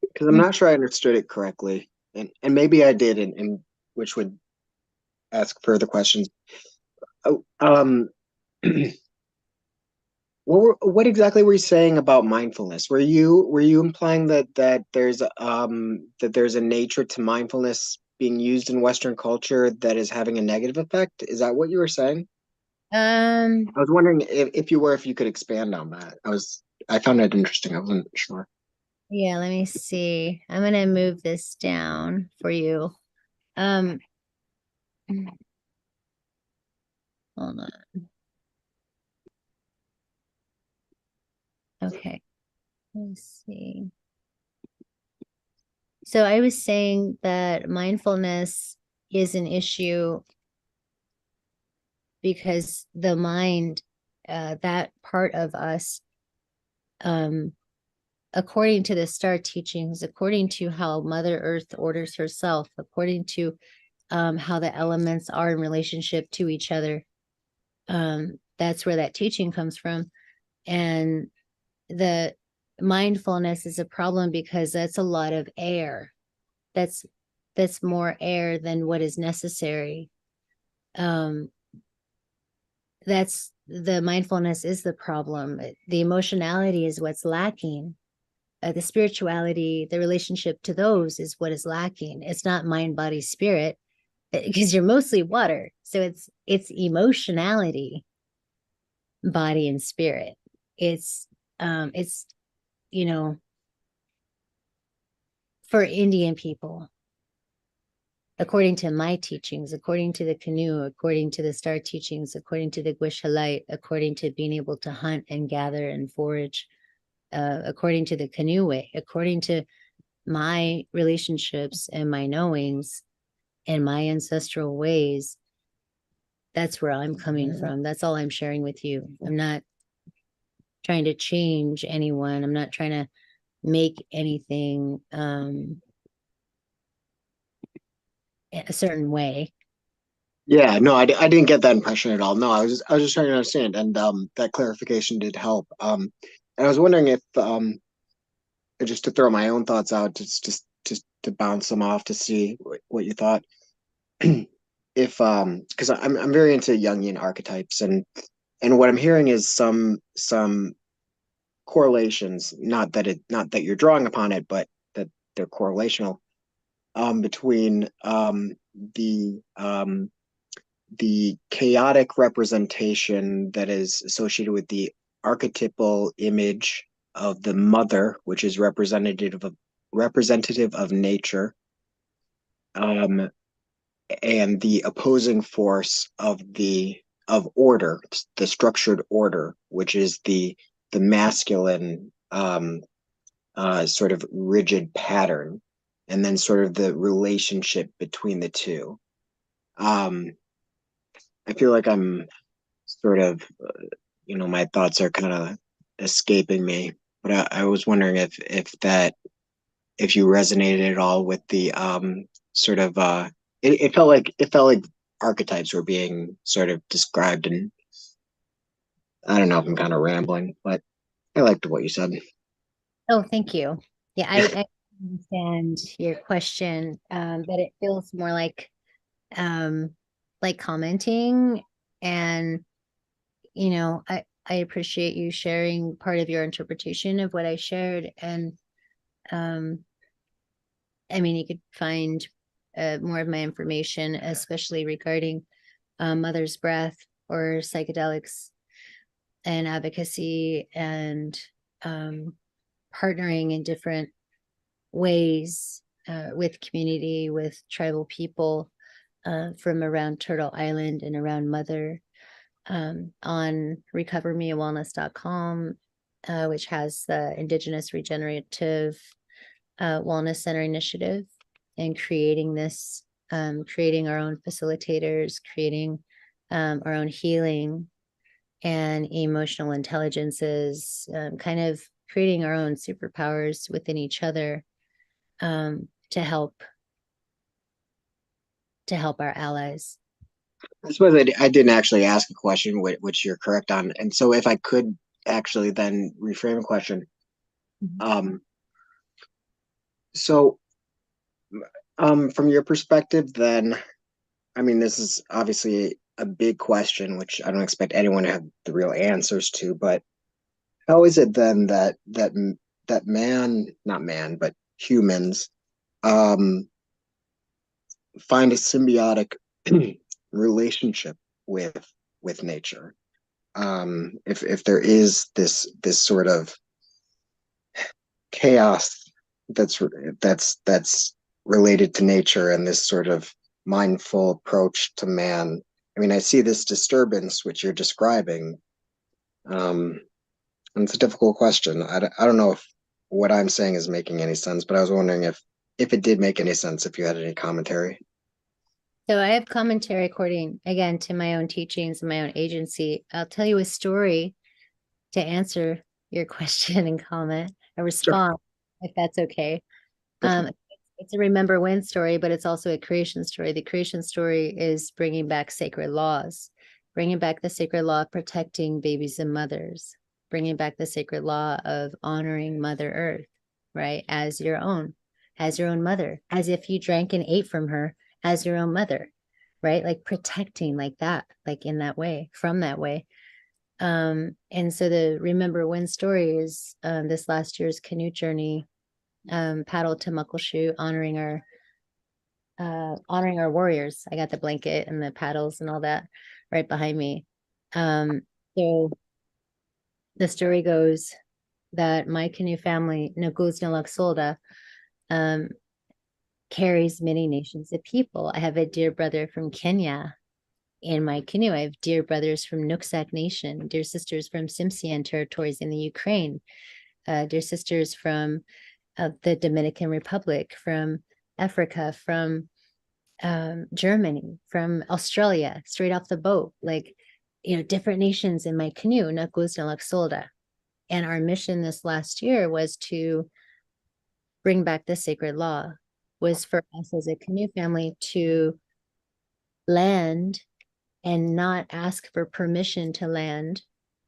because I'm not sure I understood it correctly, and maybe I did, and which would ask further questions. Oh, what exactly were you saying about mindfulness? Were you implying that there's a nature to mindfulness being used in Western culture that is having a negative effect? Is that what you were saying? I was wondering if you could expand on that. I found it interesting. I wasn't sure. Yeah, let me see. I'm gonna move this down for you. Hold on. Okay, let's see. So I was saying that mindfulness is an issue because the mind, that part of us, according to the star teachings, according to how Mother Earth orders herself, according to how the elements are in relationship to each other, that's where that teaching comes from. And the mindfulness is a problem because that's a lot of air. That's more air than what is necessary. That's the mindfulness is the problem. The emotionality is what's lacking. The spirituality, the relationship to those is what is lacking. It's not mind, body, spirit, because you're mostly water. So it's emotionality, body and spirit. It's you know, for Indian people, according to my teachings, according to the canoe, according to the star teachings, according to the Gwishalite, according to being able to hunt and gather and forage, according to the canoe way, according to my relationships and my knowings and my ancestral ways, that's where I'm coming from. That's all I'm sharing with you. I'm not trying to change anyone. I'm not trying to make anything a certain way. Yeah, no, I didn't get that impression at all. No, I was just trying to understand, and that clarification did help. And I was wondering if just to throw my own thoughts out, just to bounce them off to see what you thought. If because I'm very into Jungian archetypes, and what I'm hearing is some correlations, not that you're drawing upon it, but that they're correlational between the chaotic representation that is associated with the archetypal image of the mother, which is representative of nature, and the opposing force of the of order, the structured order, which is the masculine sort of rigid pattern, and then sort of the relationship between the two. I feel like I'm sort of, my thoughts are kind of escaping me, but I was wondering if you resonated at all with the sort of it felt like archetypes were being sort of described, and I don't know if I'm kind of rambling, but I liked what you said. Oh, thank you. Yeah, I understand your question, but it feels more like commenting, and I appreciate you sharing part of your interpretation of what I shared. And I mean, you could find more of my information, especially regarding mother's breath or psychedelics and advocacy and partnering in different ways with community, with tribal people from around Turtle Island and around Mother, on recovermewellness.com, which has the Indigenous Regenerative Wellness Center initiative, and creating this, creating our own facilitators, creating our own healing and emotional intelligences, kind of creating our own superpowers within each other, to help our allies. I suppose I didn't actually ask a question, which you're correct on. And so if I could actually then reframe a question. Um, so from your perspective, then, I mean, this is obviously a big question, which I don't expect anyone to have the real answers to, but how is it then that man, not man, but humans, um, find a symbiotic relationship with nature? If there is this sort of chaos that's related to nature, and this sort of mindful approach to man. I mean, I see this disturbance which you're describing. And it's a difficult question. I don't know if what I'm saying is making any sense, but I was wondering if it did make any sense, if you had any commentary. So I have commentary according, again, to my own teachings and my own agency. I'll tell you a story to answer your question and comment, a response, if that's okay. It's a remember when story, but it's also a creation story. The creation story is bringing back sacred laws, bringing back the sacred law of protecting babies and mothers, bringing back the sacred law of honoring Mother Earth, right? As your own mother, as if you drank and ate from her as your own mother, right? Like protecting like that, like in that way, from that way. And so the remember when story is this last year's canoe journey, paddle to Muckleshoot, honoring our warriors. I got the blanket and the paddles and all that right behind me. So the story goes that my canoe family, Naguz Nalaksolda, carries many nations of people. I have a dear brother from Kenya in my canoe. I have dear brothers from Nooksack Nation, dear sisters from Tsimshian territories in the Ukraine, dear sisters from the Dominican Republic, from Africa, from Germany, from Australia, straight off the boat, like, different nations in my canoe, Nakuz Solda. And our mission this last year was to bring back the sacred law, was for us as a canoe family to land and not ask for permission to land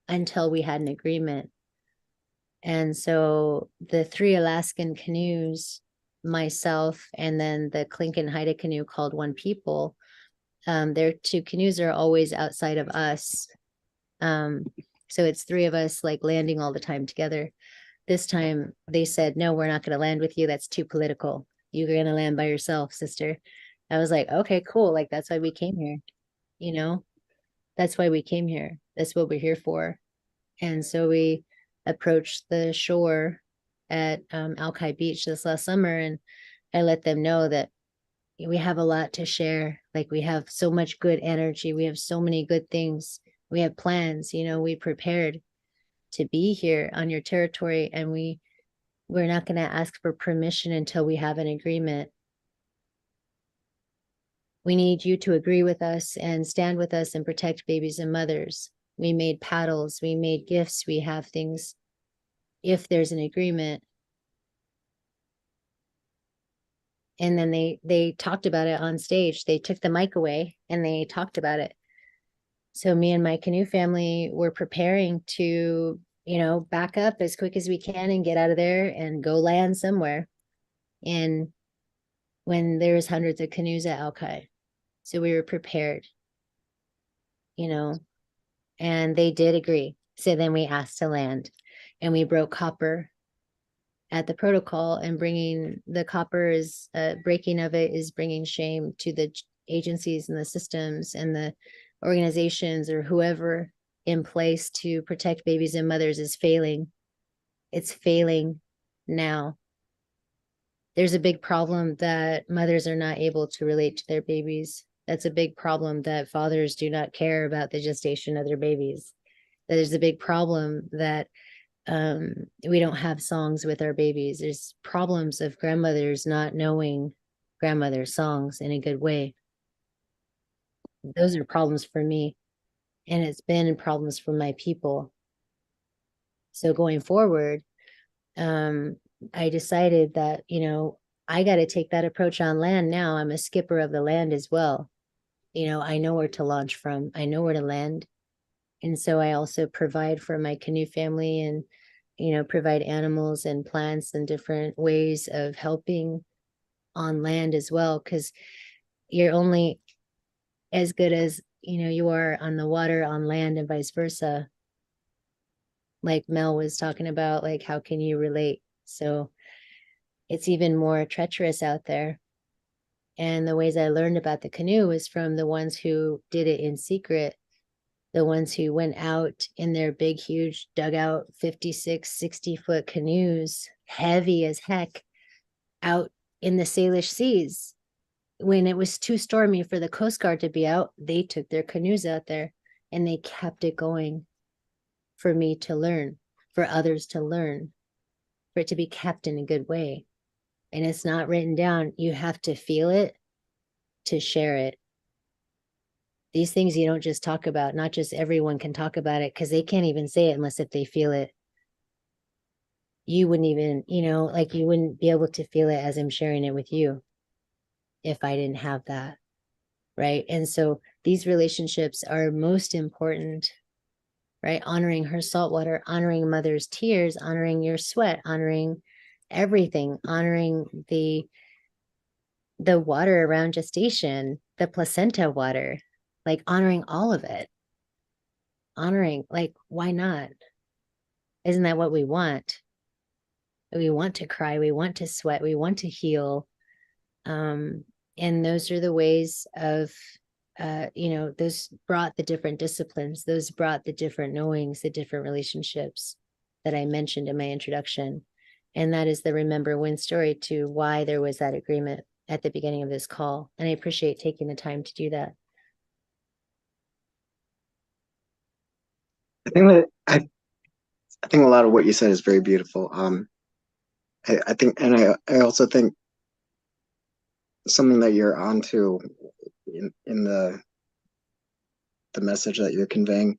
until we had an agreement. And so the 3 Alaskan canoes, myself, and then the Clinton Haida canoe called One People, their 2 canoes are always outside of us. So it's 3 of us like landing all the time together. This time they said, no, we're not going to land with you. That's too political. You're going to land by yourself, sister. I was like, okay, cool. Like, that's why we came here. That's why we came here. That's what we're here for. And so we approached the shore at Alki Beach this last summer, and I let them know that we have a lot to share. Like we have so much good energy. We have so many good things. We have plans, we prepared to be here on your territory, and we're not going to ask for permission until we have an agreement. We need you to agree with us and stand with us and protect babies and mothers. We made paddles, we made gifts, we have things. If there's an agreement. And then they talked about it on stage. They took the mic away and they talked about it. So me and my canoe family were preparing to, back up as quick as we can and get out of there and go land somewhere. And when there's hundreds of canoes at Alki. So we were prepared, and they did agree. So then we asked to land, and we broke copper at the protocol, and bringing the copper is breaking of it is bringing shame to the agencies and the systems and the organizations or whoever in place to protect babies and mothers is failing. It's failing now. There's a big problem that mothers are not able to relate to their babies. That's a big problem that fathers do not care about the gestation of their babies. That there's a big problem that we don't have songs with our babies. There's problems of grandmothers not knowing grandmother's songs in a good way. Those are problems for me, and it's been problems for my people. So going forward, I decided that, I got to take that approach on land now. I'm a skipper of the land as well. I know where to launch from. I know where to land. And so I also provide for my canoe family and, provide animals and plants and different ways of helping on land as well. Because you're only as good as, you are on the water, on land, and vice versa. Like Mel was talking about, like, how can you relate? So it's even more treacherous out there. And the ways I learned about the canoe was from the ones who did it in secret, the ones who went out in their big, huge dugout, 56, 60-foot canoes, heavy as heck, out in the Salish seas. When it was too stormy for the Coast Guard to be out, they took their canoes out there and they kept it going for me to learn, for others to learn, for it to be kept in a good way. And it's not written down. You have to feel it to share it. These things you don't just talk about. Not just everyone can talk about it, because they can't even say it unless if they feel it. You wouldn't even, like you wouldn't be able to feel it as I'm sharing it with you if I didn't have that. Right. And so these relationships are most important, right? Honoring her saltwater, honoring mother's tears, honoring your sweat, honoring everything, honoring the water around gestation, the placenta water, like honoring all of it. Honoring, like, why not? Isn't that what we want? We want to cry, we want to sweat, we want to heal. And those are the ways of, those brought the different disciplines, those brought the different knowings, the different relationships that I mentioned in my introduction. And that is the remember when story to why there was that agreement at the beginning of this call. And I appreciate taking the time to do that. I think that I think a lot of what you said is very beautiful. I think, and I also think something that you're onto in the message that you're conveying.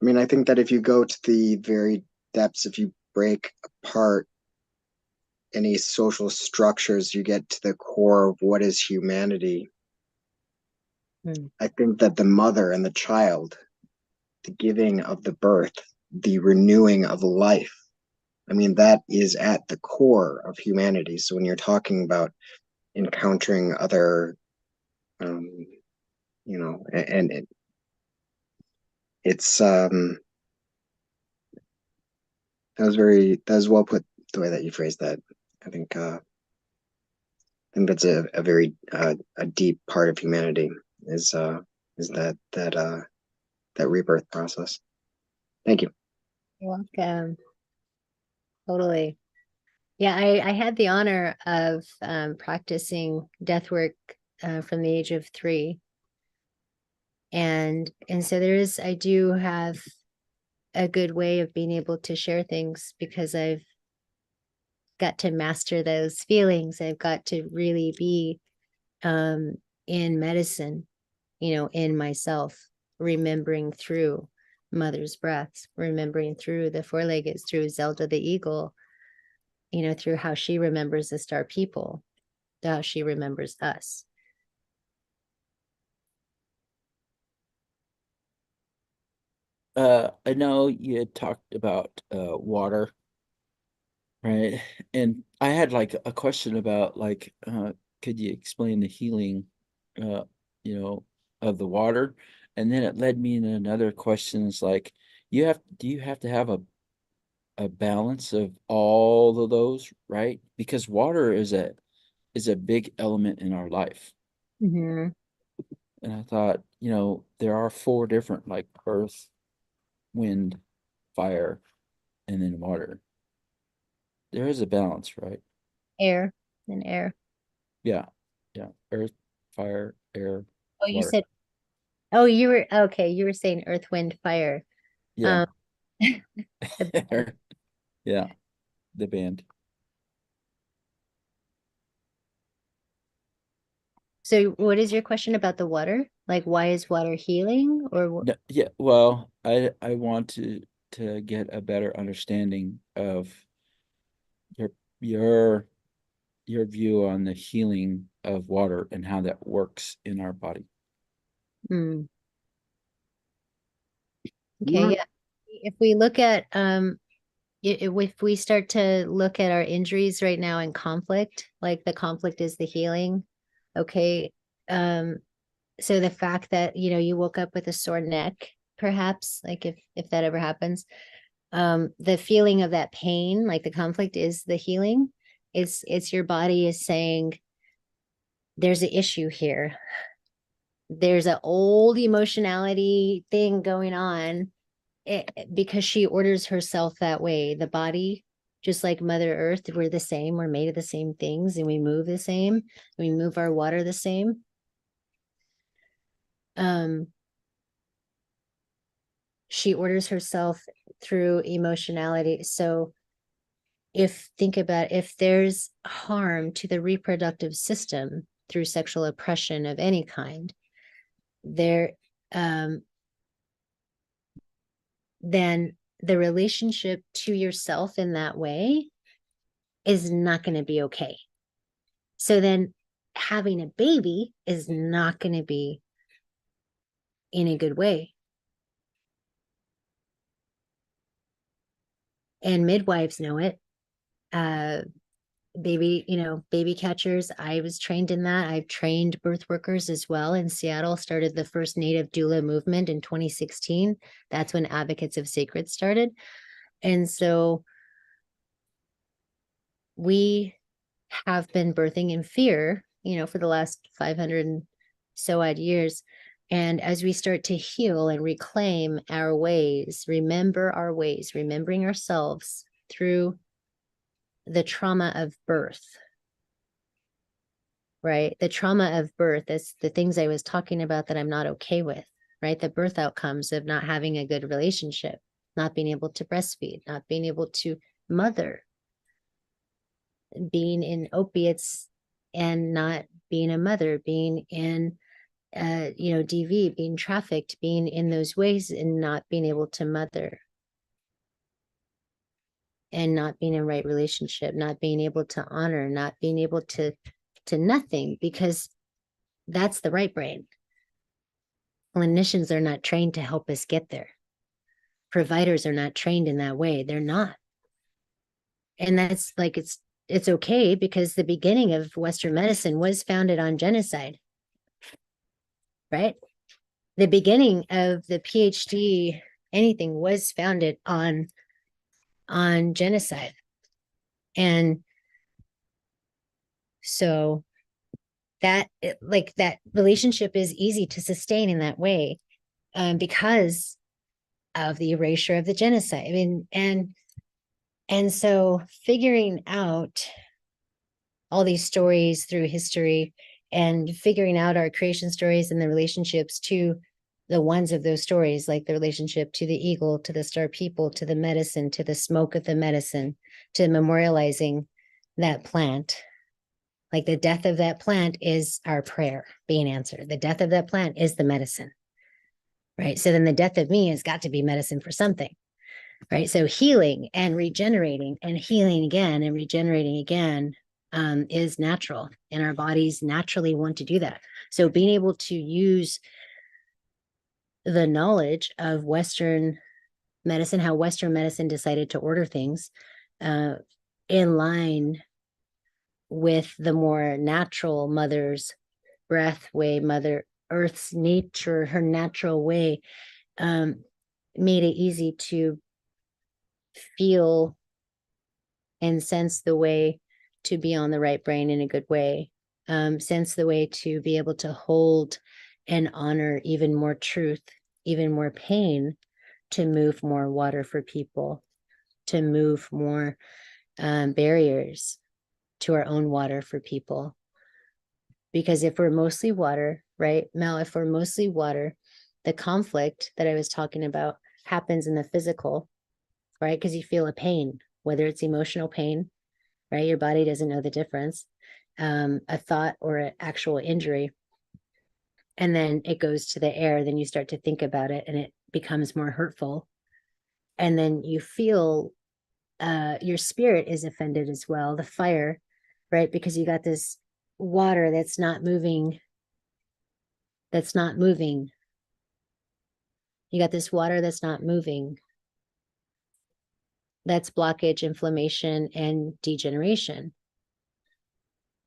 I mean, I think that if you go to the very depths, if you break apart any social structures, you get to the core of what is humanity. I think that the mother and the child, the giving of the birth, the renewing of life, I mean, that is at the core of humanity. So when you're talking about encountering other, and it's that that was well put the way that you phrased that. I think that's a very a deep part of humanity is that rebirth process. Thank you. You're welcome. Totally. Yeah, I had the honor of practicing death work from the age of 3. And so I do have a good way of being able to share things because I've got to master those feelings. I've got to really be in medicine, in myself, remembering through mother's breaths, remembering through the four-legged, through Zelda the eagle, through how she remembers the star people, how she remembers us. I know you had talked about water, right? And I had like a question about like could you explain the healing uh you know of the water? And then it led me into another question. It's like do you have to have a balance of all of those, right? Because water is a big element in our life. Mm-hmm. And I thought, there are 4 different like earth, wind, fire, and then water. There is a balance, right? Air and air. Yeah. Yeah. Earth, fire, air, Oh, you water. said, oh, you were okay. You were saying earth, wind, fire. Yeah. Um, the band. Yeah. The band. So what is your question about the water? Like, why is water healing or No, yeah. Well, I want to get a better understanding of your your your view on the healing of water and how that works in our body. Hmm. Okay, yeah. If we look at if we start to look at our injuries right now in conflict, like the conflict is the healing, okay. Um, so the fact that, you woke up with a sore neck, perhaps, like if that ever happens, the feeling of that pain, like the conflict is the healing. It's your body is saying there's an issue here. There's an old emotionality thing going on because she orders herself that way. The body, just like Mother Earth, we're the same. We're made of the same things and we move the same. We move our water the same. She orders herself through emotionality. So think about if there's harm to the reproductive system through sexual oppression of any kind, there then the relationship to yourself in that way is not going to be okay. So then having a baby is not going to be in a good way. And midwives know it. Baby catchers. I was trained in that. I've trained birth workers as well in Seattle, started the first native doula movement in 2016. That's when Advocates of Sacred started. And so we have been birthing in fear, for the last 500 and so odd years. And as we start to heal and reclaim our ways, remember our ways, remembering ourselves through the trauma of birth, right? The trauma of birth is the things I was talking about that I'm not okay with, right? The birth outcomes of not having a good relationship, not being able to breastfeed, not being able to mother, being in opiates and not being a mother, being in DV, being trafficked, being in those ways and not being able to mother and not being in right relationship, not being able to honor, not being able to nothing, because that's the right brain. Clinicians are not trained to help us get there. Providers are not trained in that way. They're not. And that's like, it's okay because the beginning of Western medicine was founded on genocide, right? The beginning of the PhD, anything was founded on genocide. And so that relationship is easy to sustain in that way, because of the erasure of the genocide. I mean, and And so figuring out all these stories through history and figuring out our creation stories and the relationships to the ones of those stories, like the relationship to the eagle, to the star people, to the medicine, to the smoke of the medicine, to memorializing that plant. Like the death of that plant is our prayer being answered. The death of that plant is the medicine, right? So then the death of me has got to be medicine for something, right? So healing and regenerating and healing again and regenerating again is natural, and our bodies naturally want to do that. So being able to use the knowledge of Western medicine, how Western medicine decided to order things in line with the more natural mother's breath way, Mother Earth's nature, her natural way, made it easy to feel and sense the way to be on the right brain in a good way, sense the way to be able to hold and honor even more truth, even more pain, to move more water for people, to move more barriers to our own water for people. Because if we're mostly water, right, Mel, if we're mostly water, the conflict that I was talking about happens in the physical, right? Because you feel a pain, whether it's emotional pain, right? Your body doesn't know the difference, a thought or an actual injury. And then it goes to the air, then you start to think about it and it becomes more hurtful. And then you feel your spirit is offended as well, the fire, right? Because you got this water that's not moving. You got this water that's not moving. That's blockage, inflammation, and degeneration,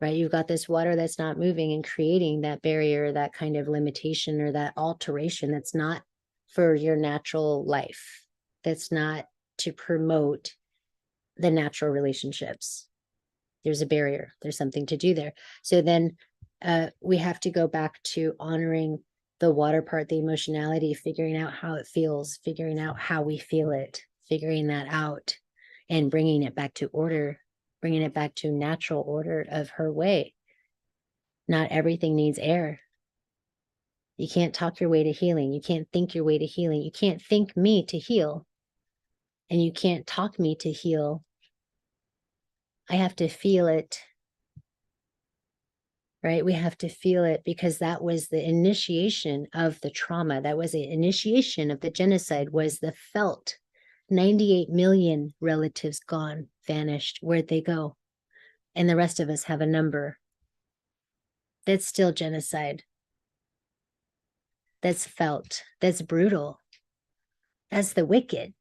right? You've got this water that's not moving and creating that barrier, that kind of limitation or that alteration that's not for your natural life, that's not to promote the natural relationships. There's a barrier, there's something to do there. So then we have to go back to honoring the water part, the emotionality, figuring out how it feels, figuring out how we feel it, figuring that out and bringing it back to order, bringing it back to natural order of her way. Not everything needs air. You can't talk your way to healing. You can't think your way to healing. You can't think me to heal. And you can't talk me to heal. I have to feel it, right? We have to feel it because that was the initiation of the trauma. That was the initiation of the genocide, was the felt 98 million relatives gone, vanished. Where'd they go? And the rest of us have a number. That's still genocide. That's felt. That's brutal. That's the wicked.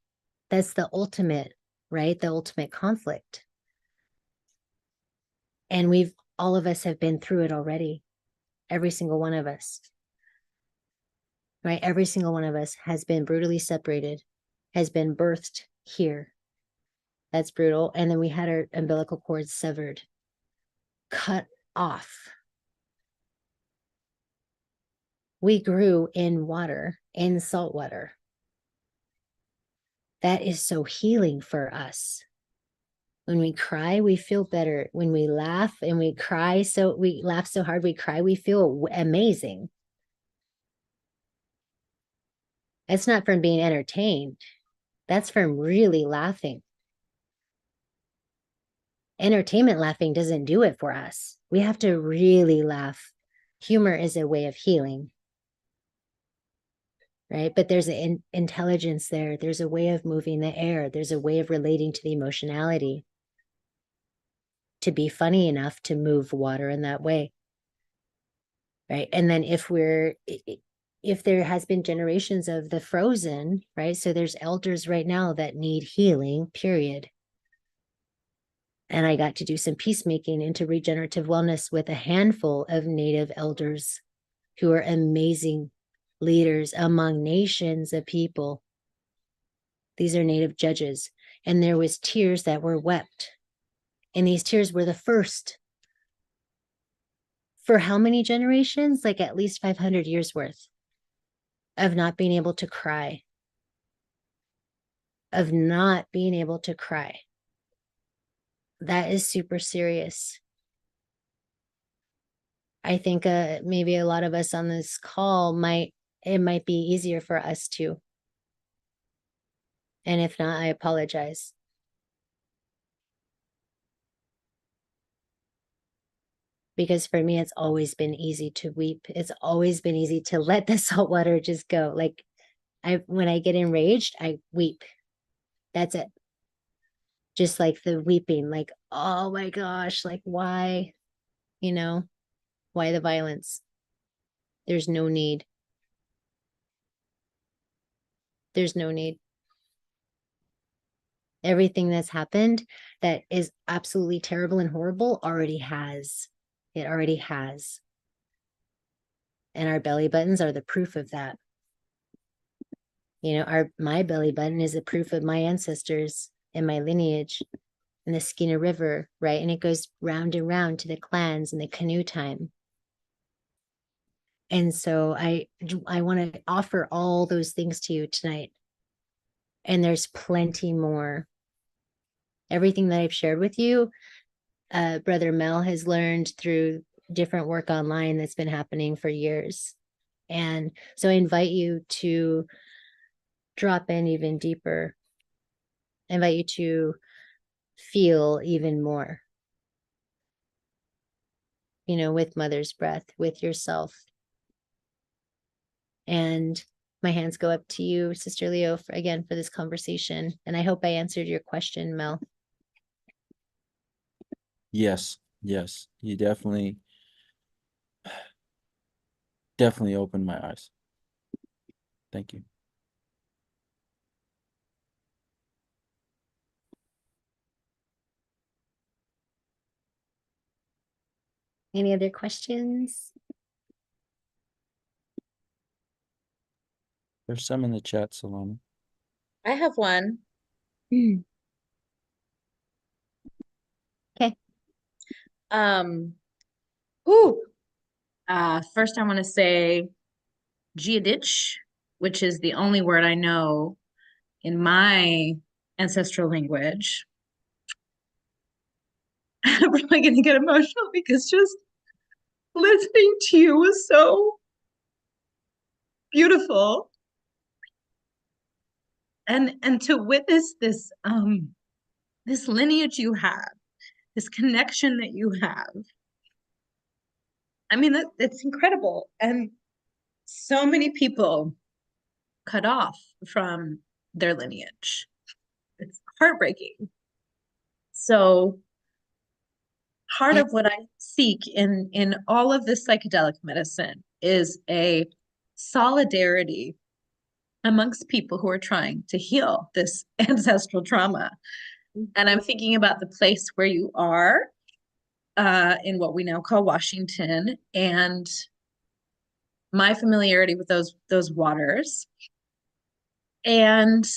That's the ultimate, right? The ultimate conflict. And all of us have been through it already. Every single one of us, right? Every single one of us has been brutally separated, has been birthed here. That's brutal. And then we had our umbilical cords severed, cut off. We grew in water, in salt water. That is so healing for us. When we cry, we feel better. When we laugh and we cry, so we laugh so hard, we cry, we feel amazing. It's not from being entertained. That's from really laughing. Entertainment laughing doesn't do it for us. We have to really laugh. Humor is a way of healing, right? But there's an intelligence there. There's a way of moving the air. There's a way of relating to the emotionality to be funny enough to move water in that way, right? And then if there has been generations of the frozen, right? So there's elders right now that need healing, period. And I got to do some peacemaking into regenerative wellness with a handful of Native elders who are amazing leaders among nations of people. These are Native judges. And there was tears that were wept. And these tears were the first for how many generations? Like at least 500 years worth of not being able to cry. Of not being able to cry. that is super serious. I think maybe a lot of us on this call it might be easier for us to. And if not, I apologize. Because for me, it's always been easy to weep. It's always been easy to let the salt water just go. Like when I get enraged, I weep. That's it. Just like the weeping, like, oh my gosh, like why, you know, why the violence? There's no need. There's no need. Everything that's happened that is absolutely terrible and horrible already has. It already has. And our belly buttons are the proof of that. You know, my belly button is a proof of my ancestors and my lineage in the Skeena River, right? And it goes round and round to the clans and the canoe time. And so I want to offer all those things to you tonight. And there's plenty more. Everything that I've shared with you, Brother Mel has learned through different work online that's been happening for years. And so I invite you to drop in even deeper. I invite you to feel even more, you know, with Mother's Breath, with yourself. And my hands go up to you, Sister Leo, again for this conversation. And I hope I answered your question, Mel. Yes, yes, you definitely opened my eyes. Thank you. Any other questions? There's some in the chat, Salome. I have one. Okay. Whew. First I want to say Giadich, which is the only word I know in my ancestral language. I'm really gonna get emotional because just listening to you was so beautiful. And to witness this this lineage you have, this connection that you have. I mean, it's incredible. And so many people cut off from their lineage. It's heartbreaking. So part of what I seek in all of this psychedelic medicine is a solidarity amongst people who are trying to heal this ancestral trauma. And I'm thinking about the place where you are in what we now call Washington, and my familiarity with those waters. And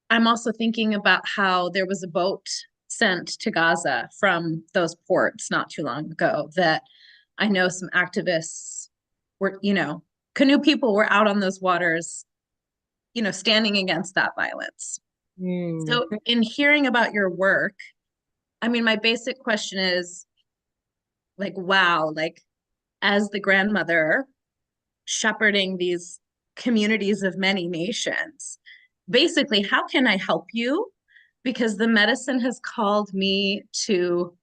I'm also thinking about how there was a boat sent to Gaza from those ports not too long ago that I know some activists were, you know, canoe people were out on those waters, you know, standing against that violence. So in hearing about your work, I mean, my basic question is like, wow, like as the grandmother shepherding these communities of many nations, basically, how can I help you? Because the medicine has called me to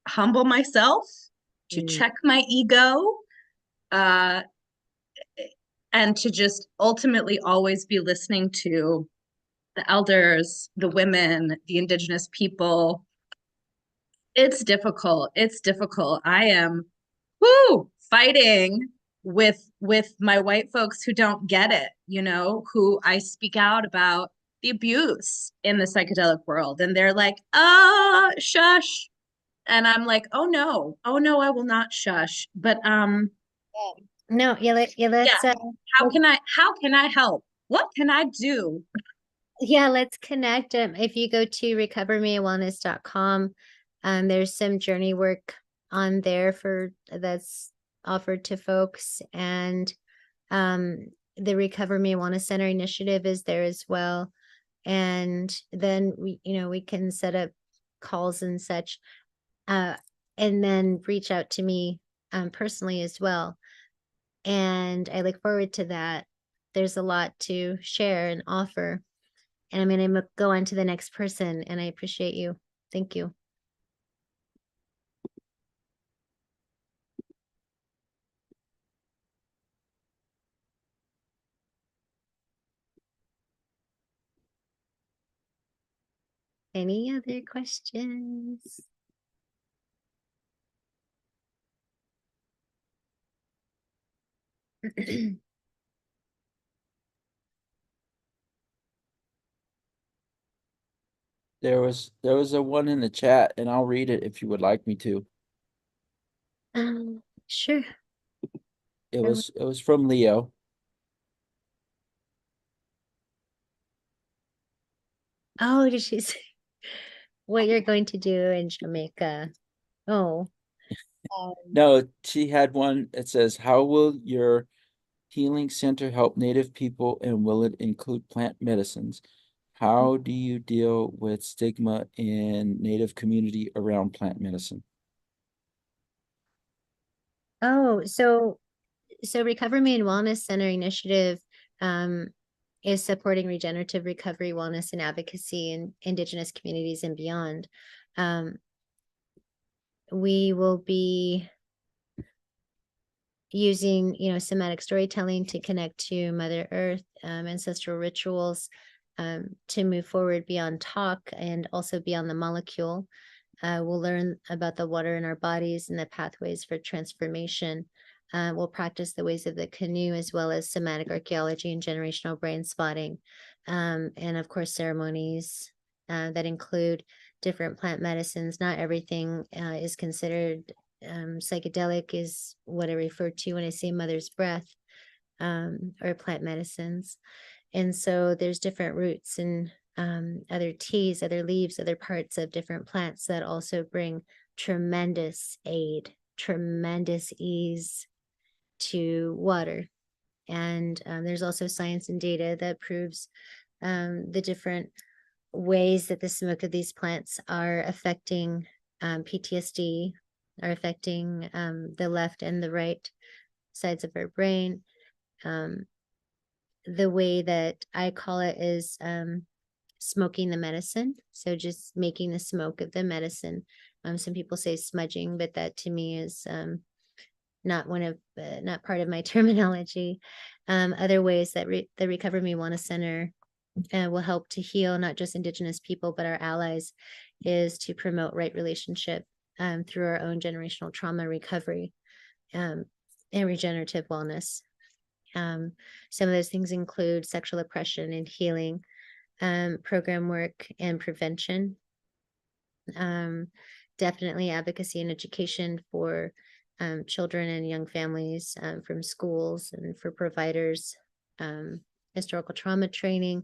humble myself, to check my ego, and to just ultimately always be listening to the elders, the women, the indigenous people. It's difficult. It's difficult. I am fighting with my white folks who don't get it, you know, who I speak out about the abuse in the psychedelic world. And they're like, shush. And I'm like, oh no, I will not shush. But no, let's how can I help? What can I do? Yeah, let's connect. If you go to recovermewellness.com, there's some journey work on there that's offered to folks, and the Recover Me Wellness Center initiative is there as well. And then we can set up calls and such, and then reach out to me personally as well. And I look forward to that. There's a lot to share and offer. And I'm going to go on to the next person, and I appreciate you. Thank you. Any other questions? There was a one in the chat, and I'll read it if you would like me to. Sure. It was from Leo. Oh, did she say what you're going to do in Jamaica? Oh, No, she had one. It says, "How will your healing center help Native people, and will it include plant medicines? How do you deal with stigma in Native community around plant medicine?" oh, so Recover Me and Wellness Center initiative is supporting regenerative recovery, wellness, and advocacy in Indigenous communities and beyond. We will be using, somatic storytelling to connect to Mother Earth, ancestral rituals, to move forward beyond talk and also beyond the molecule. We'll learn about the water in our bodies and the pathways for transformation. We'll practice the ways of the canoe, as well as somatic archaeology and generational brain spotting. And of course, ceremonies that include different plant medicines. Not everything is considered psychedelic, is what I refer to when I say mother's breath, or plant medicines. And so there's different roots and other teas, other leaves, other parts of different plants that also bring tremendous aid, tremendous ease to water. And there's also science and data that proves the different ways that the smoke of these plants are affecting PTSD, are affecting the left and the right sides of our brain. The way that I call it is smoking the medicine. So just making the smoke of the medicine. Some people say smudging, but that to me is not part of my terminology. Other ways that the Recover Me Wellness Center will help to heal not just Indigenous people, but our allies, is to promote right relationship through our own generational trauma recovery and regenerative wellness. Some of those things include sexual oppression and healing, program work and prevention. Definitely advocacy and education for children and young families, from schools and for providers, historical trauma training.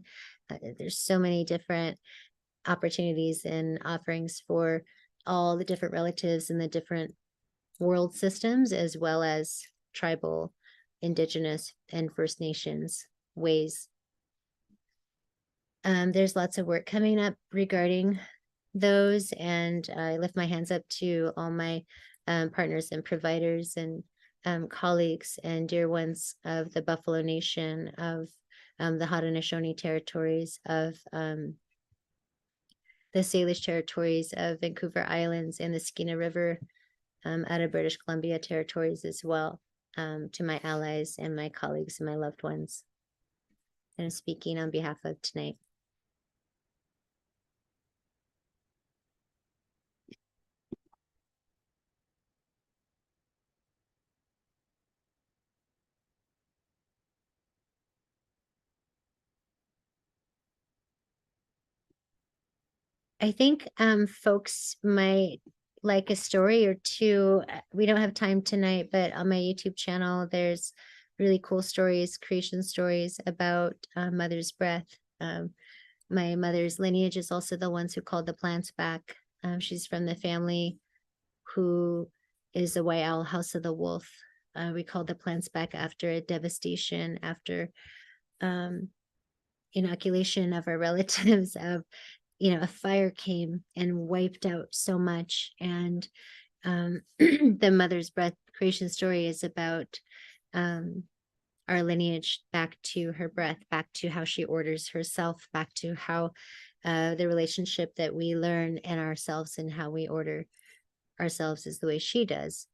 There's so many different opportunities and offerings for all the different relatives in the different world systems, as well as tribal, Indigenous, and First Nations ways. There's lots of work coming up regarding those, and I lift my hands up to all my partners and providers and colleagues and dear ones of the Buffalo Nation, of the Haudenosaunee territories, of the Salish territories, of Vancouver Islands, and the Skeena River out of British Columbia territories as well, to my allies and my colleagues and my loved ones. And I'm speaking on behalf of tonight. I think folks might like a story or two. We don't have time tonight, but on my YouTube channel, there's really cool stories, creation stories about mother's breath. My mother's lineage is also the ones who called the plants back. She's from the family who is the White Owl House of the Wolf. We called the plants back after a devastation, after inoculation of our relatives, of a fire came and wiped out so much. And the Mother's Breath creation story is about our lineage back to her breath, back to how she orders herself, back to how the relationship that we learn in ourselves and how we order ourselves is the way she does.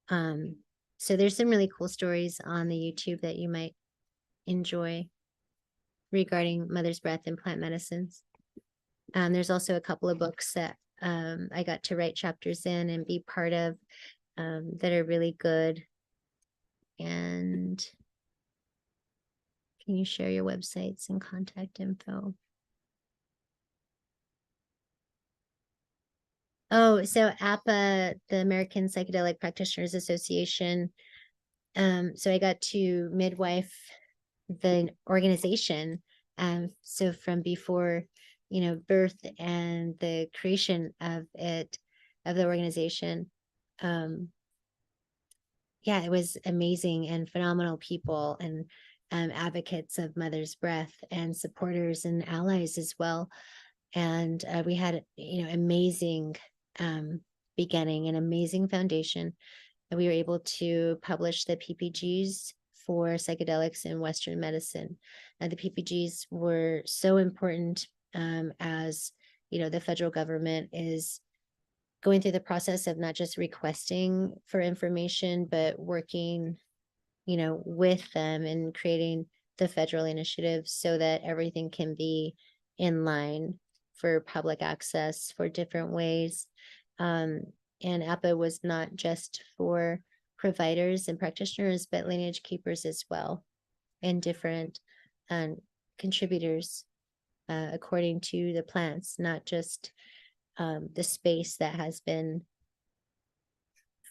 So there's some really cool stories on the YouTube that you might enjoy regarding Mother's Breath and plant medicines. There's also a couple of books that I got to write chapters in and be part of that are really good. And can you share your websites and contact info? Oh, so APA, the American Psychedelic Practitioners Association. So I got to midwife the organization. So from before, birth and the creation of the organization. Yeah, it was amazing and phenomenal people and advocates of Mother's Breath and supporters and allies as well. And we had, amazing beginning, an amazing foundation. And we were able to publish the PPGs for psychedelics in Western medicine. The PPGs were so important as, the federal government is going through the process of not just requesting for information, but working, with them and creating the federal initiatives so that everything can be in line for public access for different ways. And APA was not just for providers and practitioners, but lineage keepers as well, and different contributors according to the plants, not just the space that has been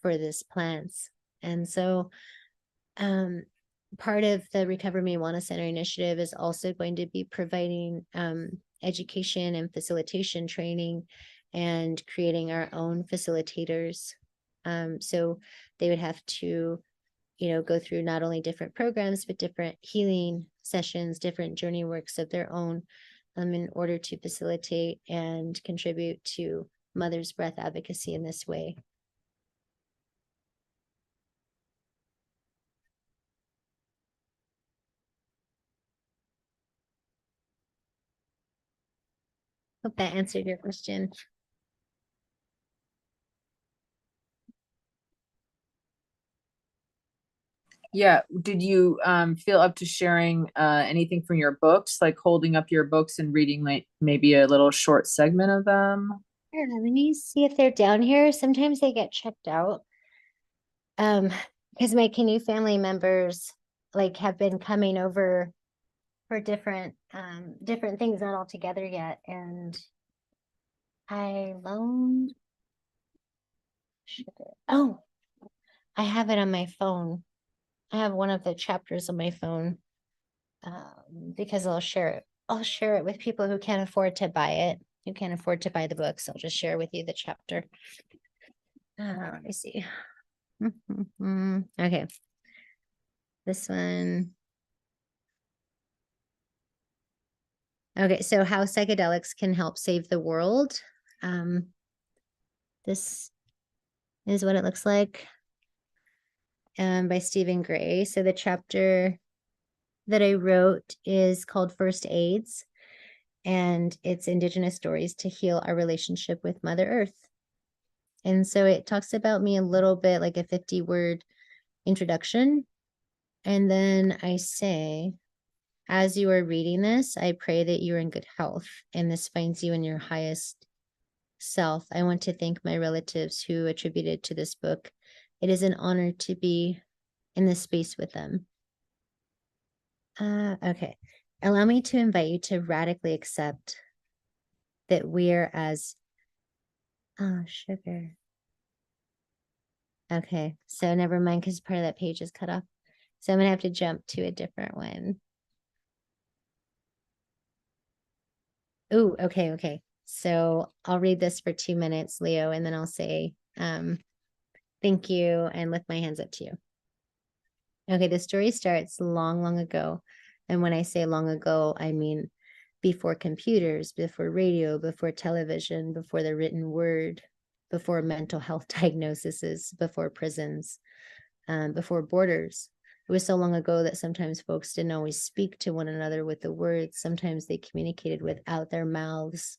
for this plants. And so part of the Recover Me Wellness Center initiative is also going to be providing education and facilitation training and creating our own facilitators. So they would have to, go through not only different programs, but different healing sessions, different journey works of their own in order to facilitate and contribute to Mother's Breath advocacy in this way. Hope that answered your question. Yeah. Did you feel up to sharing anything from your books, like holding up your books and reading like maybe a little short segment of them? Yeah, let me see if they're down here. Sometimes they get checked out. Because my canoe family members have been coming over for different things, not all together yet. And I loaned. Oh, I have it on my phone. I have one of the chapters on my phone because I'll share it. I'll share it with people who can't afford to buy it, who can't afford to buy the books. I'll just share with you the chapter. Let me see. Okay. This one. Okay, so how psychedelics can help save the world. This is what it looks like by Stephen Gray. So the chapter that I wrote is called First Aids, and it's Indigenous stories to heal our relationship with Mother Earth. And so it talks about me a little bit, like a 50-word introduction. And then I say, as you are reading this, I pray that you're in good health and this finds you in your highest self. I want to thank my relatives who attributed to this book. It is an honor to be in this space with them. Okay. Allow me to invite you to radically accept that we're as, oh, sugar. Okay, so never mind because part of that page is cut off. So I'm gonna have to jump to a different one. Oh, okay. So I'll read this for 2 minutes, Leo, and then I'll say thank you and lift my hands up to you. Okay, the story starts long, long ago. And when I say long ago, I mean before computers, before radio, before television, before the written word, before mental health diagnoses, before prisons, before borders. It was so long ago that sometimes folks didn't always speak to one another with the words. Sometimes they communicated without their mouths.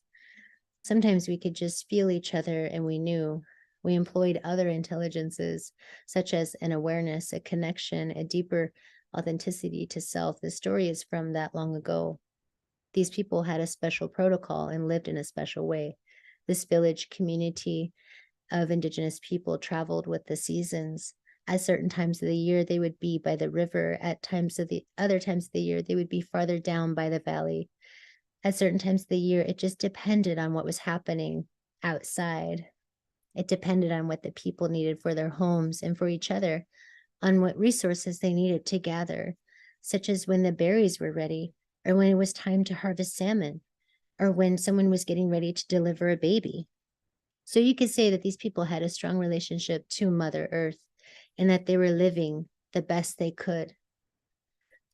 Sometimes we could just feel each other and we knew. We employed other intelligences, such as an awareness, a connection, a deeper authenticity to self. The story is from that long ago. These people had a special protocol and lived in a special way. This village community of Indigenous people traveled with the seasons. At certain times of the year, they would be by the river. At other times of the year, they would be farther down by the valley. At certain times of the year, it just depended on what was happening outside. It depended on what the people needed for their homes and for each other, on what resources they needed to gather, such as when the berries were ready, or when it was time to harvest salmon, or when someone was getting ready to deliver a baby. So you could say that these people had a strong relationship to Mother Earth and that they were living the best they could.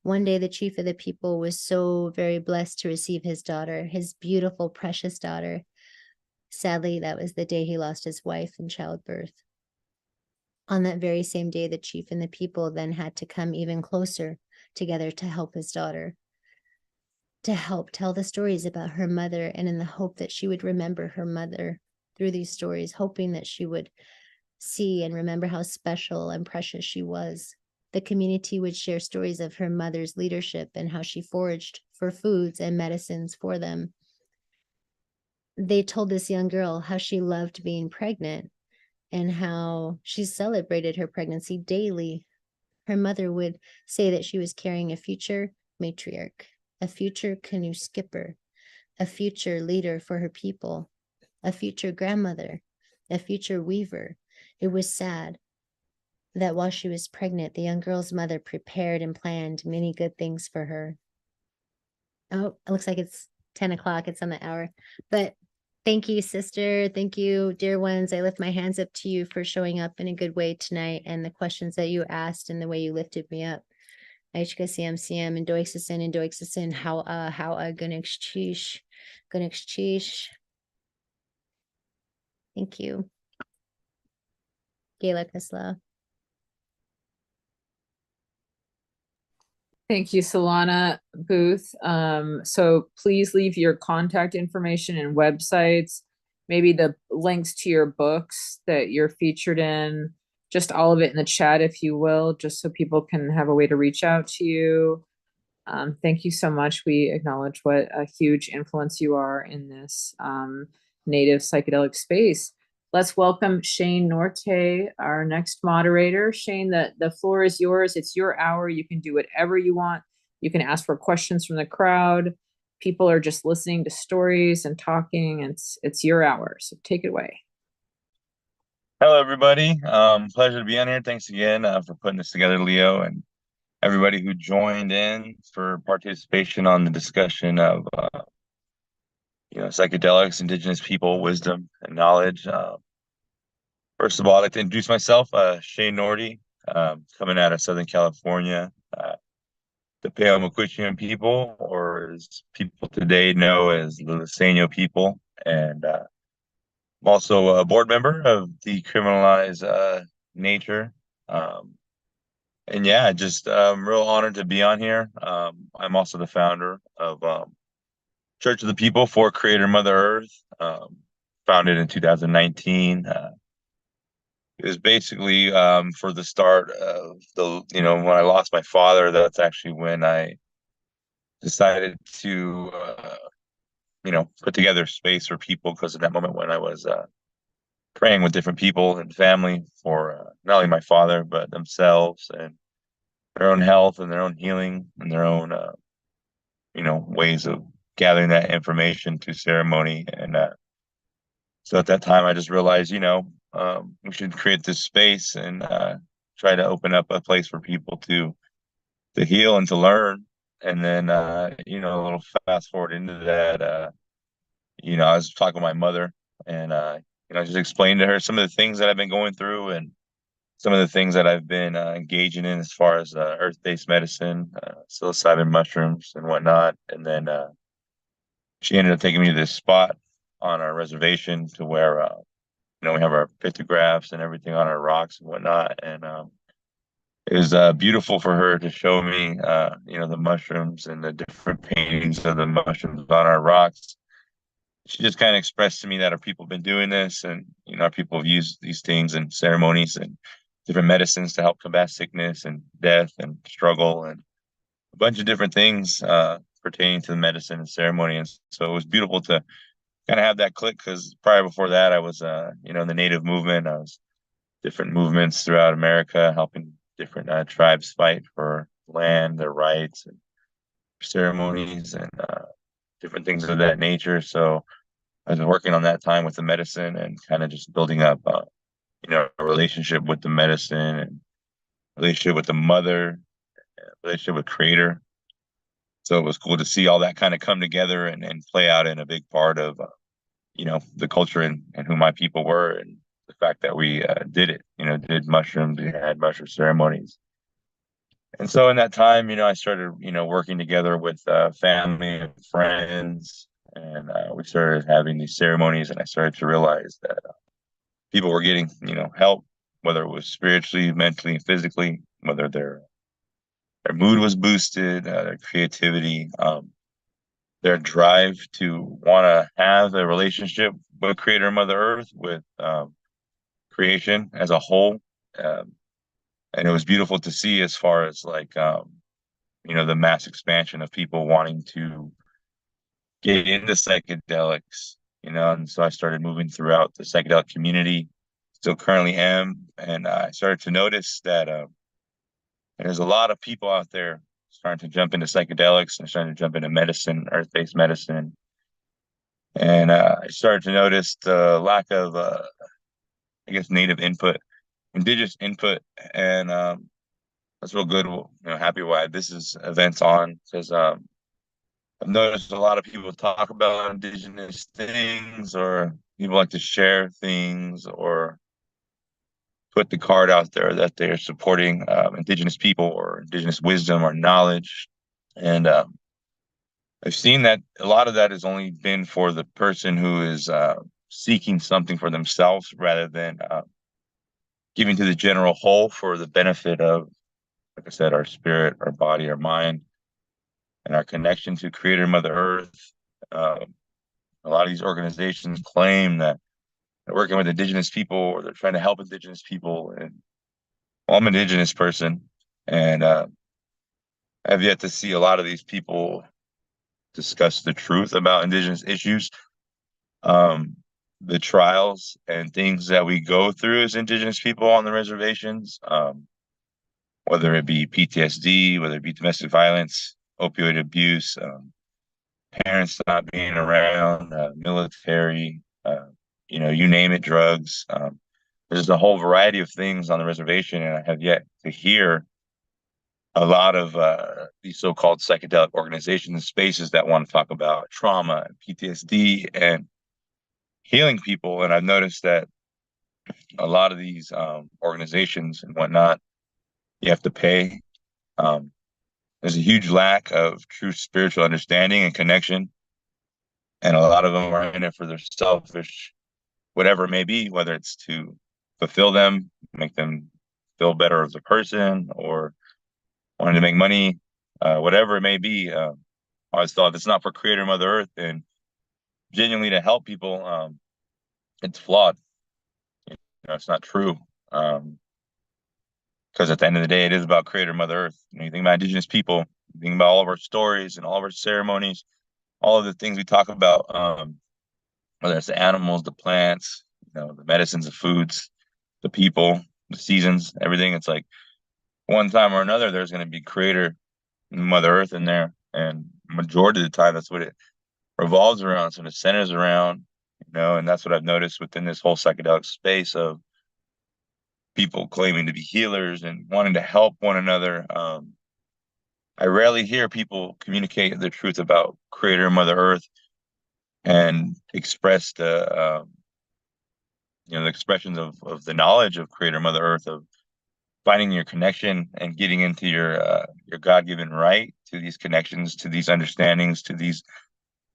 One day, the chief of the people was so very blessed to receive his daughter, his beautiful, precious daughter. Sadly, that was the day he lost his wife in childbirth. On that very same day, the chief and the people then had to come even closer together to help his daughter, to help tell the stories about her mother, and in the hope that she would remember her mother through these stories, hoping that she would see and remember how special and precious she was. The community would share stories of her mother's leadership and how she foraged for foods and medicines for them. They told this young girl how she loved being pregnant and how she celebrated her pregnancy daily. Her mother would say that she was carrying a future matriarch, a future canoe skipper, a future leader for her people, a future grandmother, a future weaver. It was sad that while she was pregnant, the young girl's mother prepared and planned many good things for her. Oh, it looks like it's 10 o'clock. It's on the hour. But thank you, sister. Thank you, dear ones. I lift my hands up to you for showing up in a good way tonight and the questions that you asked and the way you lifted me up. CM and Doixasin, how Gunex Chish. Thank you. Gayla Kasla. Thank you, Solana Booth. So please leave your contact information and websites, maybe the links to your books that you're featured in, just all of it in the chat, if you will, just so people can have a way to reach out to you. Thank you so much. We acknowledge what a huge influence you are in this native psychedelic space. Let's welcome Shane Norte, our next moderator. Shane, the floor is yours. It's your hour. You can do whatever you want. You can ask for questions from the crowd. People are just listening to stories and talking. It's your hour, so take it away. Hello, everybody. Pleasure to be on here. Thanks again for putting this together, Leo, and everybody who joined in for participation on the discussion of psychedelics, indigenous people, wisdom, and knowledge. First of all, I'd like to introduce myself, Shane Norty, coming out of Southern California, the Peo-Maquishian people, or as people today know as the Luiseño people, and I'm also a board member of Decriminalize Nature. And yeah, just real honored to be on here. I'm also the founder of Church of the People for Creator Mother Earth, founded in 2019. It was basically for the start of when I lost my father. That's actually when I decided to put together a space for people, because in that moment when I was praying with different people and family for not only my father but themselves and their own health and their own healing and their own ways of gathering that information through ceremony. And so at that time I just realized we should create this space and try to open up a place for people to heal and to learn. And then a little fast forward into that, I was talking with my mother, and just explained to her some of the things that I've been going through and some of the things that I've been engaging in as far as earth-based medicine, psilocybin mushrooms and whatnot. And then she ended up taking me to this spot on our reservation to where we have our pictographs and everything on our rocks and whatnot. And it was beautiful for her to show me, the mushrooms and the different paintings of the mushrooms on our rocks. She just kind of expressed to me that our people have been doing this, and our people have used these things and ceremonies and different medicines to help combat sickness and death and struggle and a bunch of different things pertaining to the medicine and ceremony. And so it was beautiful to kind of have that click, because prior before that, I was, in the Native movement. I was different movements throughout America, helping different tribes fight for land, their rights, and ceremonies, and different things of that nature. So I was working on that time with the medicine and kind of just building up, a relationship with the medicine and relationship with the mother, relationship with creator. So it was cool to see all that kind of come together and play out in a big part of, the culture and who my people were, and the fact that we did it, did mushrooms, we had mushroom ceremonies. And so in that time, I started, working together with family and friends, and we started having these ceremonies, and I started to realize that people were getting, help, whether it was spiritually, mentally, and physically, whether their mood was boosted, their creativity, their drive to want to have a relationship with Creator Mother Earth, with creation as a whole. Um, and it was beautiful to see, as far as like, the mass expansion of people wanting to get into psychedelics, and so I started moving throughout the psychedelic community, still currently am. And I started to notice that there's a lot of people out there starting to jump into psychedelics and starting to jump into medicine, earth-based medicine. And I started to notice the lack of, I guess, native input, indigenous input. And that's real good. Happy why this is events on, because I've noticed a lot of people talk about indigenous things, or people like to share things, or put the card out there that they're supporting indigenous people or indigenous wisdom or knowledge. And I've seen that a lot of that has only been for the person who is seeking something for themselves, rather than giving to the general whole for the benefit of, like I said, our spirit, our body, our mind, and our connection to Creator Mother Earth. Um, a lot of these organizations claim that they're working with indigenous people, or they're trying to help indigenous people. And well, I'm an indigenous person, and I've yet to see a lot of these people discuss the truth about indigenous issues, um, the trials and things that we go through as indigenous people on the reservations, whether it be PTSD, whether it be domestic violence, opioid abuse, parents not being around, military, you name it, drugs. There's a whole variety of things on the reservation, and I have yet to hear a lot of these so-called psychedelic organizations and spaces that want to talk about trauma and PTSD and healing people. And I've noticed that a lot of these organizations and whatnot, you have to pay. Um, there's a huge lack of true spiritual understanding and connection, and a lot of them are in it for their selfish, whatever it may be, whether it's to fulfill them, make them feel better as a person, or wanting to make money, whatever it may be. I always thought, if it's not for Creator Mother Earth and genuinely to help people, it's flawed. It's not true. Because at the end of the day, it is about Creator Mother Earth. You think about indigenous people, you think about all of our stories and all of our ceremonies, all of the things we talk about, whether it's the animals, the plants, the medicines, the foods, the people, the seasons, everything. It's like one time or another, there's going to be Creator Mother Earth in there, and majority of the time, that's what it revolves around. So it centers around, and that's what I've noticed within this whole psychedelic space of people claiming to be healers and wanting to help one another. I rarely hear people communicate the truth about Creator Mother Earth and express the expressions of the knowledge of Creator Mother Earth, of finding your connection and getting into your God-given right to these connections, to these understandings, to these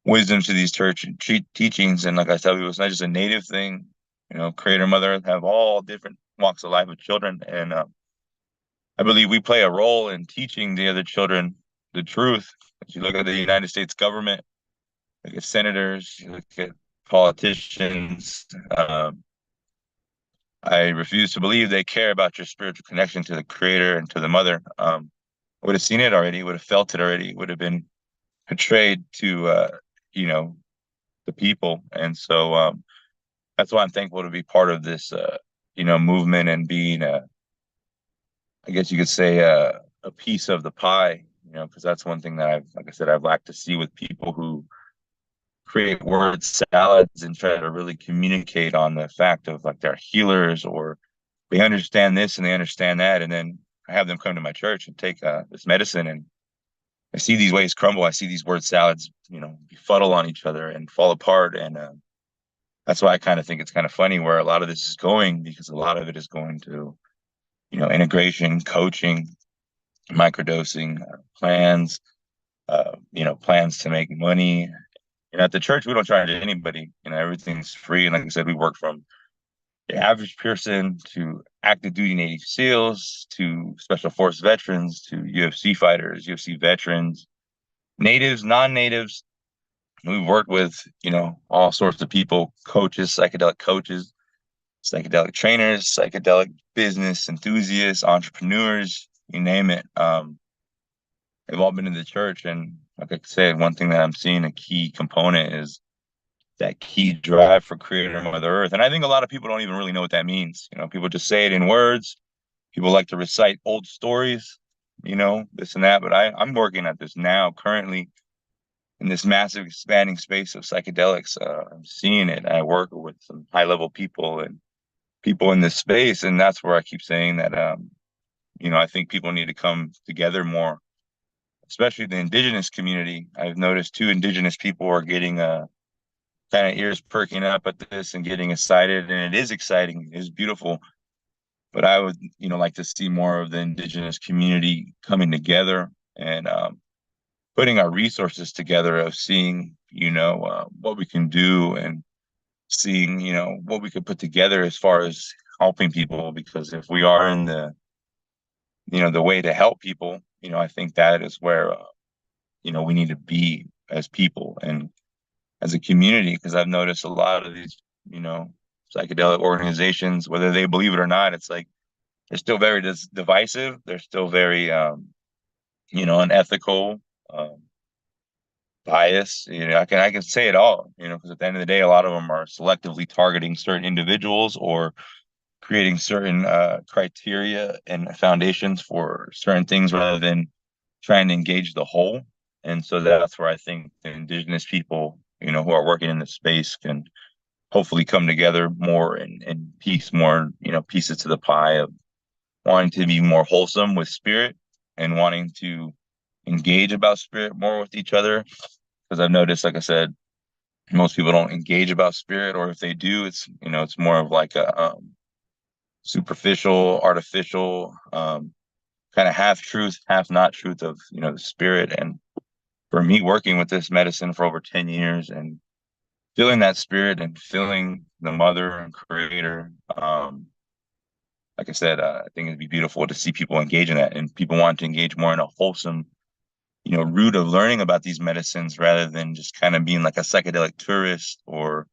wisdom to these church teachings. And like I tell you, it's not just a native thing. Creator, Mother Earth have all different walks of life with children, and I believe we play a role in teaching the other children the truth. If you look at the United States government, look at senators, you look at politicians. I refuse to believe they care about your spiritual connection to the Creator and to the Mother. Would have seen it already, would have felt it already, would have been portrayed to the people. And so that's why I'm thankful to be part of this movement and being I guess you could say a piece of the pie, because that's one thing that like I said, I've lacked to see with people who create word salads and try to really communicate on the fact of like they're healers, or they understand this and they understand that. And then I have them come to my church and take this medicine, and I see these ways crumble. I see these word salads, befuddle on each other and fall apart. And that's why I kind of think it's kind of funny where a lot of this is going, because a lot of it is going to, integration, coaching, microdosing, plans, plans to make money. And at the church, we don't charge anybody. Everything's free. And like I said, we work from the average person to active duty Navy SEALs to special force veterans to UFC fighters, UFC veterans, natives, non-natives. We've worked with, all sorts of people, coaches, psychedelic trainers, psychedelic business enthusiasts, entrepreneurs, you name it. They've all been in the church. And like I said, one thing that I'm seeing a key component is that key drive for Creator Mother Earth. And I think a lot of people don't even really know what that means. People just say it in words. People like to recite old stories, this and that. But I'm working at this now, currently, in this massive expanding space of psychedelics. I'm seeing it. I work with some high level people and people in this space. And that's where I keep saying that, I think people need to come together more, especially the Indigenous community. I've noticed too, Indigenous people are getting kind of ears perking up at this and getting excited. And it is exciting. It is beautiful. But I would, like to see more of the Indigenous community coming together and putting our resources together of seeing, what we can do and seeing, what we could put together as far as helping people. Because if we are in the way to help people, I think that is where, we need to be as people and as a community. Because I've noticed a lot of these, psychedelic organizations, whether they believe it or not, it's like they're still very divisive. They're still very, unethical, bias. I can say it all. Because at the end of the day, a lot of them are selectively targeting certain individuals or creating certain criteria and foundations for certain things rather than trying to engage the whole. And so that's where I think the Indigenous people, who are working in this space can hopefully come together more and piece more, pieces to the pie of wanting to be more wholesome with spirit and wanting to engage about spirit more with each other. Because I've noticed, like I said, most people don't engage about spirit, or if they do, it's more of like a superficial, artificial, kind of half truth, half not truth of, the spirit. And for me, working with this medicine for over 10 years and feeling that spirit and feeling the Mother and Creator, like I said, I think it'd be beautiful to see people engage in that and people want to engage more in a wholesome, route of learning about these medicines rather than just kind of being like a psychedelic tourist or,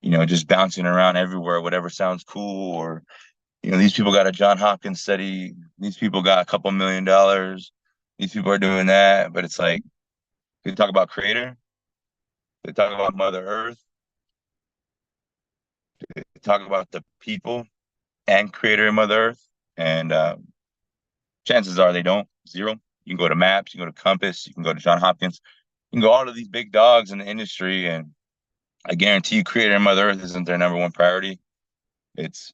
just bouncing around everywhere, whatever sounds cool. Or, these people got a John Hopkins study. These people got a couple $1 million. These people are doing that. But it's like, they talk about Creator. They talk about Mother Earth. They talk about the people and Creator and Mother Earth. And chances are they don't. Zero. You can go to Maps, you can go to Compass, you can go to John Hopkins, you can go all of these big dogs in the industry, and I guarantee you, Creator and Mother Earth isn't their number one priority. It's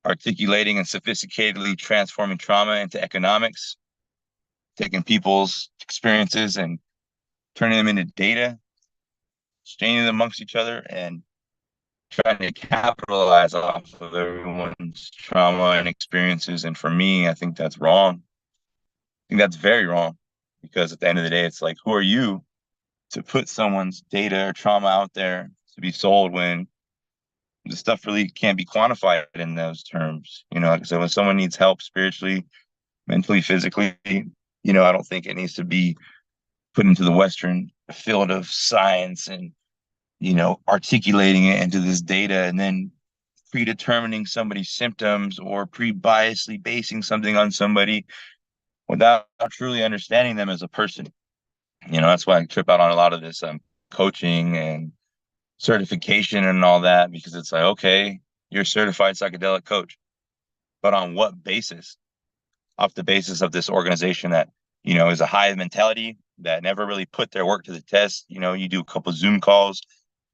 articulating and sophisticatedly transforming trauma into economics, taking people's experiences and turning them into data, exchanging them amongst each other, and trying to capitalize off of everyone's trauma and experiences. And for me, I think that's wrong. I think that's very wrong, because at the end of the day, it's like, who are you to put someone's data or trauma out there to be sold when the stuff really can't be quantified in those terms. Like I said, when someone needs help spiritually, mentally, physically, I don't think it needs to be put into the Western field of science and, articulating it into this data and then predetermining somebody's symptoms or pre-biasly basing something on somebody without truly understanding them as a person. That's why I trip out on a lot of this coaching and certification and all that, because it's like, okay, you're a certified psychedelic coach, but on what basis? Off the basis of this organization that, is a hive mentality that never really put their work to the test. You do a couple Zoom calls,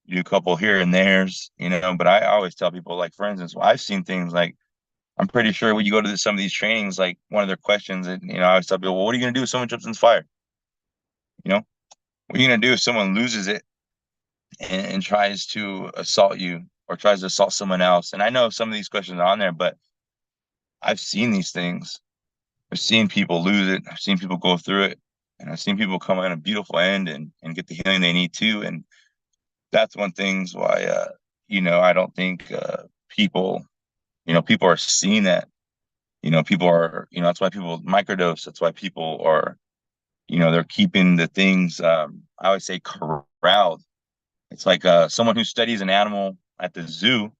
you do a couple here and there's, but I always tell people, like, for instance, well, I've seen things like, I'm pretty sure when you go to some of these trainings, like one of their questions, and, I always tell people, well, what are you going to do if someone jumps in the fire? What are you going to do if someone loses it and tries to assault you or tries to assault someone else? And I know some of these questions are on there, but I've seen these things. I've seen people lose it. I've seen people go through it. And I've seen people come in a beautiful end and get the healing they need to. And that's one thing why, I don't think people, people are seeing that. People are, that's why people microdose. That's why people are, they're keeping the things, I always say, corralled. It's like someone who studies an animal at the zoo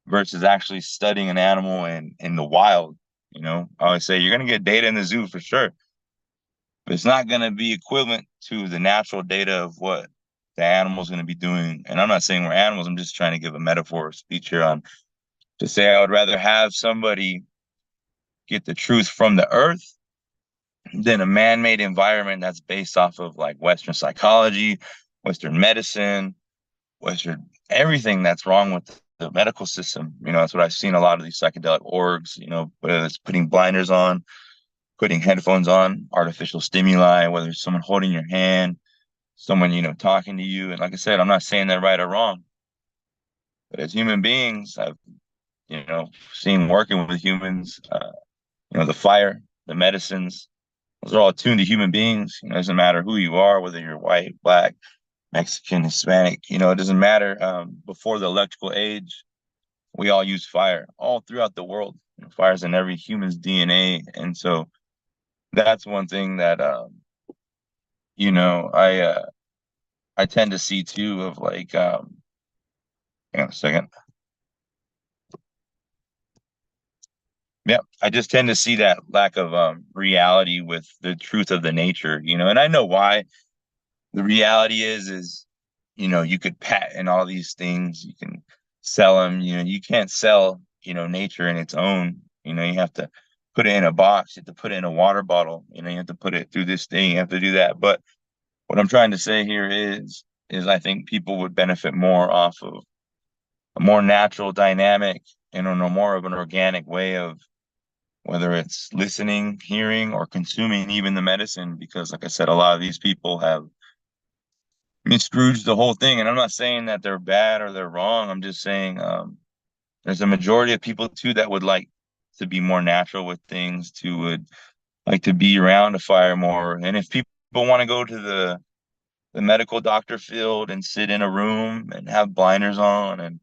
versus actually studying an animal in the wild. I always say you're going to get data in the zoo for sure, but it's not going to be equivalent to the natural data of what the animal's going to be doing. And I'm not saying we're animals. I'm just trying to give a metaphor or speech here on to say I would rather have somebody get the truth from the earth than a man-made environment that's based off of like Western psychology, Western medicine, Western everything that's wrong with the medical system. That's what I've seen a lot of these psychedelic orgs, whether it's putting blinders on, putting headphones on, artificial stimuli, whether it's someone holding your hand, someone, talking to you. And like I said, I'm not saying they're right or wrong, but as human beings, I've, seen working with humans, the fire, the medicines, those are all attuned to human beings. It doesn't matter who you are, whether you're white, black, Mexican, Hispanic, it doesn't matter. Before the electrical age, we all use fire all throughout the world. Fire's in every human's DNA. And so that's one thing that, I tend to see too of like, hang on a second. Yeah, I just tend to see that lack of reality with the truth of the nature, and I know why. The reality is, you could patent all these things, you can sell them, you can't sell, nature in its own, you have to put it in a box, you have to put it in a water bottle, you have to put it through this thing, you have to do that. But what I'm trying to say here is I think people would benefit more off of a more natural dynamic and in a more of an organic way of whether it's listening, hearing, or consuming even the medicine, because like I said, a lot of these people have miscrooged the whole thing. And I'm not saying that they're bad or they're wrong. I'm just saying there's a majority of people too that would like to be more natural with things, to would like to be around a fire more. And if people want to go to the medical doctor field and sit in a room and have blinders on and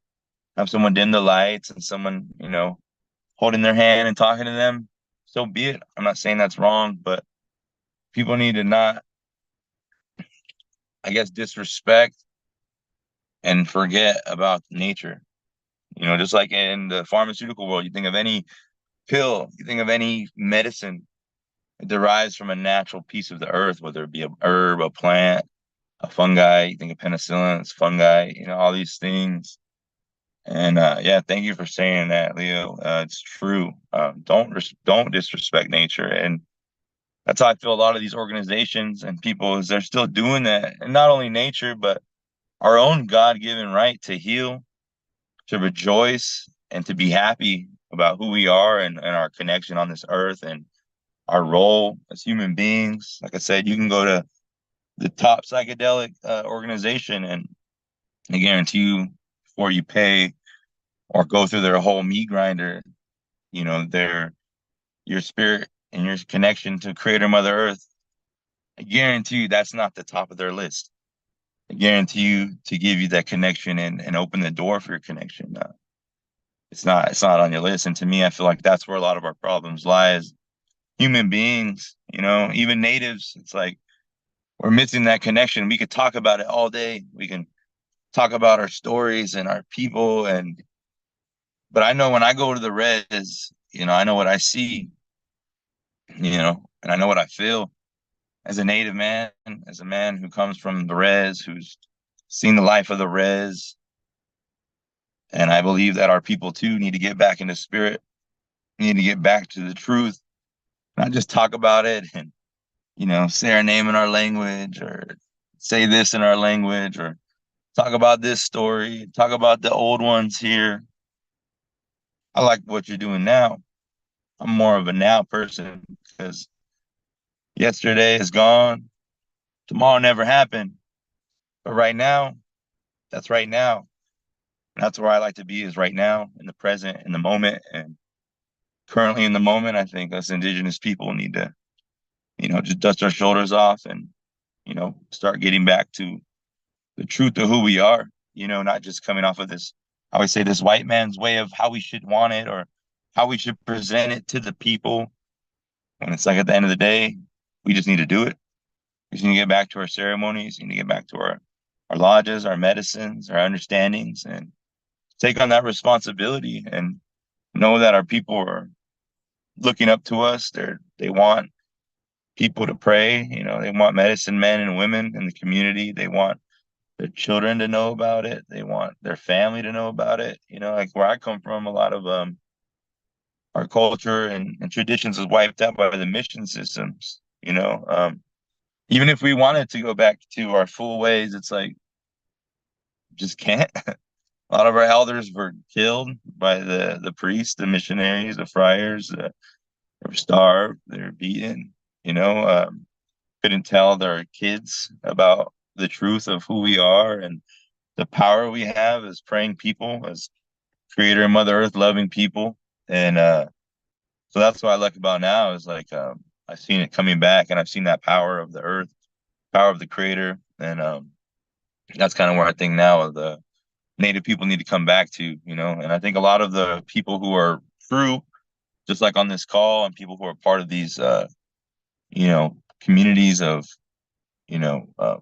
have someone dim the lights and someone, holding their hand and talking to them, so be it. I'm not saying that's wrong, but people need to not, I guess, disrespect and forget about nature. Just like in the pharmaceutical world, you think of any pill, you think of any medicine, it derives from a natural piece of the earth, whether it be a herb, a plant, a fungi. You think of penicillin, it's fungi, all these things. And yeah, thank you for saying that, Leo. It's true. Don't disrespect nature. And that's how I feel a lot of these organizations and people is they're still doing that. And not only nature, but our own God-given right to heal, to rejoice, and to be happy about who we are and our connection on this earth and our role as human beings. Like I said, you can go to the top psychedelic organization and I guarantee you before you pay or go through their whole meat grinder, their your spirit and your connection to Creator Mother Earth, I guarantee you that's not the top of their list. I guarantee you to give you that connection and open the door for your connection. It's not on your list. And to me, I feel like that's where a lot of our problems lie as human beings, even natives. It's like we're missing that connection. We could talk about it all day. We can talk about our stories and our people. But I know when I go to the res, I know what I see, and I know what I feel as a native man, as a man who comes from the res, who's seen the life of the res. And I believe that our people too need to get back into spirit, need to get back to the truth, not just talk about it and, say our name in our language or say this in our language or talk about this story, talk about the old ones here. I like what you're doing now. I'm more of a now person because yesterday is gone. Tomorrow never happened. But right now, that's right now. And that's where I like to be is right now, in the present, in the moment. And currently in the moment, I think us Indigenous people need to, just dust our shoulders off and, start getting back to the truth of who we are, not just coming off of this, I always say this white man's way of how we should want it or how we should present it to the people. And it's like at the end of the day, we just need to do it. We just need to get back to our ceremonies, we need to get back to our lodges, our medicines, our understandings, and take on that responsibility and know that our people are looking up to us. They want people to pray, they want medicine men and women in the community. They want their children to know about it. They want their family to know about it. Like where I come from, a lot of our culture and traditions is wiped out by the mission systems. Even if we wanted to go back to our full ways, it's like just can't. A lot of our elders were killed by the priests, the missionaries, the friars. They were starved. They were beaten. Couldn't tell their kids about the truth of who we are and the power we have as praying people, as Creator and Mother Earth loving people. And so that's what I like about now is like I've seen it coming back, and I've seen that power of the earth, power of the Creator, and that's kind of where I think now the Native people need to come back to, and I think a lot of the people who are true, just like on this call, and people who are part of these, communities of, you know, uh,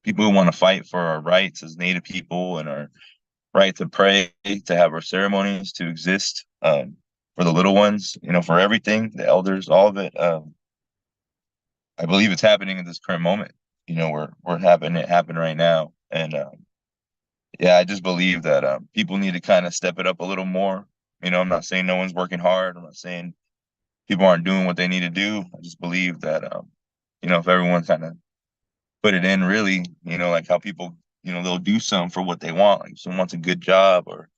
people who want to fight for our rights as Native people and our right to pray, to have our ceremonies, to exist, for the little ones, for everything, the elders, all of it. I believe it's happening in this current moment. We're having it happen right now, and yeah, I just believe that people need to kind of step it up a little more. I'm not saying no one's working hard. I'm not saying people aren't doing what they need to do. I just believe that if everyone kind of put it in, really, like how people, they'll do something for what they want. Like if someone wants a good job, or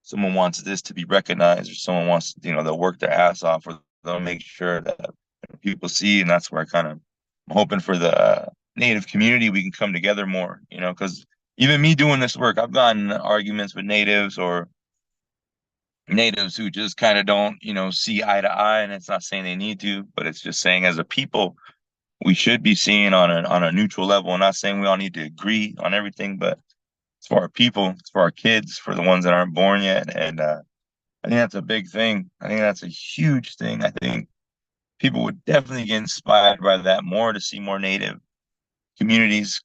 someone wants this to be recognized, or someone wants, they'll work their ass off, or they'll make sure that people see. And that's where I'm hoping for the Native community, we can come together more, because even me doing this work, I've gotten arguments with natives or natives who just kind of don't, see eye to eye. And it's not saying they need to, but it's just saying as a people, we should be seeing on a neutral level. I'm not saying we all need to agree on everything, but it's for our people, it's for our kids, for the ones that aren't born yet. And I think that's a big thing. I think that's a huge thing. I think people would definitely get inspired by that more, to see more Native communities,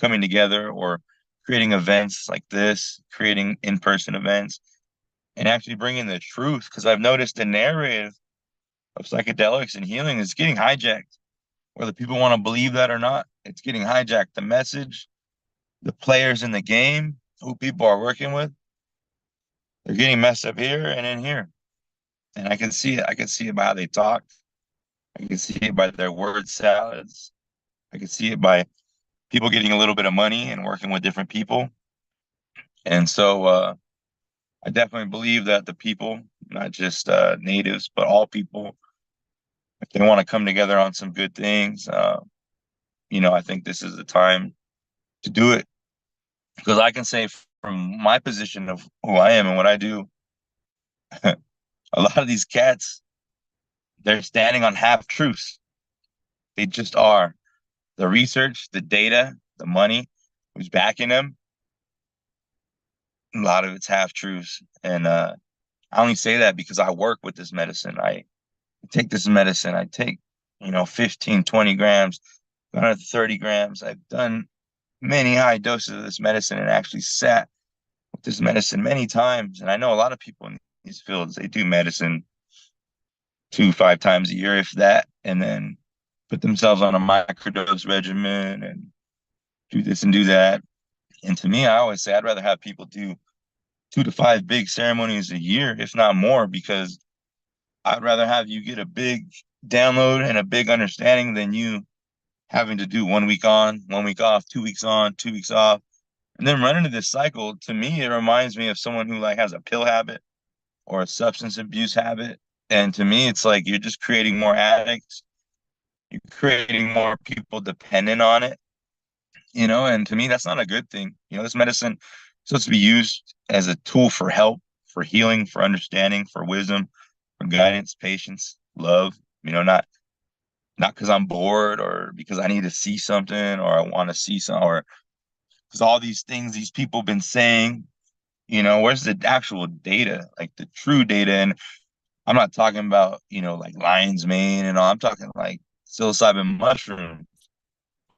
coming together or creating events like this, creating in-person events, and actually bringing the truth. Because I've noticed the narrative of psychedelics and healing is getting hijacked, whether people want to believe that or not. It's getting hijacked. The message, the players in the game, who people are working with, they're getting messed up here and in here. And I can see it. I can see it by how they talk. I can see it by their word salads. I can see it by people getting a little bit of money and working with different people. And so I definitely believe that the people, not just natives, but all people, if they want to come together on some good things, I think this is the time to do it. Because I can say from my position of who I am and what I do, a lot of these cats, they're standing on half truths. They just are. The research, the data, the money, who's backing them, a lot of it's half truths. And I only say that because I work with this medicine. I take this medicine. I take, 15, 20 grams, 130 grams. I've done many high doses of this medicine and actually sat with this medicine many times. And I know a lot of people in these fields, they do medicine 2, 5 times a year, if that, and then put themselves on a microdose regimen and do this and do that. And to me, I always say I'd rather have people do 2 to 5 big ceremonies a year, if not more, because I'd rather have you get a big download and a big understanding than you having to do 1 week on, 1 week off, 2 weeks on, 2 weeks off, and then run into this cycle. To me, it reminds me of someone who like has a pill habit or a substance abuse habit. And to me, it's like you're just creating more addicts. You're creating more people dependent on it, and to me, that's not a good thing. This medicine is supposed to be used as a tool for help, for healing, for understanding, for wisdom, for guidance, patience, love, not because I'm bored or because I need to see something or I want to see some or because all these things these people have been saying, where's the actual data, like the true data? And I'm not talking about, like lion's mane and all. I'm talking like psilocybin mushroom.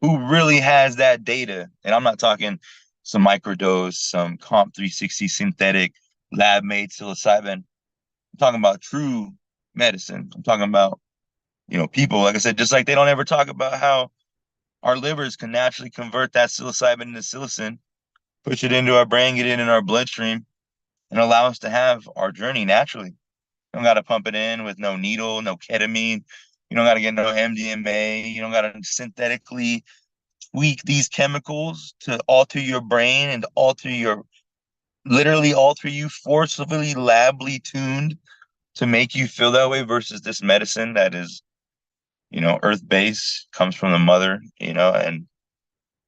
Who really has that data? And I'm not talking some microdose, some Comp 360 synthetic lab made psilocybin. I'm talking about true medicine. I'm talking about, people, like I said, just like they don't ever talk about how our livers can naturally convert that psilocybin into psilocin, push it into our brain, get it in our bloodstream, and allow us to have our journey naturally. You don't got to pump it in with no needle, no ketamine. You don't got to get no MDMA. You don't got to synthetically tweak these chemicals to alter your brain and literally alter you, forcibly, lably tuned to make you feel that way versus this medicine that is, earth based, comes from the mother, and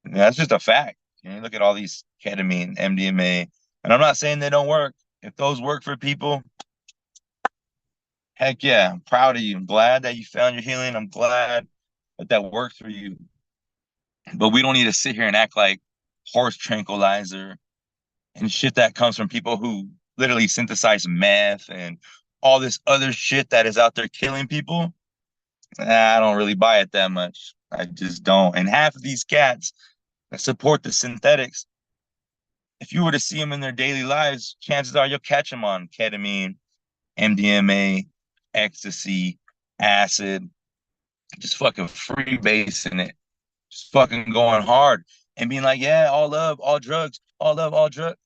that's just a fact. You look at all these ketamine, MDMA, and I'm not saying they don't work. If those work for people, heck yeah, I'm proud of you. I'm glad that you found your healing. I'm glad that worked for you. But we don't need to sit here and act like horse tranquilizer and shit that comes from people who literally synthesize meth and all this other shit that is out there killing people. I don't really buy it that much. I just don't. And half of these cats that support the synthetics, if you were to see them in their daily lives, chances are you'll catch them on ketamine, MDMA, ecstasy, acid, just fucking freebasing it, just fucking going hard and being like, yeah, all love, all drugs, all love, all drugs.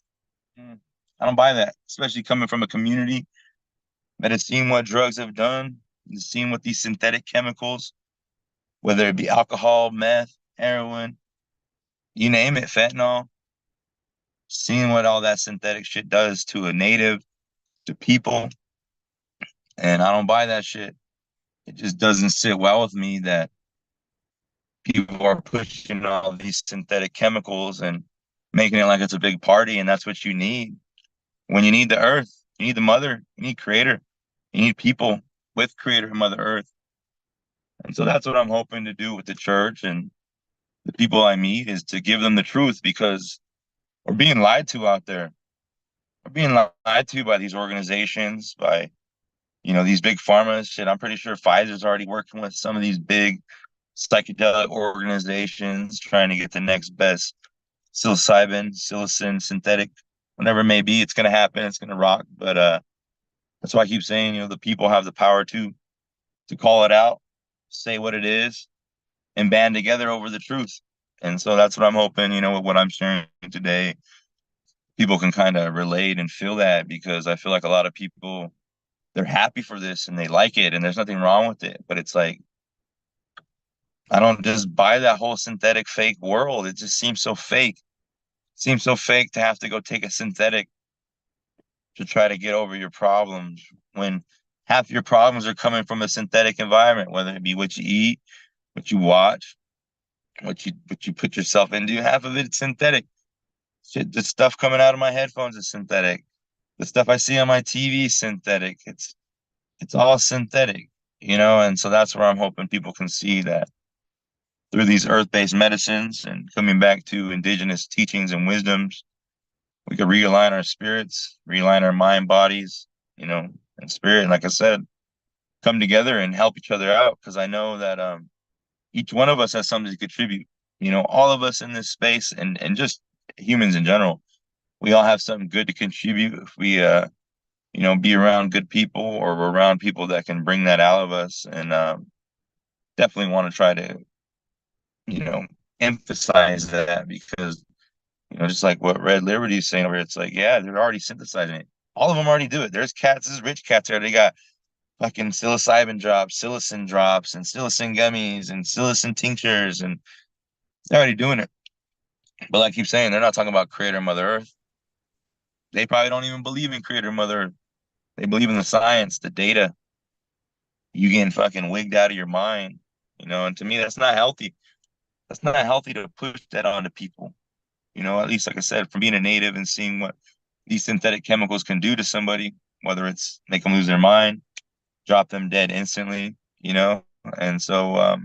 I don't buy that, especially coming from a community that has seen what drugs have done, and seen what these synthetic chemicals, whether it be alcohol, meth, heroin, you name it, fentanyl, seeing what all that synthetic shit does to a native, to people. And I don't buy that shit. It just doesn't sit well with me that people are pushing all these synthetic chemicals and making it like it's a big party. And that's what you need. When you need the earth, you need the mother, you need creator, you need people with creator and mother earth. And so that's what I'm hoping to do with the church and the people I meet, is to give them the truth, because we're being lied to out there. We're being lied to by these organizations, by, these big pharmas. Shit, I'm pretty sure Pfizer's already working with some of these big psychedelic organizations trying to get the next best psilocybin, psilocin, synthetic, whatever it may be. It's going to happen. It's going to rock. But that's why I keep saying, the people have the power to call it out, say what it is, and band together over the truth. And so that's what I'm hoping, with what I'm sharing today, people can kind of relate and feel that, because I feel like a lot of people, they're happy for this and they like it and there's nothing wrong with it. But it's like, I don't just buy that whole synthetic fake world. It just seems so fake. It seems so fake to have to go take a synthetic to try to get over your problems, when half your problems are coming from a synthetic environment, whether it be what you eat, what you watch, what you put yourself into. Half of it's synthetic. Shit, the stuff coming out of my headphones is synthetic. The stuff I see on my TV is synthetic. It's all synthetic, and so that's where I'm hoping people can see that through these earth-based medicines and coming back to indigenous teachings and wisdoms, we could realign our spirits, realign our mind, bodies, and spirit. And like I said, come together and help each other out. Because I know that each one of us has something to contribute. All of us in this space and just humans in general, we all have something good to contribute if we be around good people or we're around people that can bring that out of us. And definitely want to try to, you know, emphasize that because, just like what Red Liberty is saying over here, it's like, yeah, they're already synthesizing it. All of them already do it. There's cats, there's rich cats there. They got fucking psilocybin drops, and psilocin gummies and psilocin tinctures, and they're already doing it. But like I keep saying, they're not talking about Creator Mother Earth. They probably don't even believe in Creator Mother Earth. They believe in the science, the data. You getting fucking wigged out of your mind, and to me, that's not healthy. That's not healthy to push that onto people. At least, like I said, from being a native and seeing what these synthetic chemicals can do to somebody, whether it's make them lose their mind, drop them dead instantly, and so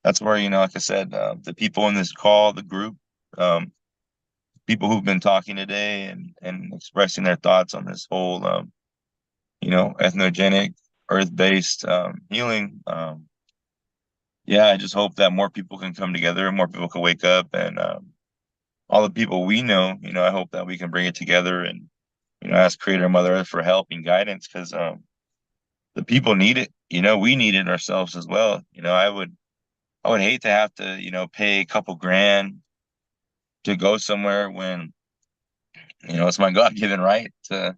that's where, like I said, the people in this call, the group, um, people who've been talking today and expressing their thoughts on this whole, ethnogenic, earth-based healing. Yeah, I just hope that more people can come together and more people can wake up and all the people we know, I hope that we can bring it together and, ask Creator Mother Earth for help and guidance because the people need it. We need it ourselves as well. I would hate to have to, pay a couple grand to go somewhere when, it's my God-given right to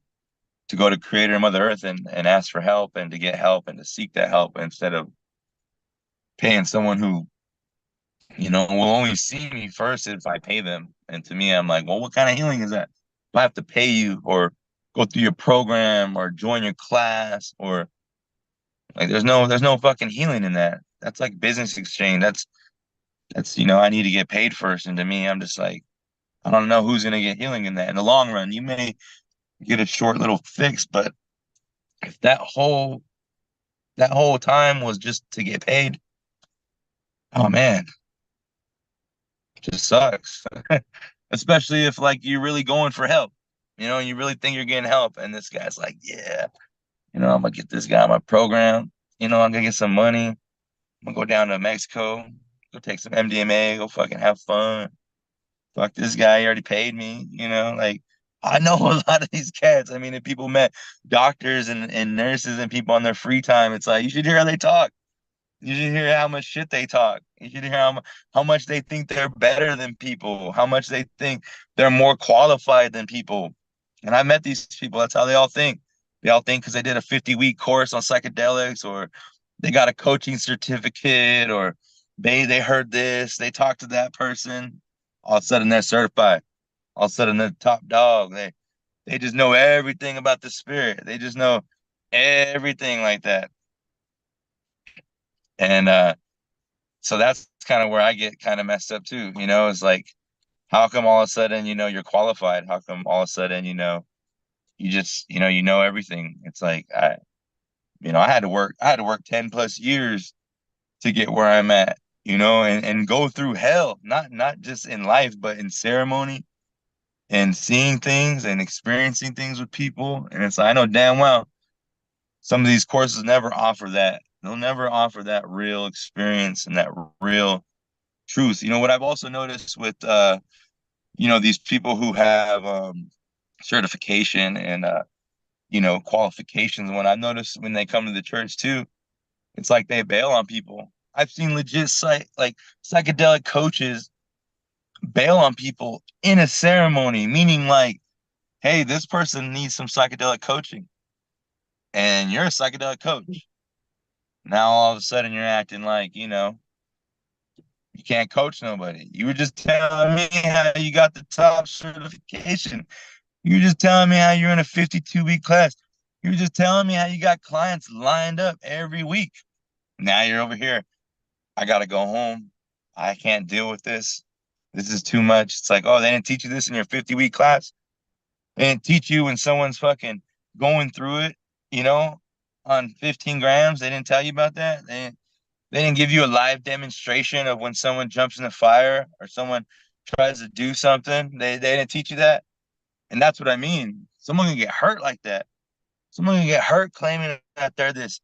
go to Creator Mother Earth and ask for help and to get help and to seek that help instead of paying someone who, will only see me first if I pay them. And to me, I'm like, well, what kind of healing is that? If I have to pay you or go through your program or join your class or like there's no fucking healing in that. That's like business exchange. That's I need to get paid first. And to me, I'm just like, I don't know who's gonna get healing in that. In the long run, you may get a short little fix, but if that whole time was just to get paid, oh man, it just sucks. Especially if like you're really going for help, and you really think you're getting help, and this guy's like, yeah, I'm gonna get this guy on my program, I'm gonna get some money, I'm gonna go down to Mexico, go take some MDMA, go fucking have fun. Fuck this guy, he already paid me, like I know a lot of these cats. I mean, if people met doctors and nurses and people on their free time, it's like you should hear how they talk. You should hear how much shit they talk. You should hear how much they think they're better than people, how much they think they're more qualified than people. And I met these people. That's how they all think. They all think because they did a 50-week course on psychedelics or they got a coaching certificate or they heard this, they talked to that person. All of a sudden they're certified. All of a sudden they're top dog. They just know everything about the spirit. They just know everything like that. And so that's kind of where I get kind of messed up too. It's like, how come all of a sudden, you're qualified? How come all of a sudden, you just, you know everything? It's like I had to work 10 plus years to get where I'm at, and go through hell, not just in life, but in ceremony and seeing things and experiencing things with people. And it's like, I know damn well some of these courses never offer that. They'll never offer that real experience and that real truth. What I've also noticed with these people who have certification and qualifications, when I've noticed when they come to the church too, it's like they bail on people. I've seen legit like psychedelic coaches bail on people in a ceremony, meaning like, hey, this person needs some psychedelic coaching, and you're a psychedelic coach. Now all of a sudden you're acting like, you can't coach nobody. You were just telling me how you got the top certification. You were just telling me how you're in a 52-week class. You were just telling me how you got clients lined up every week. Now you're over here. I got to go home. I can't deal with this. This is too much. It's like, oh, they didn't teach you this in your 50-week class. They didn't teach you when someone's fucking going through it, on 15 grams. They didn't tell you about that. They didn't give you a live demonstration of when someone jumps in the fire or someone tries to do something. They didn't teach you that. And that's what I mean. Someone can get hurt like that. Someone can get hurt claiming that they're this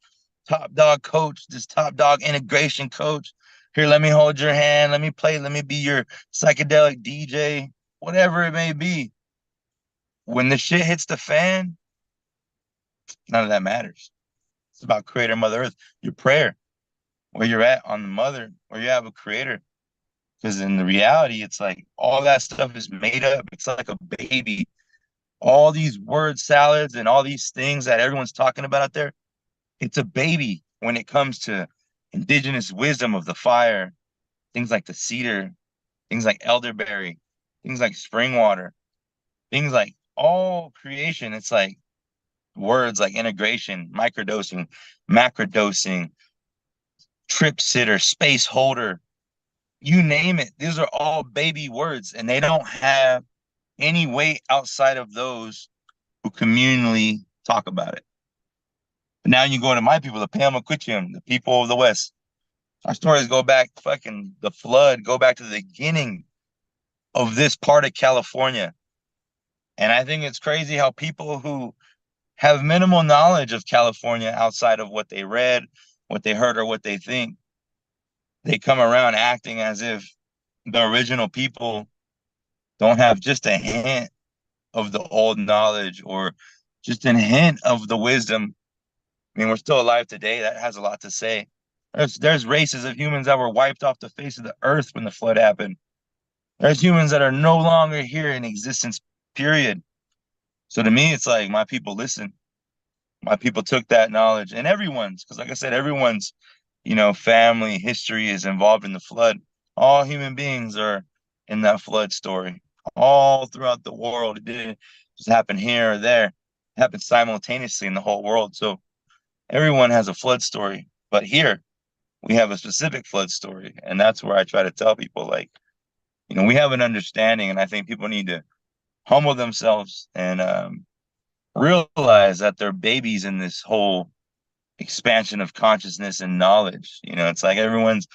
top dog coach, this top dog integration coach. Here, let me hold your hand. Let me play. Let me be your psychedelic DJ, whatever it may be. When the shit hits the fan, none of that matters. It's about Creator Mother Earth, your prayer, where you're at on the mother, where you have a creator. Because in the reality, it's like all that stuff is made up. It's like a baby. All these word salads and all these things that everyone's talking about out there, it's a baby when it comes to indigenous wisdom of the fire, things like the cedar, things like elderberry, things like spring water, things like all creation. It's like words like integration, microdosing, macrodosing, trip sitter, space holder, you name it. These are all baby words, and they don't have any weight outside of those who communally talk about it. But now you go to my people, the Paleoquitium, the people of the West. Our stories go back fucking the flood, go back to the beginning of this part of California. And I think it's crazy how people who have minimal knowledge of California outside of what they read, what they heard, or what they think, they come around acting as if the original people don't have just a hint of the old knowledge or just a hint of the wisdom. I mean, we're still alive today. That has a lot to say. There's races of humans that were wiped off the face of the earth when the flood happened. There's humans that are no longer here in existence, period. So to me, it's like my people listen. My people took that knowledge and everyone's, because like I said, everyone's, family history is involved in the flood. All human beings are in that flood story all throughout the world. It didn't just happen here or there. It happened simultaneously in the whole world. So everyone has a flood story, but here we have a specific flood story. And that's where I try to tell people, like, we have an understanding, and I think people need to humble themselves and realize that they're babies in this whole expansion of consciousness and knowledge. It's like everyone's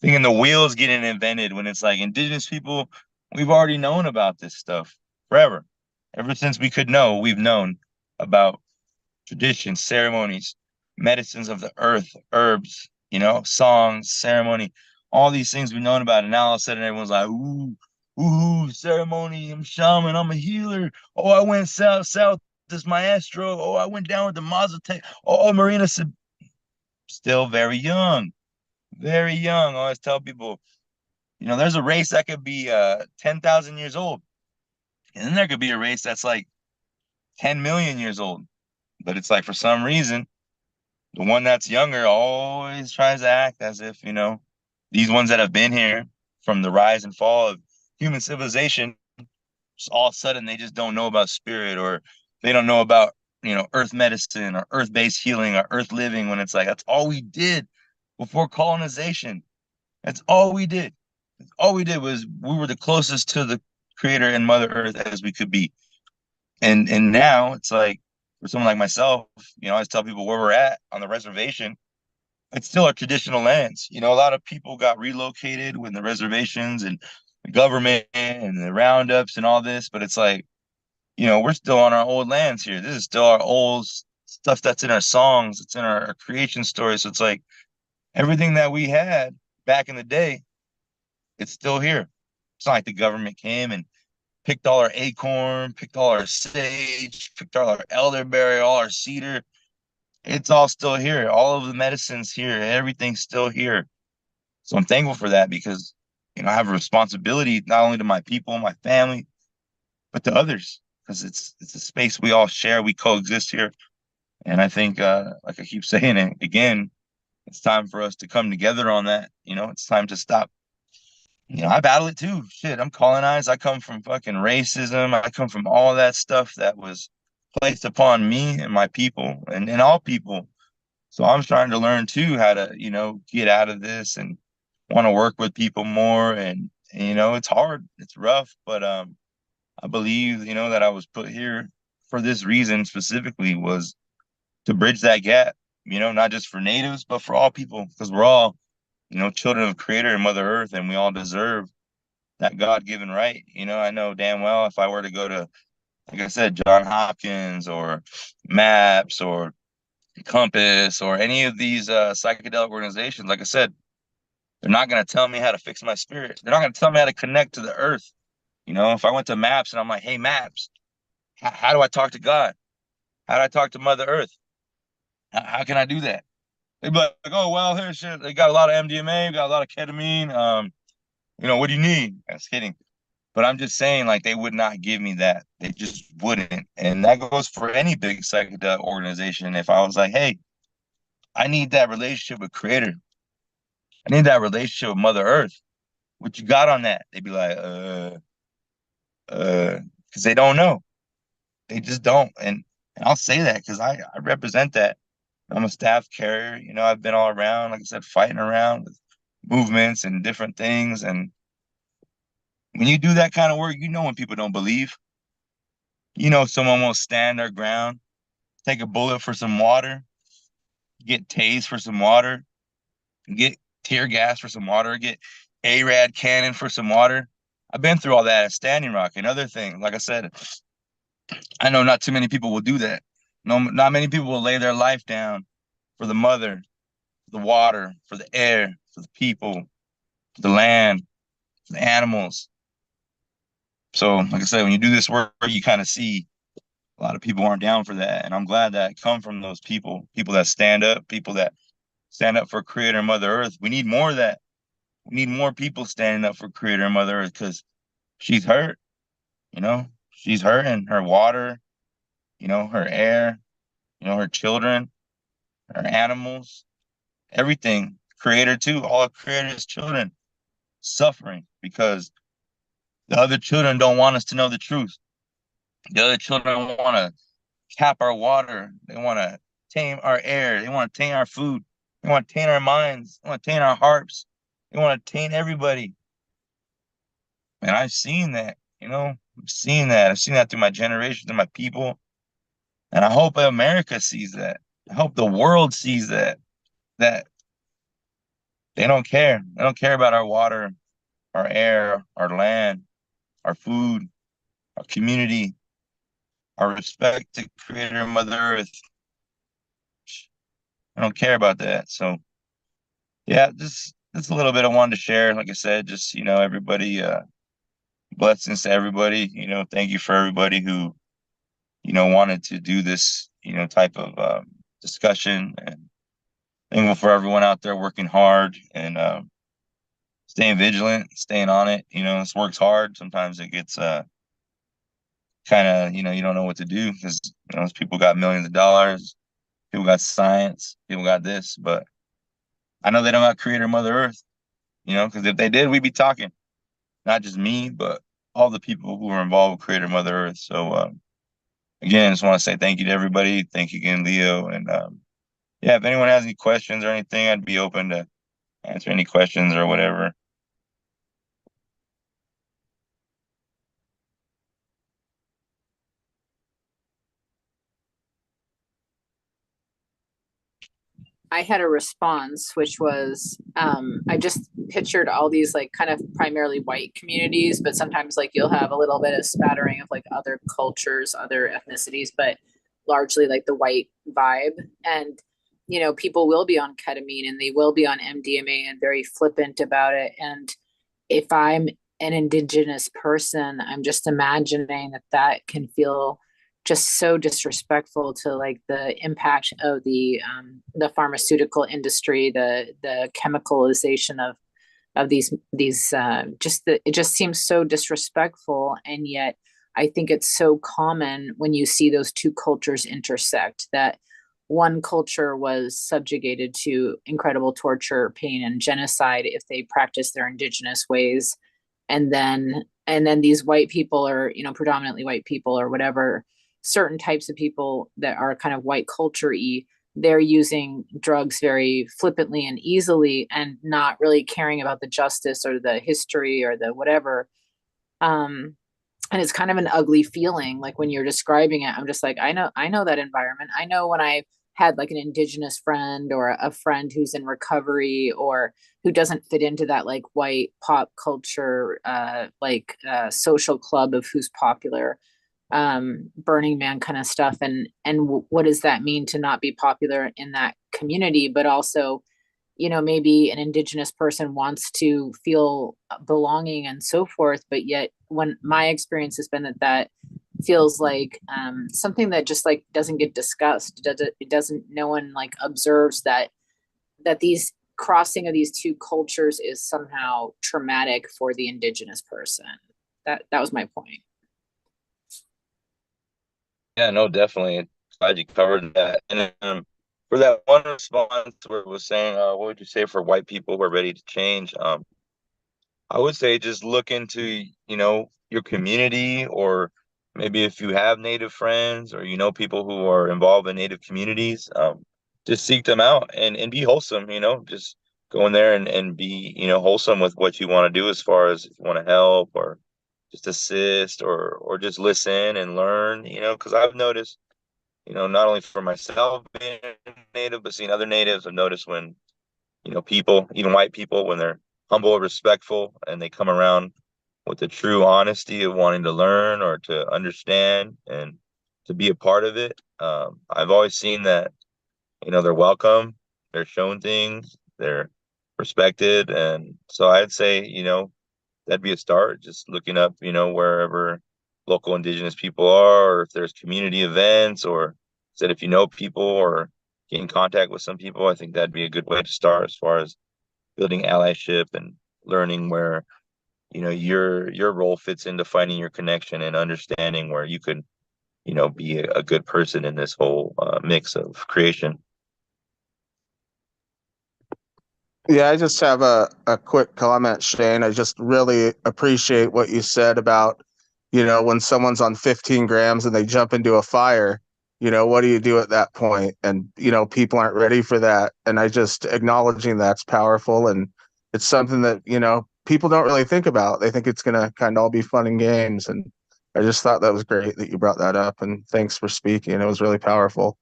thinking the wheel's getting invented when it's like indigenous people, we've already known about this stuff forever. Ever since we could know, we've known about traditions, ceremonies, medicines of the earth, herbs, songs, ceremony, all these things we've known about. And now all of a sudden everyone's like, ooh, ceremony, I'm shaman, I'm a healer. Oh, I went south this maestro. Oh, I went down with the Mazatec. Oh, Marina said, still very young, very young. I always tell people, there's a race that could be 10,000 years old. And then there could be a race that's like 10 million years old. But it's like for some reason, the one that's younger always tries to act as if, these ones that have been here from the rise and fall of human civilization, just all of a sudden they just don't know about spirit, or they don't know about, earth medicine or earth-based healing or earth living, when it's like that's all we did before colonization. That's all we did. All we did was we were the closest to the creator and mother earth as we could be. And now it's like for someone like myself, I always tell people where we're at on the reservation, it's still our traditional lands. A lot of people got relocated when the reservations and the government and the roundups and all this, but it's like, we're still on our old lands here. This is still our old stuff that's in our songs, it's in our creation stories. So it's like everything that we had back in the day, it's still here. It's not like the government came and picked all our acorn, picked all our sage, picked all our elderberry, all our cedar. It's all still here. All of the medicine's here. Everything's still here. So I'm thankful for that because, I have a responsibility not only to my people, my family, but to others, because it's a space we all share. We coexist here. And I think, like I keep saying it again, it's time for us to come together on that. It's time to stop. I battle it too. Shit, I'm colonized. I come from fucking racism. I come from all that stuff that was placed upon me and my people and all people. So I'm starting to learn too how to, get out of this and want to work with people more. And it's hard. It's rough, but I believe, that I was put here for this reason specifically, was to bridge that gap, not just for natives, but for all people, because we're all children of Creator and Mother Earth, and we all deserve that God-given right. I know damn well if I were to go to, like I said, John Hopkins or MAPS or Compass or any of these psychedelic organizations, like I said, they're not going to tell me how to fix my spirit. They're not going to tell me how to connect to the earth. If I went to MAPS and I'm like, hey, MAPS, how do I talk to God? How do I talk to Mother Earth? How can I do that? They'd be like, oh, well, here's shit. They got a lot of MDMA, got a lot of ketamine. What do you need? I was kidding. But I'm just saying, like, they would not give me that. They just wouldn't. And that goes for any big psychedelic organization. If I was like, hey, I need that relationship with Creator. I need that relationship with Mother Earth. What you got on that? They'd be like, because they don't know. They just don't. And I'll say that because I represent that. I'm a staff carrier. I've been all around, like I said, fighting around with movements and different things. And when you do that kind of work, when people don't believe, someone will stand their ground, take a bullet for some water, get tased for some water, get tear gas for some water, get ARAD cannon for some water. I've been through all that at Standing Rock and other things. Like I said, I know not too many people will do that. No, not many people will lay their life down for the mother, for the water, for the air, for the people, for the land, for the animals. So, like I said, when you do this work, you kind of see a lot of people aren't down for that. And I'm glad that I come from those people that stand up, people that stand up for Creator and Mother Earth. We need more of that. We need more people standing up for Creator and Mother Earth because she's hurt, she's hurting her water, her air, her children, her animals, everything. Creator too, all of Creator's children suffering because the other children don't want us to know the truth. The other children want to cap our water. They want to tame our air. They want to taint our food. They want to taint our minds. They want to taint our hearts. They want to taint everybody. And I've seen that, I've seen that. I've seen that through my generation, through my people. And I hope America sees that. I hope the world sees that they don't care. They don't care about our water, our air, our land, our food, our community, our respect to Creator Mother Earth. I don't care about that. So yeah, just a little bit I wanted to share. Like I said, just everybody, blessings to everybody. Thank you for everybody who wanted to do this type of discussion, and thankful for everyone out there working hard and staying vigilant, staying on it. This work's hard. Sometimes it gets kind of you don't know what to do because those people got millions of dollars, people got science, people got this, but I know they don't got Creator Mother Earth. Because if they did, we'd be talking. Not just me, but all the people who are involved with Creator Mother Earth. So again, I just want to say thank you to everybody. Thank you again, Leo. And yeah, if anyone has any questions or anything, I'd be open to answer any questions or whatever. I had a response, which was I just pictured all these like kind of primarily white communities, but sometimes like you'll have a little bit of spattering of like other cultures, other ethnicities, but largely like the white vibe. And, people will be on ketamine and they will be on MDMA and very flippant about it. And if I'm an indigenous person, I'm just imagining that can feel just so disrespectful to like the impact of the pharmaceutical industry, the chemicalization of these it just seems so disrespectful. And yet I think it's so common when you see those two cultures intersect, that one culture was subjugated to incredible torture, pain, and genocide if they practiced their indigenous ways. And then these white people, or predominantly white people or whatever, certain types of people that are kind of white culture-y, they're using drugs very flippantly and easily and not really caring about the justice or the history or the whatever. And it's kind of an ugly feeling. Like when you're describing it, I'm just like, I know that environment. I know when I had like an Indigenous friend or a friend who's in recovery or who doesn't fit into that like white pop culture, social club of who's popular, Burning Man kind of stuff. And what does that mean to not be popular in that community? But also, maybe an Indigenous person wants to feel belonging and so forth. But yet when my experience has been that feels like something that just like doesn't get discussed. It doesn't, no one like observes that these crossing of these two cultures is somehow traumatic for the Indigenous person. That was my point. Yeah, no, definitely. Glad you covered that. And for that one response where it was saying, what would you say for white people who are ready to change? I would say just look into, your community, or maybe if you have Native friends or people who are involved in Native communities, just seek them out and be wholesome, just go in there and be, wholesome with what you want to do as far as if you want to help or just assist or just listen and learn, because I've noticed, not only for myself being Native, but seeing other Natives, I've noticed when people, even white people, when they're humble, respectful, and they come around with the true honesty of wanting to learn or to understand and to be a part of it. I've always seen that, they're welcome, they're shown things, they're respected. And so I'd say, that'd be a start, just looking up, wherever local Indigenous people are, or if there's community events, or said if you know people or get in contact with some people, I think that'd be a good way to start as far as building allyship and learning where your role fits into finding your connection and understanding where you could be a good person in this whole mix of creation. Yeah, I just have a quick comment, Shane. I just really appreciate what you said about, when someone's on 15 grams and they jump into a fire, what do you do at that point? And, people aren't ready for that. And I just acknowledging that's powerful. And it's something that, people don't really think about. They think it's going to kind of all be fun and games. And I just thought that was great that you brought that up. And thanks for speaking. It was really powerful.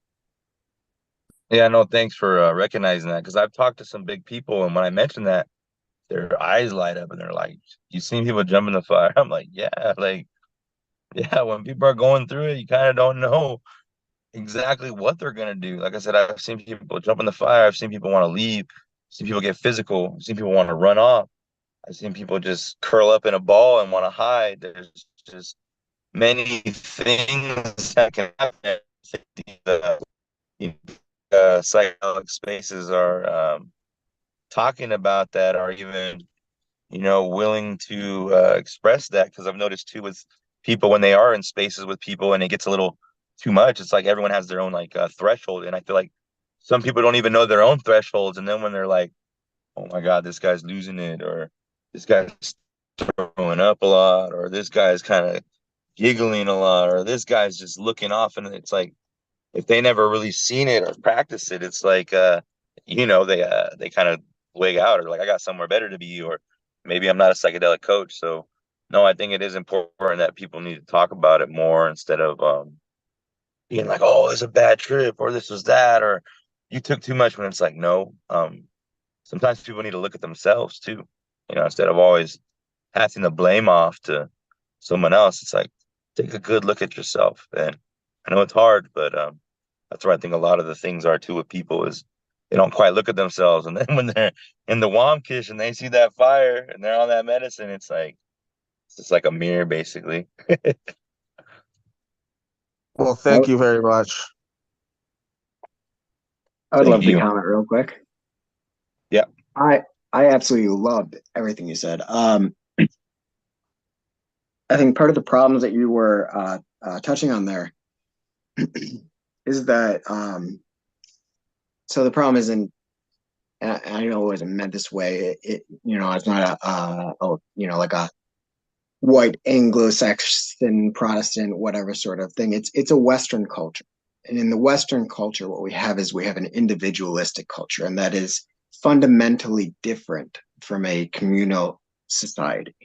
Yeah, no, thanks for recognizing that, because I've talked to some big people, and when I mention that, their eyes light up and they're like, "You seen people jump in the fire?" I'm like, "Yeah, like, yeah." When people are going through it, you kind of don't know exactly what they're gonna do. Like I said, I've seen people jump in the fire. I've seen people want to leave. I've seen people get physical. I've seen people want to run off. I've seen people just curl up in a ball and want to hide. There's just many things that can happen. The psychedelic spaces are talking about that, or even willing to express that, because I've noticed too with people when they are in spaces with people and it gets a little too much, it's like everyone has their own like threshold, and I feel like some people don't even know their own thresholds, and then when they're like, "Oh my God, this guy's losing it," or "This guy's throwing up a lot," or "This guy's kind of giggling a lot," or "This guy's just looking off," and it's like if they never really seen it or practiced it, it's like they kind of wig out, or like, "I got somewhere better to be," or maybe I'm not a psychedelic coach. So no, I think it is important that people need to talk about it more instead of being like, "Oh, it's a bad trip," or "This was that," or "You took too much," when it's like, no. Sometimes people need to look at themselves too, instead of always passing the blame off to someone else. It's like, take a good look at yourself. And I know it's hard, but that's where I think a lot of the things are too with people is they don't quite look at themselves. And then when they're in the Wamkish and they see that fire and they're on that medicine, it's just like a mirror, basically. Well, thank you very much. I would Thank love to you. comment real quick. Yeah. I absolutely loved everything you said. I think part of the problems that you were touching on there is that so the problem isn't, and I know it wasn't meant this way. It's not like a white Anglo-Saxon Protestant whatever sort of thing. It's a Western culture, and in the Western culture, what we have is we have an individualistic culture, and that is fundamentally different from a communal society.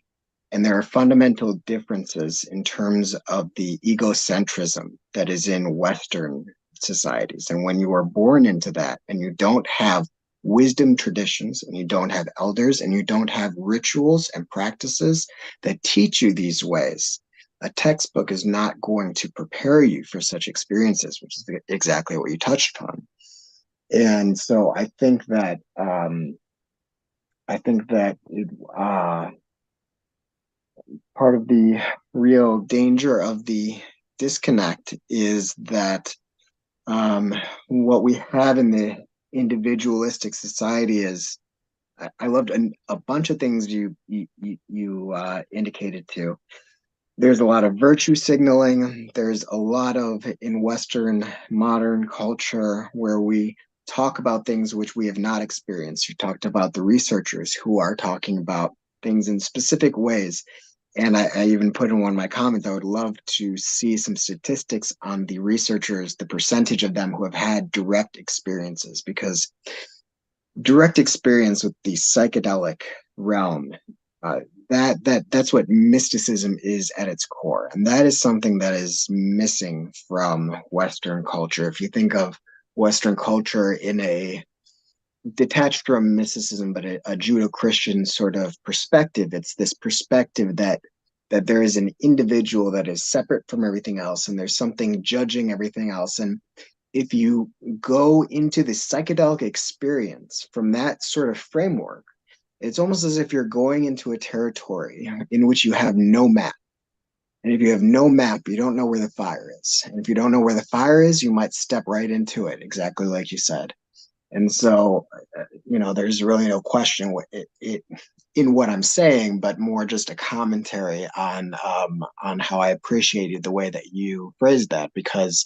And there are fundamental differences in terms of the egocentrism that is in Western societies. And when you are born into that and you don't have wisdom traditions and you don't have elders and you don't have rituals and practices that teach you these ways, a textbook is not going to prepare you for such experiences, which is exactly what you touched on. And so I think that part of the real danger of the disconnect is that what we have in the individualistic society is I loved a bunch of things you indicated to. There's a lot of virtue signaling. There's a lot of in Western modern culture where we talk about things which we have not experienced. You talked about the researchers who are talking about things in specific ways. And I even put in one of my comments, I would love to see some statistics on the researchers, the percentage of them who have had direct experiences, because direct experience with the psychedelic realm, that's what mysticism is at its core, and that is something that is missing from Western culture. If you think of Western culture in a detached from mysticism, but a Judeo-Christian sort of perspective, it's this perspective that there is an individual that is separate from everything else, and there's something judging everything else. And if you go into the psychedelic experience from that sort of framework, it's almost as if you're going into a territory in which you have no map. And if you have no map, you don't know where the fire is. And if you don't know where the fire is, you might step right into it, exactly like you said. And so, there's really no question in what I'm saying, but more just a commentary on how I appreciated the way that you phrased that, because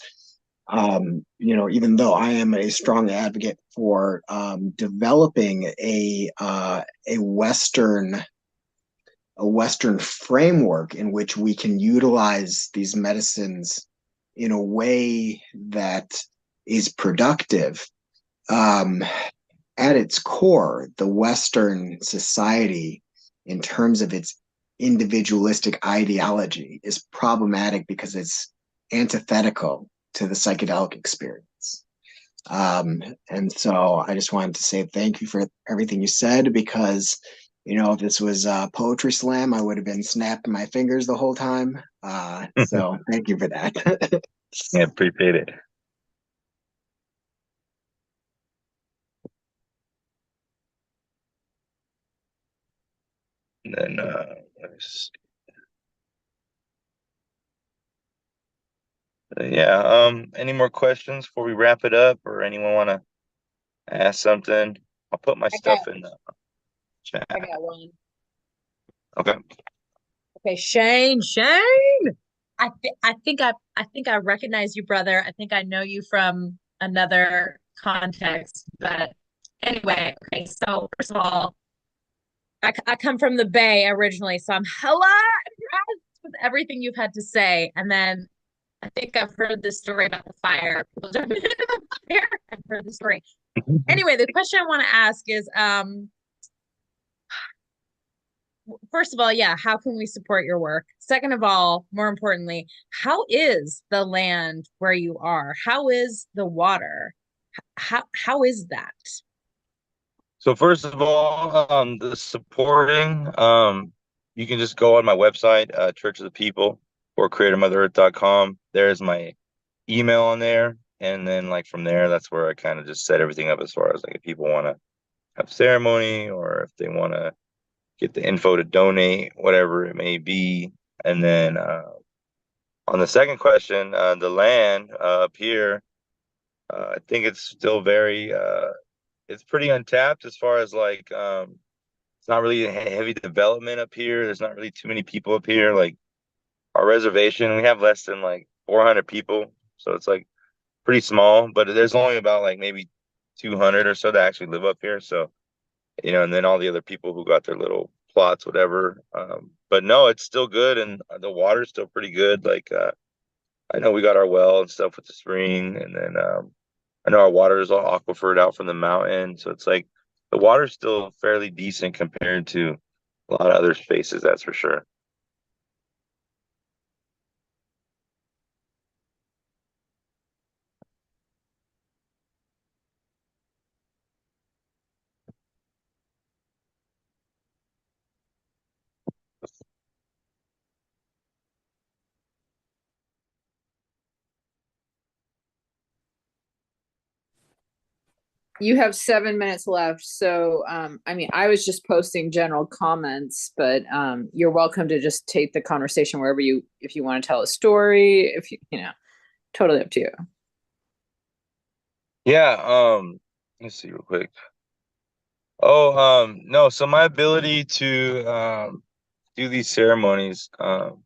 even though I am a strong advocate for developing a Western framework in which we can utilize these medicines in a way that is productive. At its core, the Western society, in terms of its individualistic ideology, is problematic because it's antithetical to the psychedelic experience. And so I just wanted to say thank you for everything you said, because, if this was a poetry slam, I would have been snapping my fingers the whole time. So thank you for that. Yeah, appreciate it. And then let me see. Any more questions before we wrap it up, or anyone want to ask something? I'll put my I got stuff in the chat. I got one. Okay. Okay, Shane. I think I recognize you, brother. I think I know you from another context. But anyway, okay. So first of all, I come from the Bay originally, so I'm hella impressed with everything you've had to say. And then I think I've heard this story about the fire. People jumping into the fire. I've heard the story. Anyway, the question I want to ask is, first of all, yeah, how can we support your work? Second of all, more importantly, how is the land where you are? How is the water? How is that? So first of all, the supporting, you can just go on my website, Church of the People, or creatormotherearth.com. There's my email on there. And then like from there, that's where I kind of just set everything up as far as like if people want to have ceremony or if they want to get the info to donate, whatever it may be. And then on the second question, the land up here, I think it's still very it's pretty untapped as far as like it's not really a heavy development up here. There's not really too many people up here. Like our reservation, we have less than like 400 people, so it's like pretty small. But there's only about like maybe 200 or so that actually live up here. So and then all the other people who got their little plots, whatever. But no, it's still good, and the water's still pretty good. Like I know we got our well and stuff with the spring, and then I know our water is all aquifered out from the mountain, so it's like the water's still fairly decent compared to a lot of other spaces, that's for sure. You have 7 minutes left. So, I mean, I was just posting general comments, but you're welcome to just take the conversation wherever if you want to tell a story, if you know, totally up to you. Yeah, let's see real quick. Oh, no, so my ability to do these ceremonies, so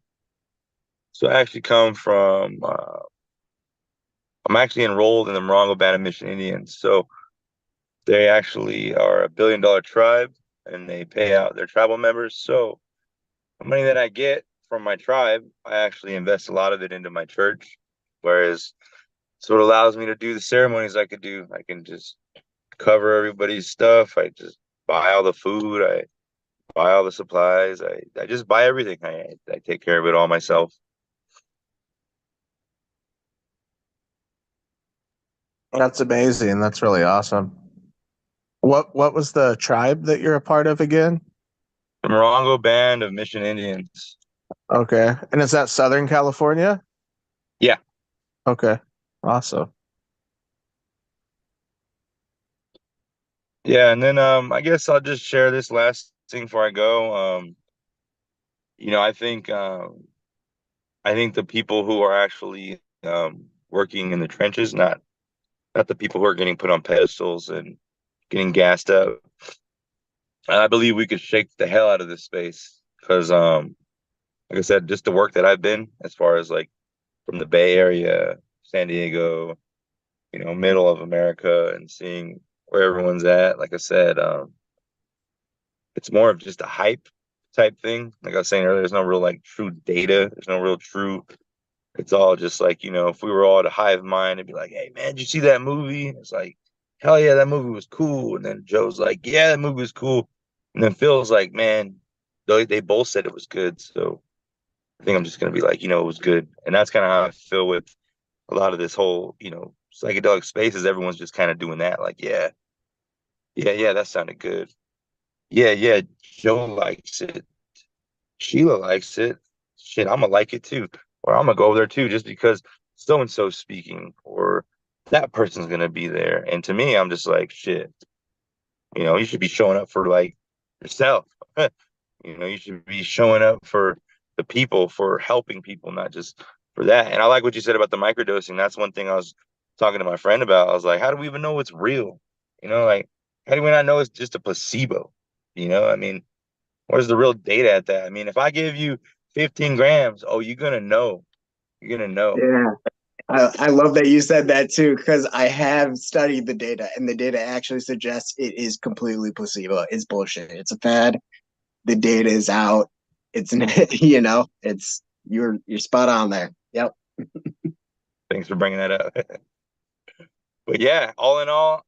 I actually come from I'm actually enrolled in the Morongo Band of Mission Indians. So they actually are a $1 billion tribe and they pay out their tribal members. So the money that I get from my tribe, I actually invest a lot of it into my church. Whereas, so it allows me to do the ceremonies I could do. I can just cover everybody's stuff. I just buy all the food. I buy all the supplies. I just buy everything. I take care of it all myself. That's amazing. That's really awesome. What was the tribe that you're a part of again? The Morongo Band of Mission Indians. Okay. And is that Southern California? Yeah. Okay. Awesome. Yeah, and then I guess I'll just share this last thing before I go. You know, I think the people who are actually working in the trenches, not the people who are getting put on pedestals and getting gassed up. I believe we could shake the hell out of this space because like I said, just the work that I've been as far as like from the Bay Area, San Diego, you know, middle of America and seeing where everyone's at. Like I said, it's more of just a hype type thing. Like I was saying earlier, there's no real like true data. There's no real true. It's all just like, you know, if we were all at a hive mind, it'd be like, hey man, did you see that movie? And it's like, hell yeah, that movie was cool. And then Joe's like, yeah, that movie was cool. And then Phil's like, man, they both said it was good. So I think I'm just gonna be like, you know, it was good. And that's kind of how I feel with a lot of this whole, you know, psychedelic spaces. Everyone's just kind of doing that. Like, yeah, yeah, that sounded good. Yeah, Joe likes it. Sheila likes it. Shit, I'm gonna like it too. Or I'm gonna go over there too, just because so and so's speaking, or that person's gonna be there. And to me, I'm just like, shit, you know, you should be showing up for like yourself. You know, you should be showing up for the people, for helping people, not just for that. And I like what you said about the microdosing. That's one thing I was talking to my friend about. I was like, how do we even know it's real? You know, like, how do we not know it's just a placebo? You know, I mean, where's the real data at that? I mean, if I give you 15 grams, oh, you're gonna know. You're gonna know. Yeah. I love that you said that too, because I have studied the data, and the data actually suggests it is completely placebo. It's bullshit. It's a fad. The data is out. It's you know, it's you're spot on there. Yep. Thanks for bringing that up. But yeah, all in all,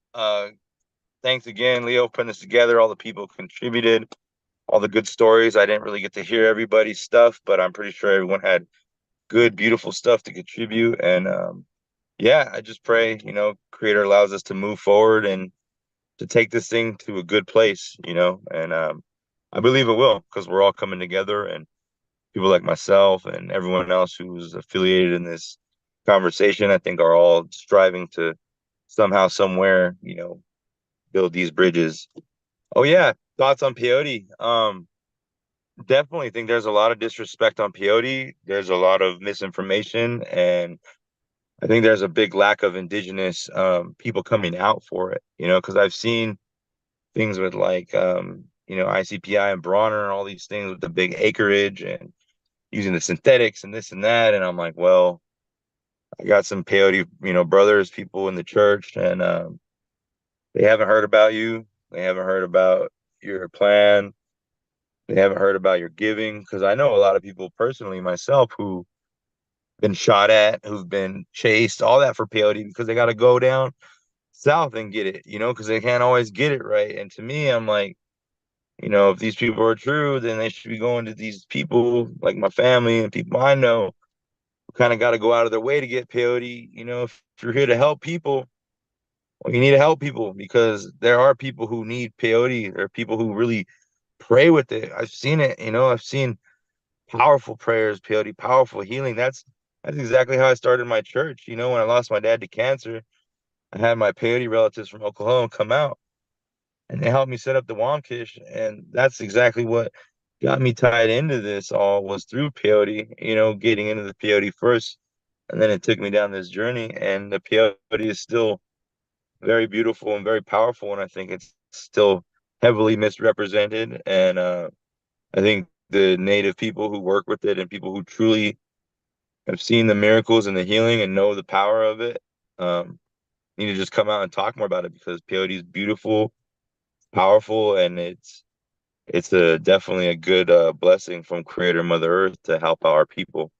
thanks again, Leo, putting this together. All the people contributed, all the good stories. I didn't really get to hear everybody's stuff, but I'm pretty sure everyone had good, beautiful stuff to contribute. And yeah, I just pray, you know, Creator allows us to move forward and to take this thing to a good place, you know. And I believe it will, because we're all coming together, and people like myself and everyone else who's affiliated in this conversation, I think, are all striving to somehow, somewhere, you know, build these bridges. Oh yeah, thoughts on peyote? Definitely think there's a lot of disrespect on peyote. There's a lot of misinformation, and I think there's a big lack of indigenous people coming out for it. You know, because I've seen things with like you know, ICPI and Bronner and all these things with the big acreage and using the synthetics and this and that, and I'm like, well, I got some peyote, you know, brothers, people in the church, and they haven't heard about you. They haven't heard about your plan. They haven't heard about your giving, because I know a lot of people personally, myself, who been shot at, who've been chased, all that for peyote, because they got to go down south and get it, you know, because they can't always get it right. And to me, I'm like, you know, if these people are true, then they should be going to these people like my family and people I know who kind of got to go out of their way to get peyote. You know, if you're here to help people, well, you need to help people, because there are people who need peyote. There are people who really pray with it. I've seen it, you know, I've seen powerful prayers, peyote, powerful healing. That's exactly how I started my church. You know, when I lost my dad to cancer, I had my peyote relatives from Oklahoma come out and they helped me set up the Wamkish. And that's exactly what got me tied into this all was through peyote, getting into the peyote first. And then it took me down this journey. And the peyote is still very beautiful and very powerful. And I think it's still heavily misrepresented. And I think the native people who work with it and people who truly have seen the miracles and the healing and know the power of it need to just come out and talk more about it because peyote is beautiful, powerful, and it's a definitely a good blessing from Creator Mother Earth to help out our people.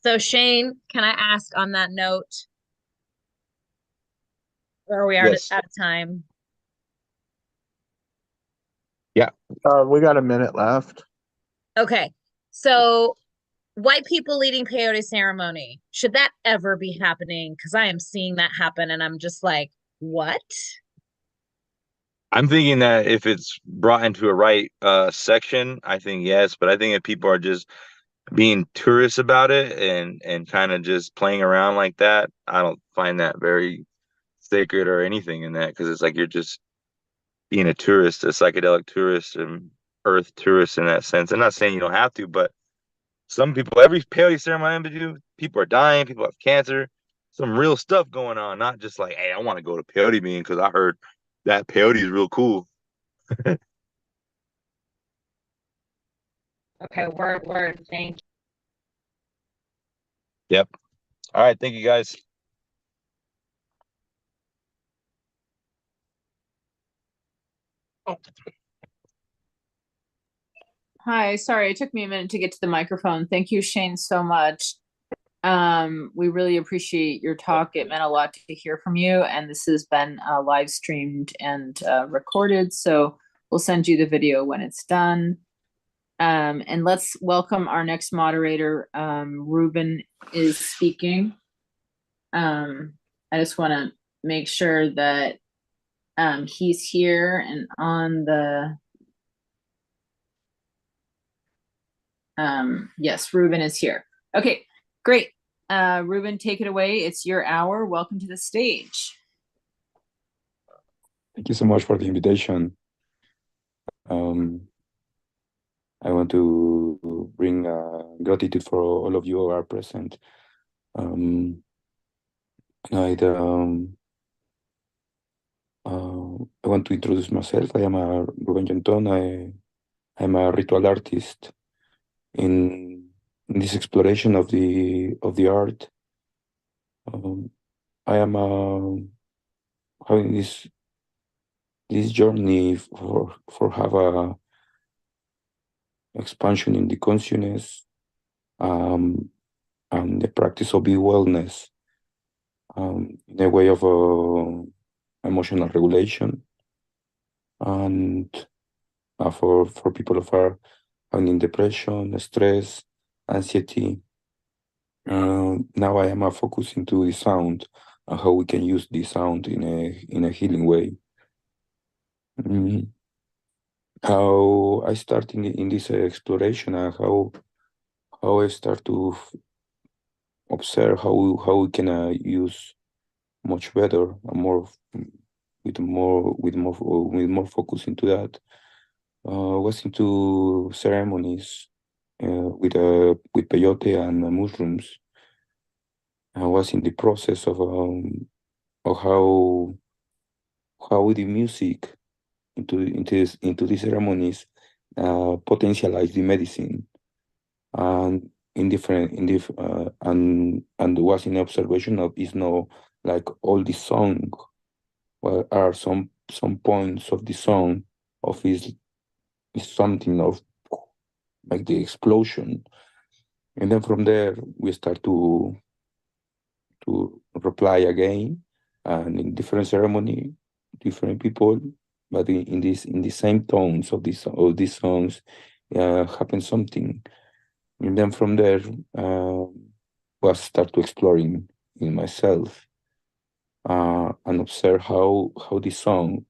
So Shane, can I ask on that note, or we are Yes. out of time? Yeah. We got a minute left. Okay. So white people leading peyote ceremony, should that ever be happening? Because I am seeing that happen and I'm just like, what? I'm thinking that if it's brought into a right section, I think yes, but I think if people are just being tourists about it and kind of just playing around like that, I don't find that very sacred or anything in that because it's like you're just being a tourist, a psychedelic tourist and earth tourist in that sense. I'm not saying you don't have to, but some people, every peyote ceremony I do, people are dying, people have cancer, some real stuff going on, not just like, hey, I want to go to peyote being because I heard that peyote is real cool. Okay, word, thank you. Yep. All right. Thank you guys. Hi, sorry, it took me a minute to get to the microphone. Thank you, Shane, so much. We really appreciate your talk. It meant a lot to hear from you, and this has been live streamed and recorded, so we'll send you the video when it's done. And let's welcome our next moderator. Ruben is speaking. I just want to make sure that he's here and on the yes, Ruben is here. Okay, great. Ruben, take it away. It's your hour. Welcome to the stage. Thank you so much for the invitation. I want to bring gratitude for all of you who are present. I'd, I want to introduce myself. I am a Ruben Jonton. I'm a ritual artist in this exploration of the art. I am having this journey for have a expansion in the consciousness and the practice of the wellness in a way of emotional regulation and for people who are having depression, stress, anxiety. Now I am focusing to the sound and how we can use the sound in a healing way. How I start in this exploration and how I start to observe how we can use much better and more with more focus into that. Was into ceremonies with peyote and mushrooms. I was in the process of how the music into these ceremonies potentialize the medicine and and was in observation of is no like all the song well are some points of the song of is something of like the explosion, and then from there we start to reply again and in different ceremony different people but in the same tones of these songs happens something, and then from there was start to exploring in myself and observe how the song,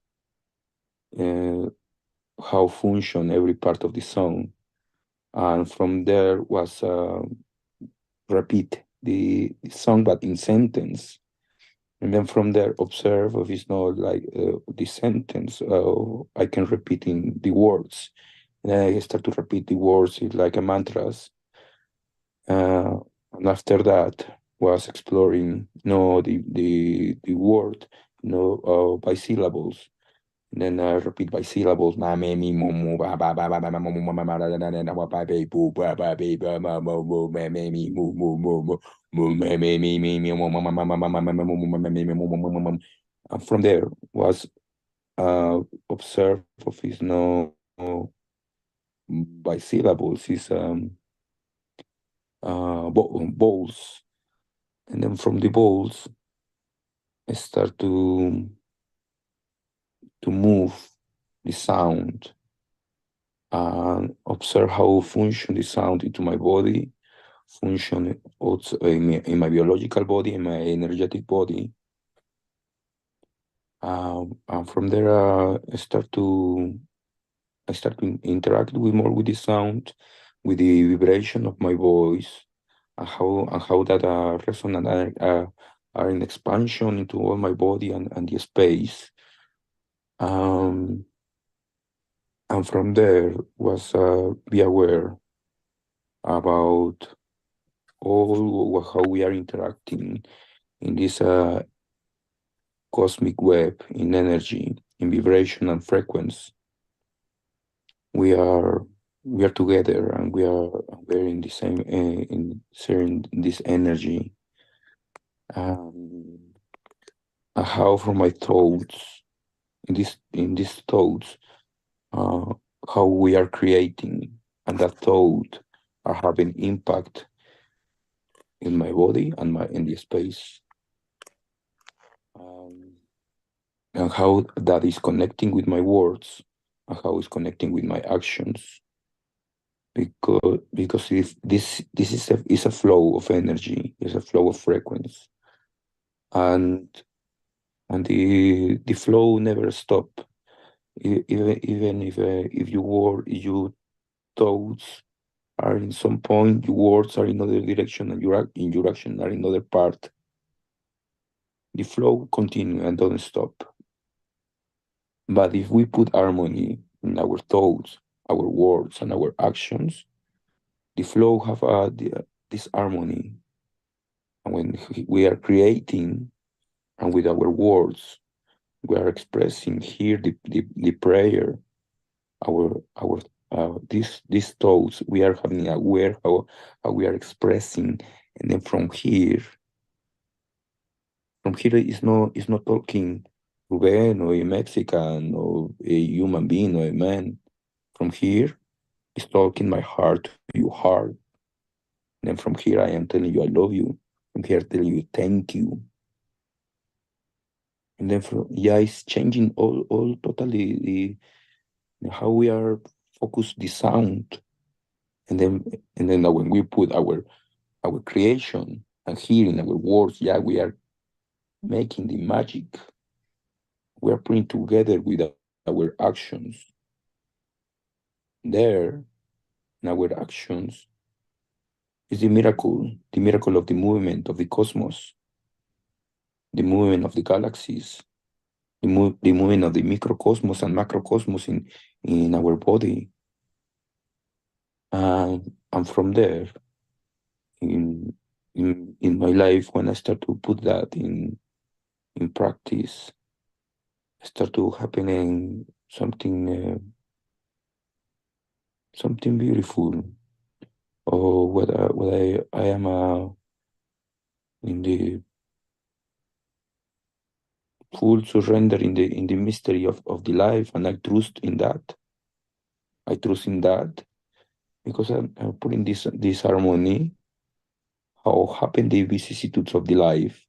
uh, how function every part of the song, and from there was repeat the song but in sentence, and then from there observe if it's not like the sentence, I can repeat in the words, and then I start to repeat the words like a mantras. And after that was exploring the word, by syllables. And then I repeat by syllables. Ma me mi mo mo ba ba ba ba ba mo mo ma ma da da da da wa ba be boo ba ba be ba ma mo mo me me mi mo mo mo mo mo me me mi mi mi mo ma ma ma ma ma ma ma mo mo ma me me mo mo mo mo mo. And from there was observe of his no by syllables is bowls, and then from the bowls I start to move the sound and observe how function the sound into my body, function also in my biological body, in my energetic body. And from there, I start to interact with more with the sound, with the vibration of my voice, and how that resonant are in expansion into all my body and the space. And from there was be aware about all how we are interacting in this cosmic web, in energy, in vibration and frequency. We are together, and we're in the same in sharing this energy. And how from my thoughts, in these thoughts, uh, how we are creating, and that thought are having impact in my body and in the space, and how that is connecting with my words, and how it's connecting with my actions. Because if this is a flow of energy, is a flow of frequency, and the flow never stop. Even if your thoughts are in some point, your words are in other direction, and your action are in other part. The flow continue and don't stop. But if we put harmony in our thoughts, our words, and our actions, the flow have this harmony. And when we are creating, and with our words, we are expressing here the prayer, our these thoughts, we are having aware how we are expressing, and then from here is not talking Ruben or a Mexican or a human being or a man. From here is talking my heart to your heart. And then from here I am telling you I love you. From here telling you thank you. And then it's changing all totally how we are focused the sound. And then now when we put our creation and hearing our words, we are making the magic. We are putting together with our actions. There, in our actions, is the miracle of the movement of the cosmos, the movement of the galaxies, the movement of the microcosmos and macrocosmos in our body. And from there, in my life, when I start to put that in practice, start to happening something beautiful. Or what I am in the full surrender in the mystery of the life, and I trust in that. I trust in that because I'm putting this harmony, how happen the vicissitudes of the life.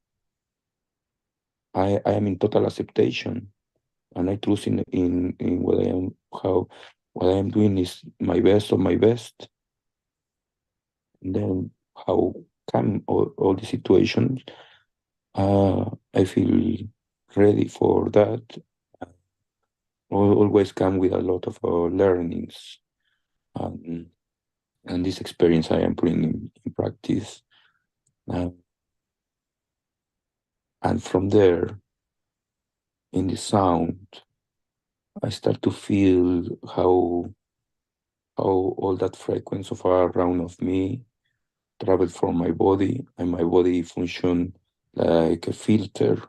I am in total acceptation, and I trust in what I am, how what I am doing is my best of my best. And then how come all the situations I feel ready for that. Always come with a lot of learnings, um, and this experience I am putting in practice. And from there, in the sound, I start to feel how all that frequency of around of me travel from my body, and my body function like a filter,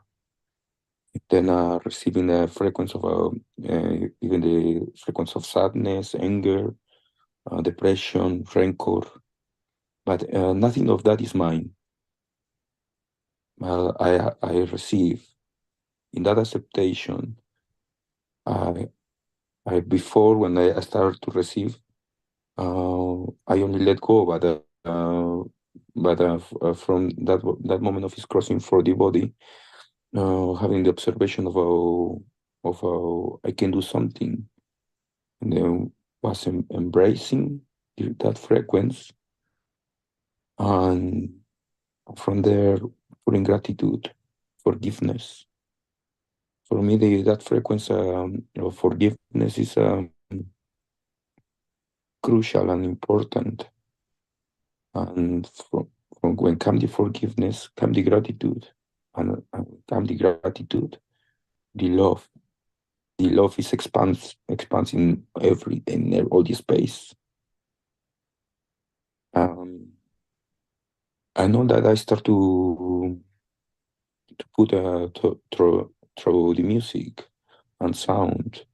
then receiving the frequency of even the frequency of sadness, anger, depression, rancor, but nothing of that is mine. I receive in that acceptation. I before when I started to receive, I only let go, from that moment of his crossing for the body, having the observation of how I can do something, and then was embracing that frequency, and from there putting gratitude, forgiveness. For me, that frequency of forgiveness is crucial and important. And from when come the forgiveness, come the gratitude, and come the gratitude, the love. The love is expands in all the space. I know that I start to put through the music and sound,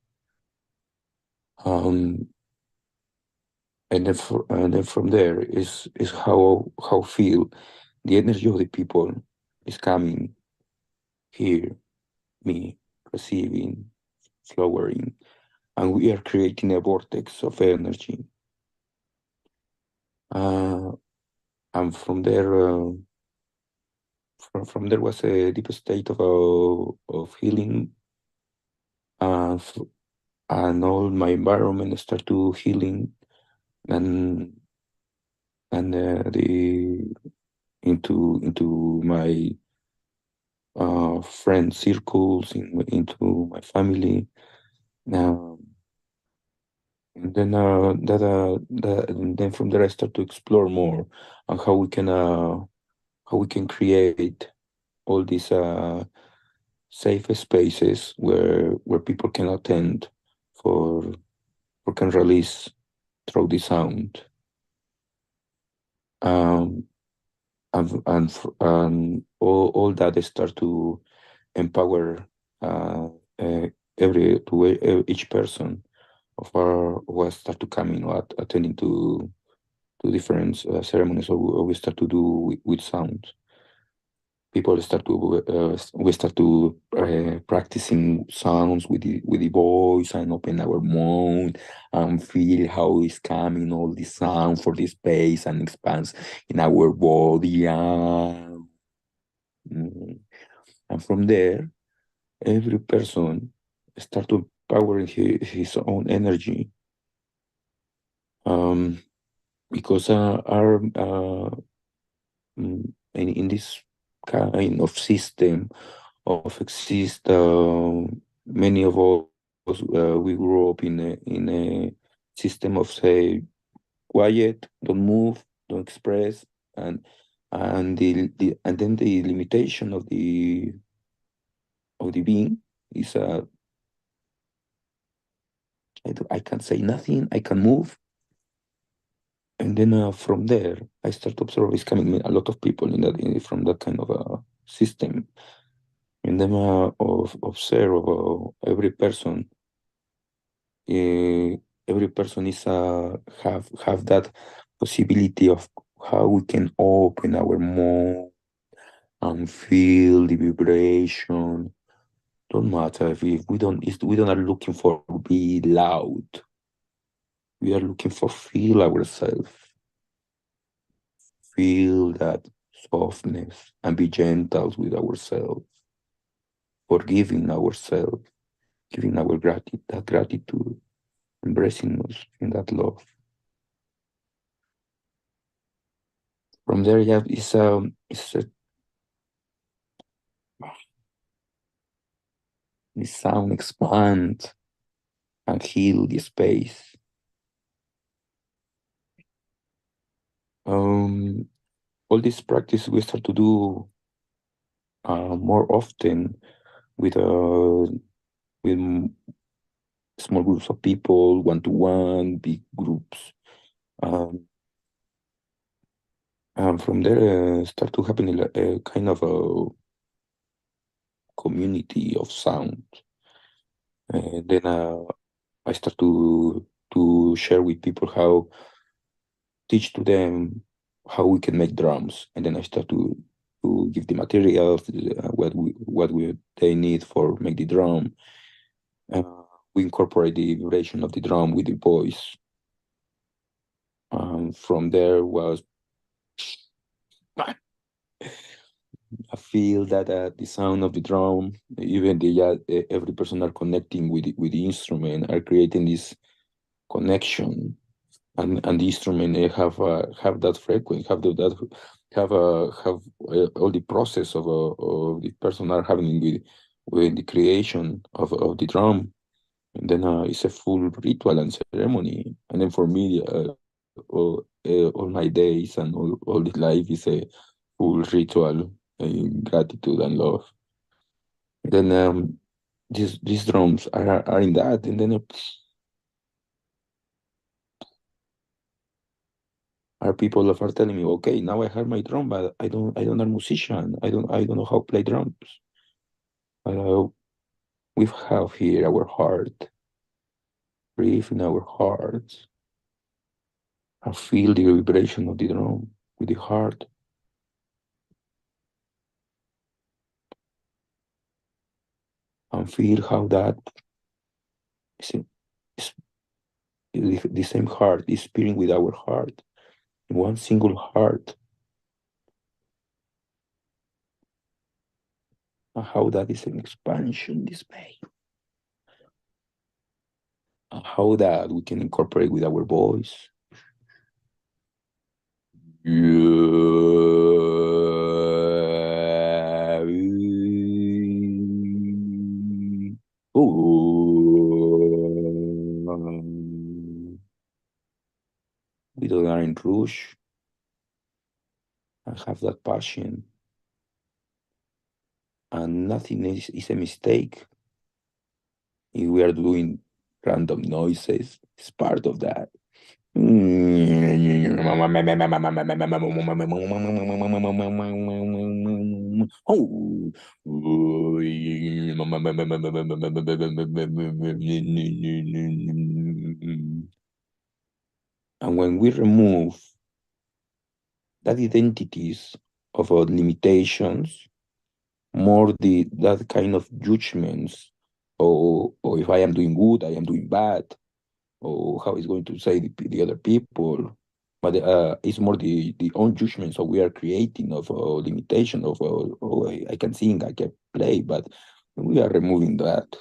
and then from there is how feel the energy of the people is coming here, me receiving, flowering, and we are creating a vortex of energy. And from there was a deep state of healing, and all my environment start to healing, and the into my friend circles, into my family. And then from there I start to explore more on how we can create all these safe spaces where people can attend for or can release through the sound. And all that start to empower each person of our was start to come in attending to different ceremonies, or we start to do with sound. People start to we start to practicing sounds with the voice, and open our mouth and feel how it's coming all the sound for the space and expands in our body. And from there, every person start to power his own energy, because in this kind of system of exist, many of us we grew up in a system of, say, quiet, don't move, don't express, and then the limitation of the being is I can't say nothing, I can move. And then from there, I start to observe it's coming a lot of people from that kind of system. And then observe every person. Every person is have that possibility of how we can open our mouth and feel the vibration. Don't matter if we don't are looking for be loud. We are looking for feel ourselves. Feel that softness and be gentle with ourselves, forgiving ourselves, giving our gratitude, embracing us in that love. From there, yeah, it's the sound expand and heal the space. All this practice we start to do more often with small groups of people, one-to-one, big groups. And from there start to happen a kind of a community of sound. Then I start to share with people how teach to them how we can make drums, and then I start to give the materials, what they need for make the drum. We incorporate the vibration of the drum with the voice. From there was I feel that the sound of the drum, even every person are connecting with the instrument, are creating this connection, and the instrument have that frequency, have all the process of the person are having with the creation of the drum, and then it's a full ritual and ceremony, and then for me, all my days and all the life is a full ritual, gratitude and love. Then these drums are in that, and then are people that are telling me, okay, now I have my drum, but I don't know musician. I don't know how to play drums. Uh, we have here our heart, breathe in our hearts, and feel the vibration of the drum with the heart. And feel how that is the same heart is beating with our heart, one single heart. And how that is an expansion this way. And how that we can incorporate with our voice. We don't are in rush and have that passion, and nothing is a mistake. If we are doing random noises, it's part of that. And when we remove that identities of our limitations, more that kind of judgments, or if I am doing good, I am doing bad, or how it's going to say the other people, but it's more the own judgments that we are creating of limitation of oh, I can sing, I can play, but we are removing that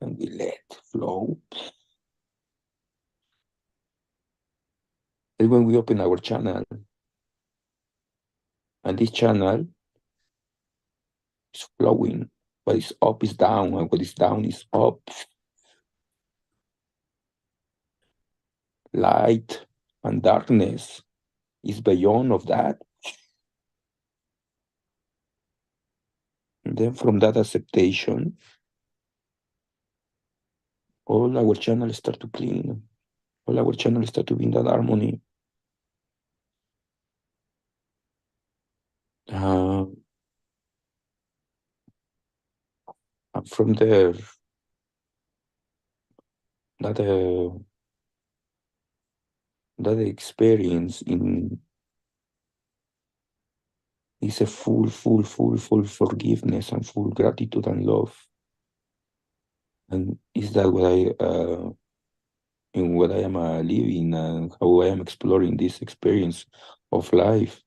and we let flow. And when we open our channel, and this channel is flowing, what is up is down, and what is down is up. Light and darkness is beyond of that. And then from that acceptation, all our channels start to clean. All our channels start to be in that harmony. And from there, that that experience is a full forgiveness and full gratitude and love. And is that what in what I am living and how I am exploring this experience of life,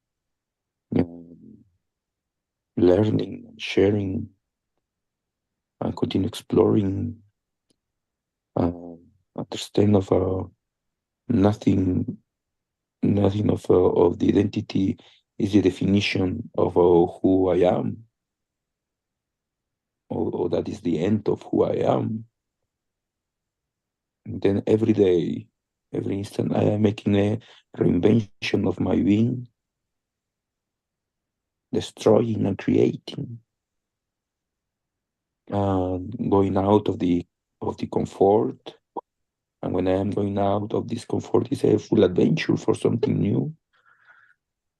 learning, sharing, and continue exploring, understand of nothing of the identity is the definition of who I am. or that is the end of who I am. And then every day, every instant, I am making a reinvention of my being, destroying and creating, going out of the comfort. And when I am going out of this comfort, it's a full adventure for something new.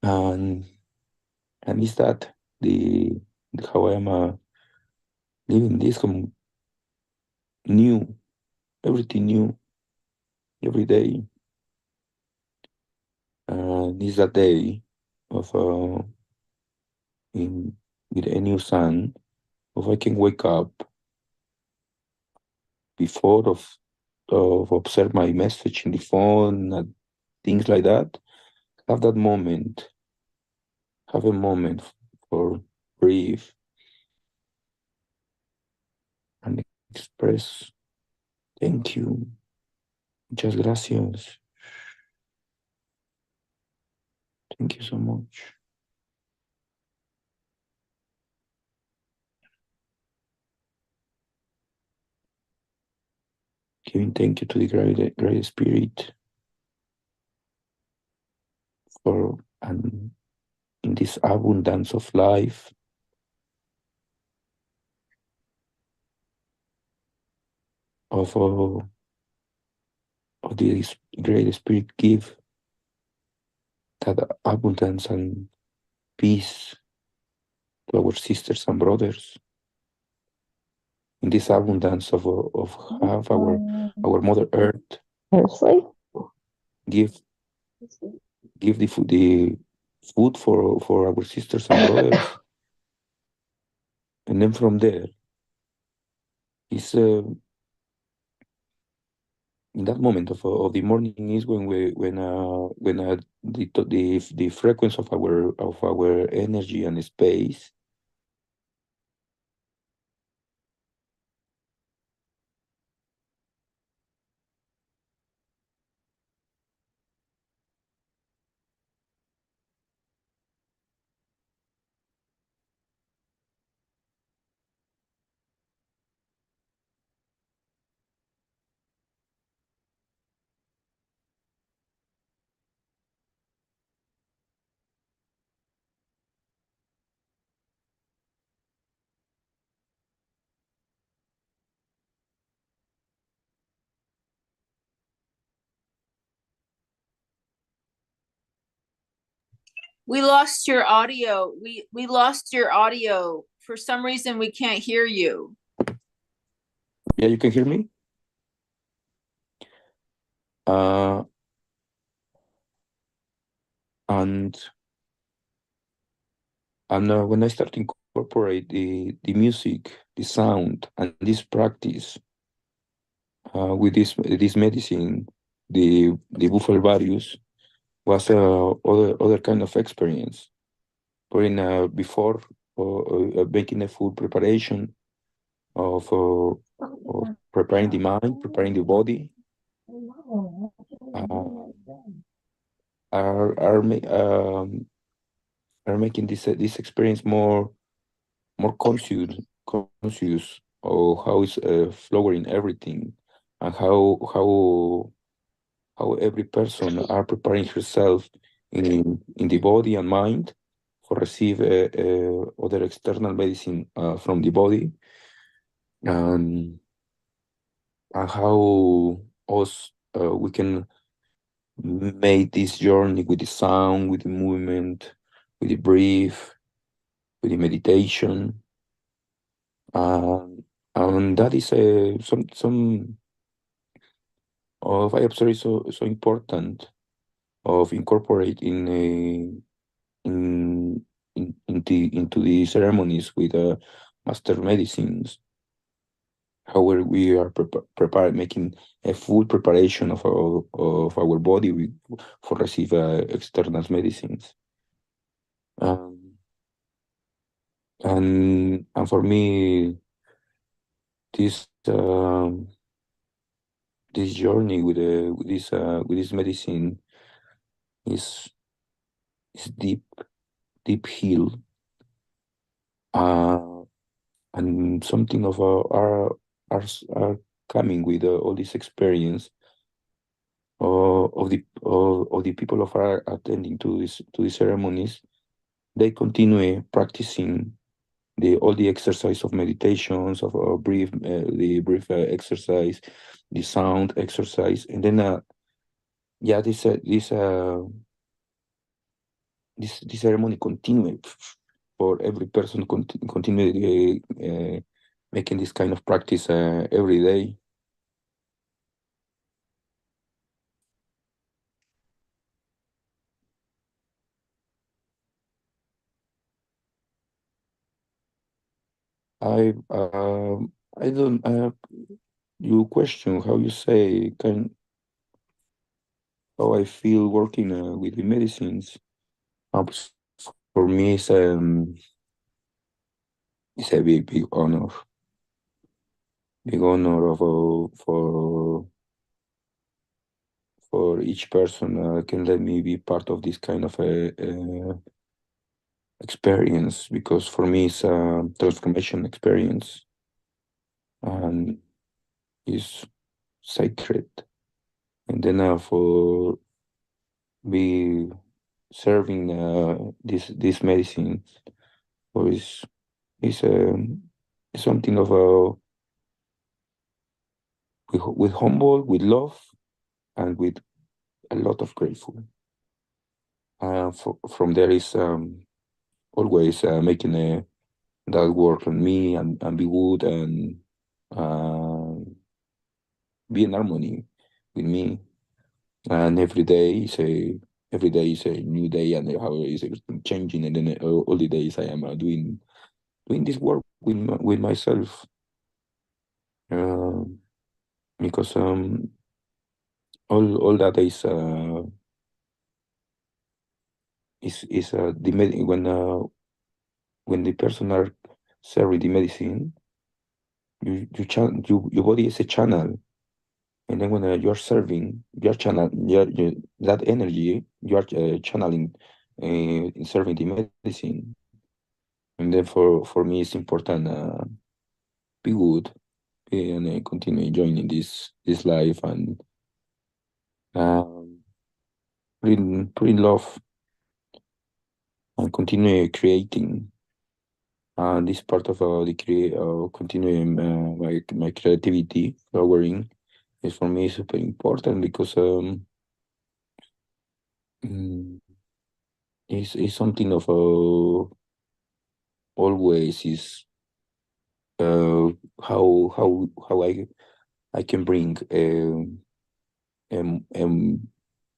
And is that the how I am living this new, everything new every day. And is a day of in with a new sun, if I can wake up before of observe my message in the phone and things like that, have that moment, have a moment for breathe and express thank you, muchas gracias, thank you so much. Giving thank you to the great spirit for and in this abundance of life, of this great spirit give that abundance and peace to our sisters and brothers in this abundance of have our Mother Earth give the food for our sisters and brothers, and then from there is in that moment of the morning is when the frequency of our energy and space We lost your audio. We lost your audio. For some reason, we can't hear you. yeah, you can hear me. uh and when I start to incorporate the music, the sound, and this practice with this medicine, the buffalo varius was other kind of experience. Putting before making a food preparation of preparing the mind, preparing the body, uh, are making this experience more conscious of how it's flowing everything, and how every person are preparing herself in the body and mind for receive other external medicine from the body, and how us we can make this journey with the sound, with the movement, with the breath, with the meditation, and that is some of I observe is so important of incorporate in into the ceremonies with master medicines, how we are prepared, making a full preparation of our body for receive external medicines. Um, and for me, this this journey with this medicine is deep heal, uh, and something of are coming with all this experience of the people of are attending to these ceremonies. They continue practicing all the exercise of meditations of the brief exercise, the sound exercise, and then yeah, this ceremony continue for every person continue making this kind of practice every day. I I don't you question how you say how I feel working with the medicines. For me, it's a big honor of for each person can let me be part of this kind of a experience, because for me it's a transformation experience and is sacred. And then for be serving this medicine or is something of a with humble, with love, and with a lot of grateful. From there is always making that work on me and be good and uh, be in harmony with me. And every day is a new day, and how is everything changing. And then all the days I am doing this work with myself, uh, because all that is when the person are serving the medicine, your body is a channel. And then when you're serving, that energy you are channeling in serving the medicine. And then for me, it's important be good and continue enjoying this life and um, putting love and continue creating. And this part of continuing my creativity, flowering, is for me super important because mm, is something of always is how I can bring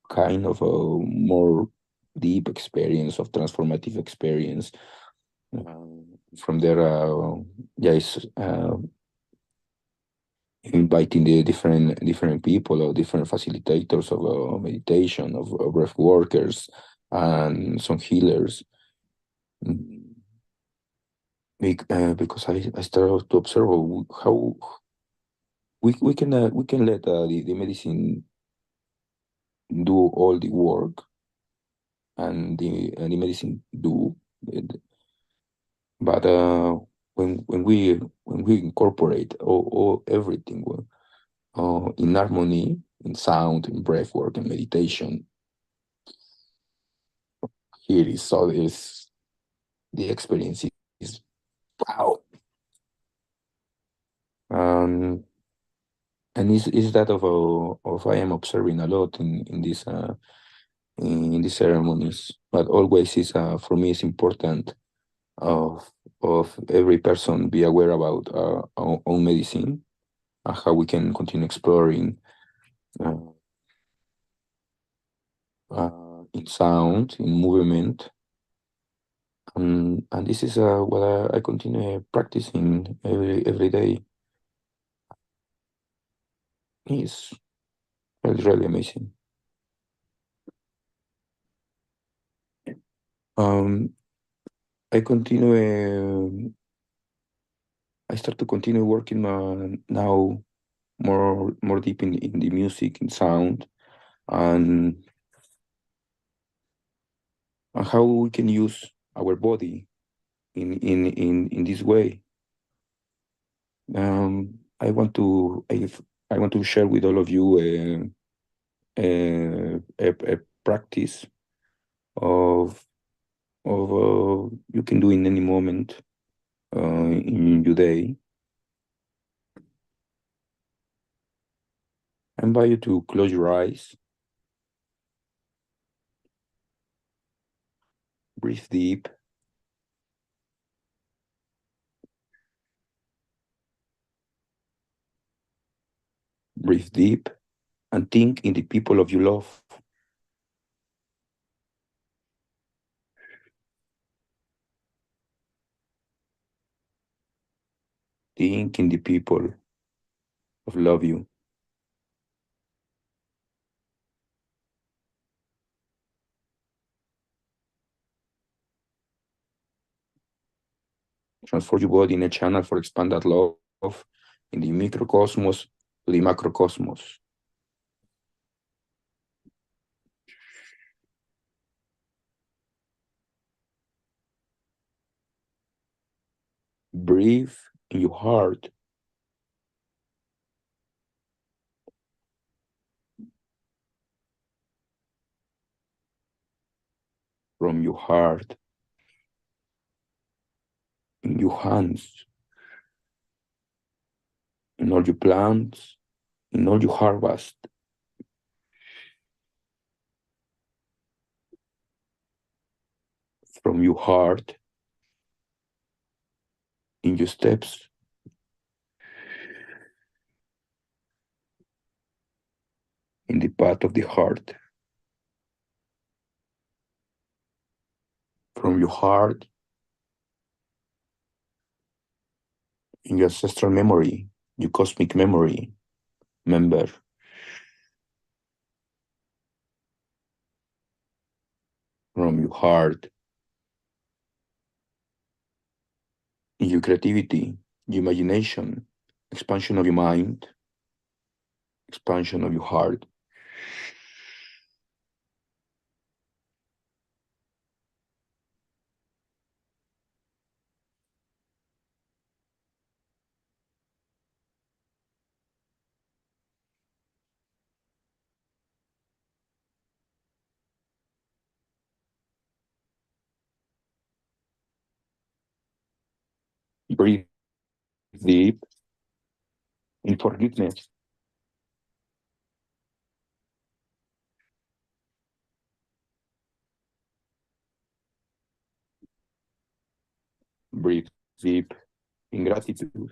kind of a more deep experience of transformative experience. From there, yeah, it's inviting the different people or different facilitators of meditation, of breath workers, and some healers. Mm, because I started to observe how we can let the medicine do all the work and the medicine do it. But when we incorporate all everything in harmony, in sound, in breath work, and meditation, here is so is the experience is wow. Um, and is that of I am observing a lot in these ceremonies, but always is for me it's important of every person be aware about our own medicine and how we can continue exploring uh, in sound, in movement, and this is what I continue practicing every day. It's really amazing. Um, I continue. I start to continue working now more deep in the music, in sound, and how we can use our body in this way. I want to share with all of you a practice of you can do in any moment in your day. I invite you to close your eyes, breathe deep, breathe deep, and think in the people of your love. Think in the people of love you. Transform your body in a channel for expanded love in the microcosmos to the macrocosmos. Breathe in your heart. From your heart, in your hands, in all your plants, in all your harvest. From your heart, in your steps, in the path of the heart. From your heart, in your ancestral memory, your cosmic memory, member. From your heart, in your creativity, your imagination, expansion of your mind, expansion of your heart. Breathe deep in forgiveness. Breathe deep in gratitude.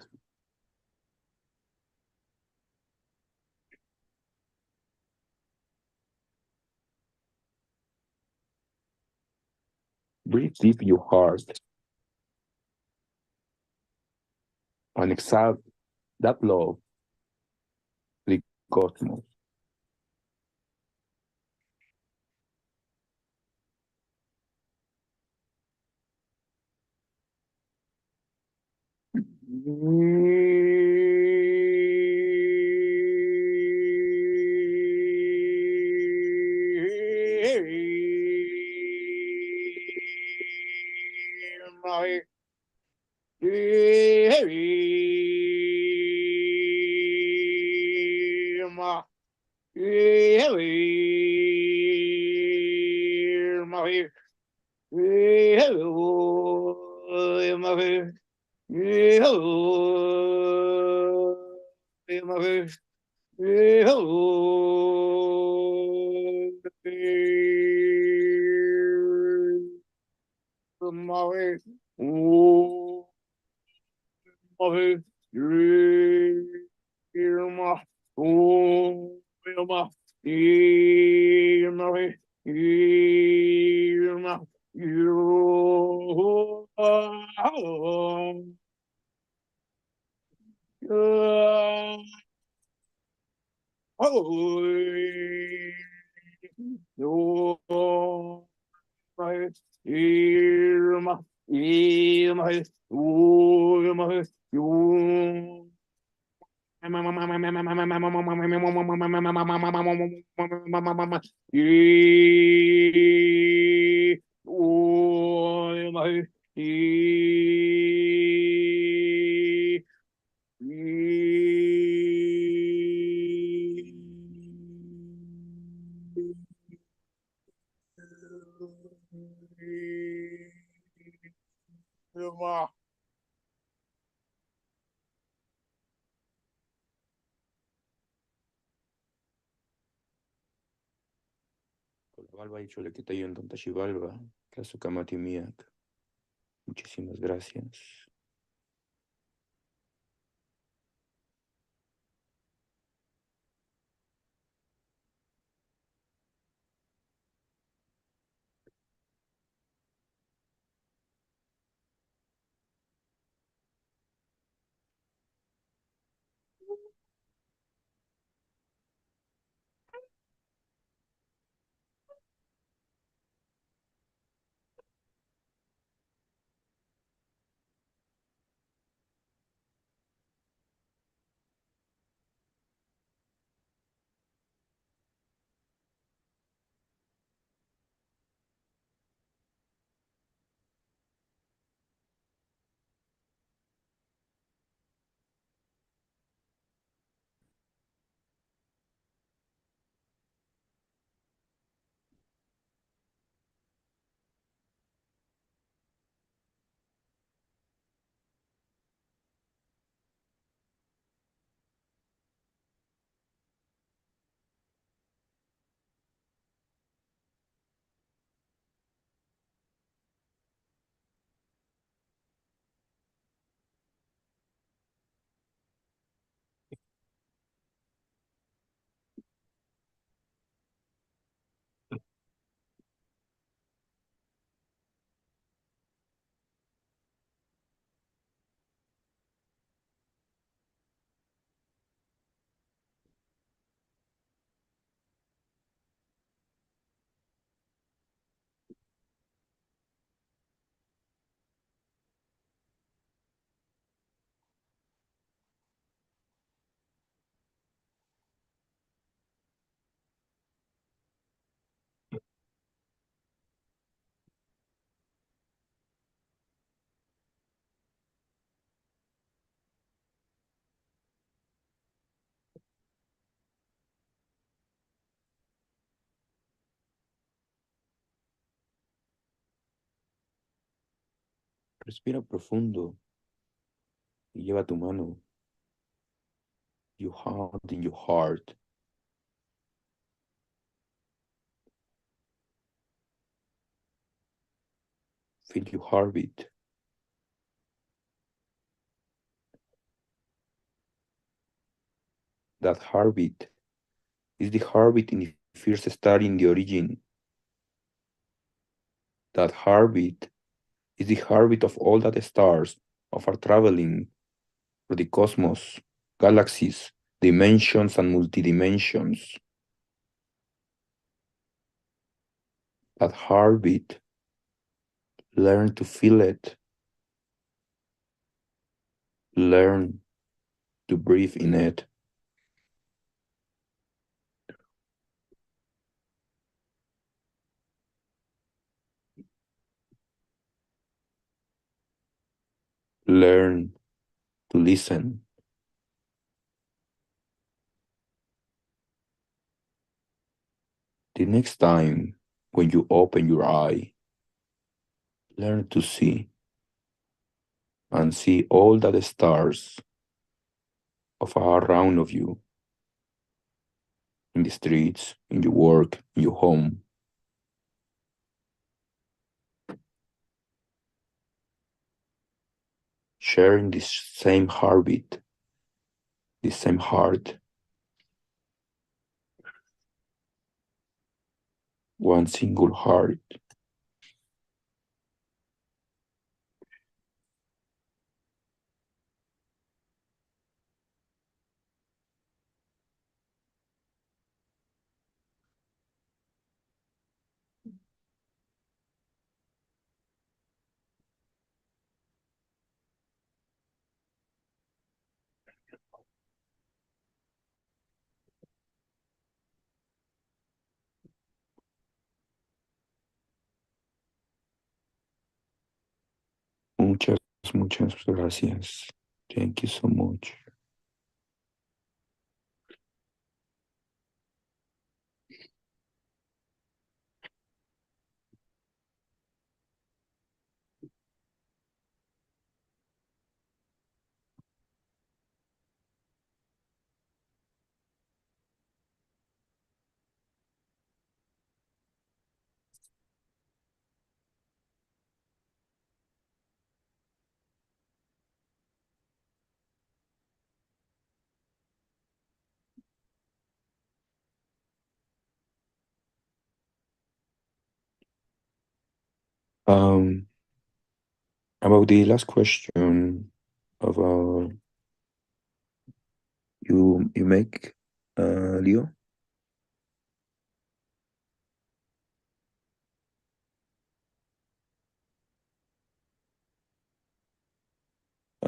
Breathe deep in your heart and exhale that love to the cosmos. Xibalba ichole que tayo tanta Xibalba, Tlasukamati miak. Muchísimas gracias. Respira profundo y lleva tu mano, your hand in your heart. Feel your heartbeat. That heartbeat is the heartbeat in the first star in the origin. That heartbeat is the heartbeat of all that stars of our traveling through the cosmos, galaxies, dimensions, and multidimensions. That heartbeat, learn to feel it. Learn to breathe in it. Learn to listen. The next time when you open your eye, learn to see and see all that stars of around of you, in the streets, in your work, in your home. Sharing this same heartbeat, this same heart, one single heart. Muchas, muchas gracias. Thank you so much. Um, about the last question of you make, Leo.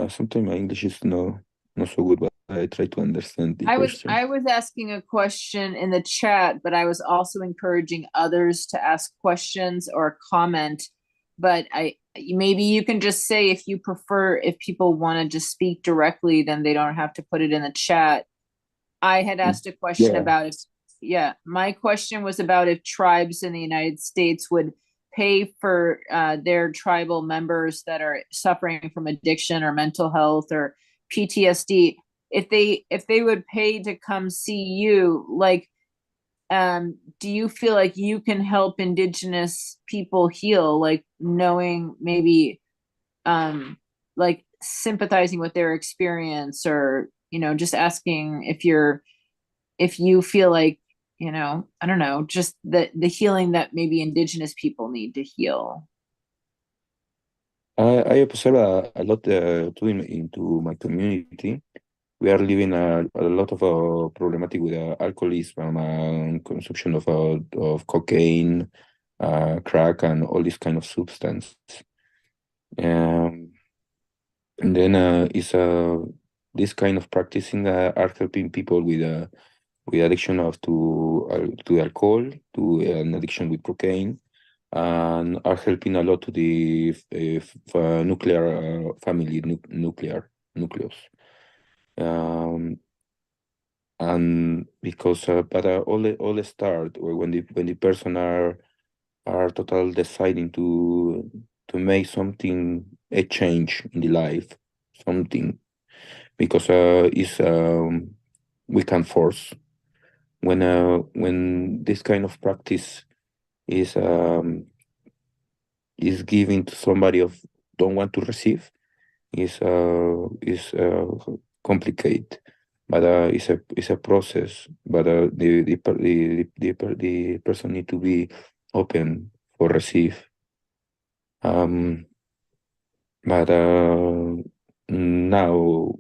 Sometimes my English is not so good, but I try to understand the question. I was asking a question in the chat, but I was also encouraging others to ask questions or comment. But maybe you can just say if you prefer, if people want to just speak directly, then they don't have to put it in the chat. I had asked a question Yeah. about if, yeah, my question was about if tribes in the United States would pay for their tribal members that are suffering from addiction or mental health or PTSD, if they would pay to come see you, like, do you feel like you can help Indigenous people heal, like knowing maybe like sympathizing with their experience, or just asking if you feel like, I don't know, just the healing that maybe Indigenous people need to heal. I observe a lot too into my community. We are living a lot of problematic with alcoholism and consumption of cocaine, crack, and all this kind of substance. Um, and then is this kind of practicing are helping people with addiction to alcohol, to an addiction with cocaine, and are helping a lot to the nuclear family, nucleus. Um, and because but all start when the person are total deciding to make something, a change in the life, something, because is we can force when this kind of practice is given to somebody of don't want to receive, is complicated, but it's a process. But the person need to be open for receive. But now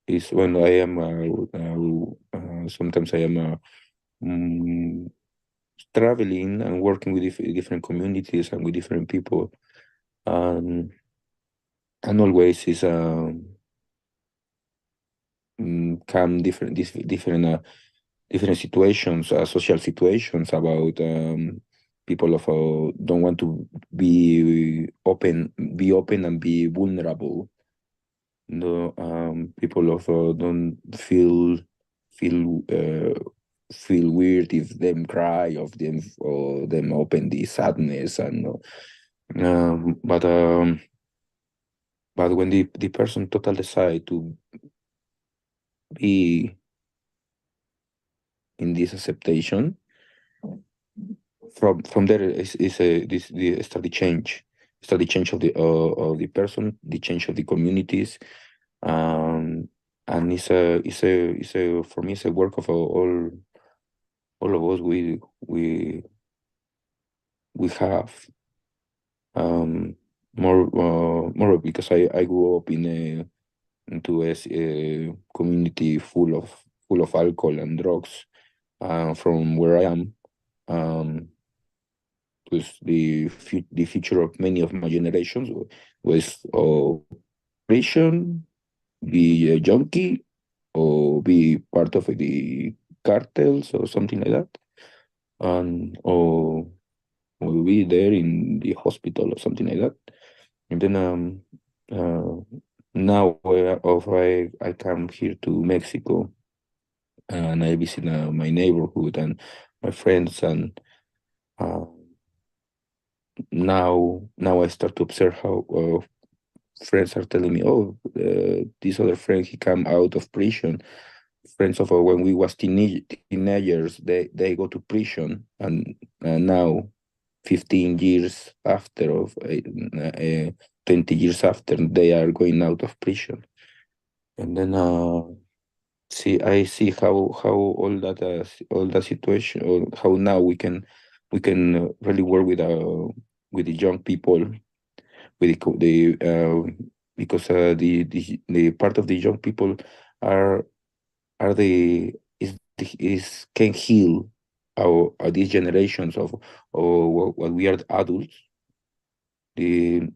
is when I am sometimes I am mm, traveling and working with different communities and with different people, and always is come different situations, social situations about people of don't want to be open and be vulnerable. No, people of don't feel weird if them cry, of them or them open the sadness, and but when the person total decide to be in this acceptation, from there is a this the start the change of the person, the change of the communities, um and it's a for me it's a work of all of us. We have more because I grew up into a community full of alcohol and drugs, from where I am. Pues the future of many of my generations was prison, be a junkie, or be part of the cartels or something like that, and or be there in the hospital or something like that. And then uh, now I come here to Mexico, and I visit my neighborhood and my friends, and uh, now I start to observe how friends are telling me, oh, this other friend, he come out of prison. Friends of when we was teenagers, they go to prison, and now 15 years after, of 20 years after, they are going out of prison. And then I see how all that situation, or how now we can really work with the young people, with because the part of the young people are the is can heal these generations of what we are adults. The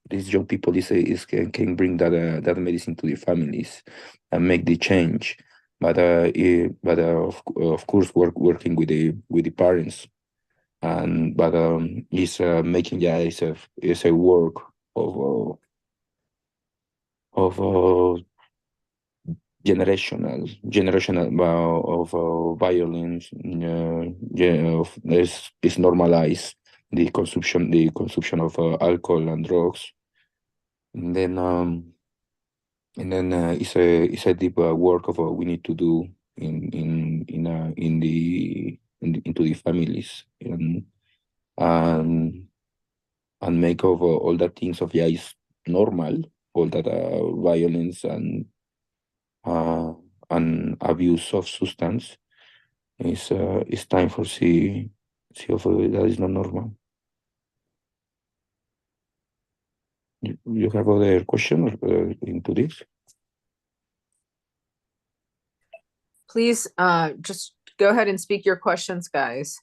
these young people can bring that medicine to the families and make the change. But of course working with the parents, and but is making, yeah, is a work of generational violence. Yeah, is normalized the consumption of alcohol and drugs. And then it's a deep work of we need to do into the families, and make of all that things of, yeah, is normal, all that violence uh, and abuse of substance is time for see of that is not normal. You have other question into this? Please, just go ahead and speak your questions, guys.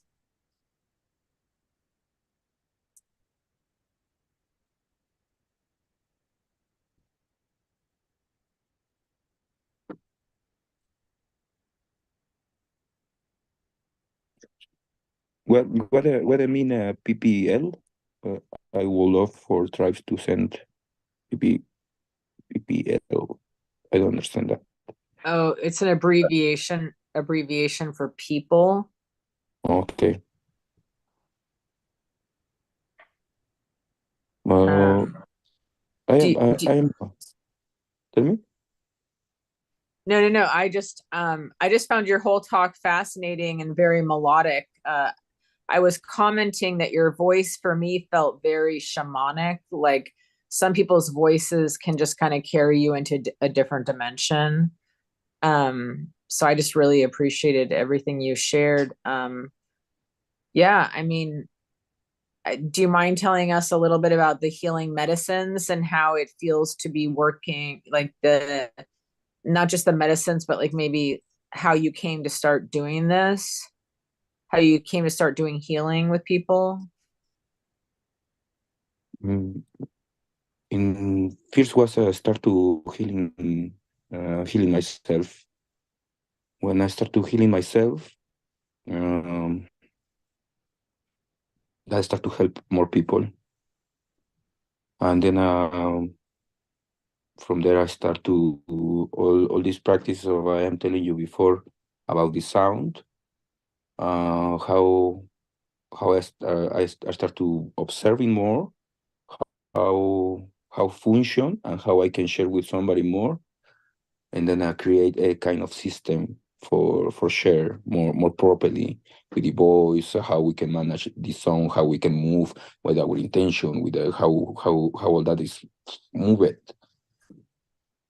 What I mean, PPL? I would love for tribes to send PPL. I don't understand that. Oh, it's an abbreviation for people. Okay. Well, I am. I am. Tell me. No. I just found your whole talk fascinating and very melodic. I was commenting that your voice for me felt very shamanic. Like some people's voices can just kind of carry you into a different dimension. So I just really appreciated everything you shared. Yeah, I mean, do you mind telling us a little bit about the healing medicines and how it feels to be working, like not just the medicines, but like maybe how you came to start doing this, how you came to start doing healing with people? Mm, in first was start to healing myself. When I start to healing myself, I start to help more people, and then from there I start to do all these practices of I am telling you before about the sound, how I start to observing more how function and how I can share with somebody more, and then I create a kind of system for share more properly with the voice, how we can manage the song, how we can move with our intention, with how all that is moved,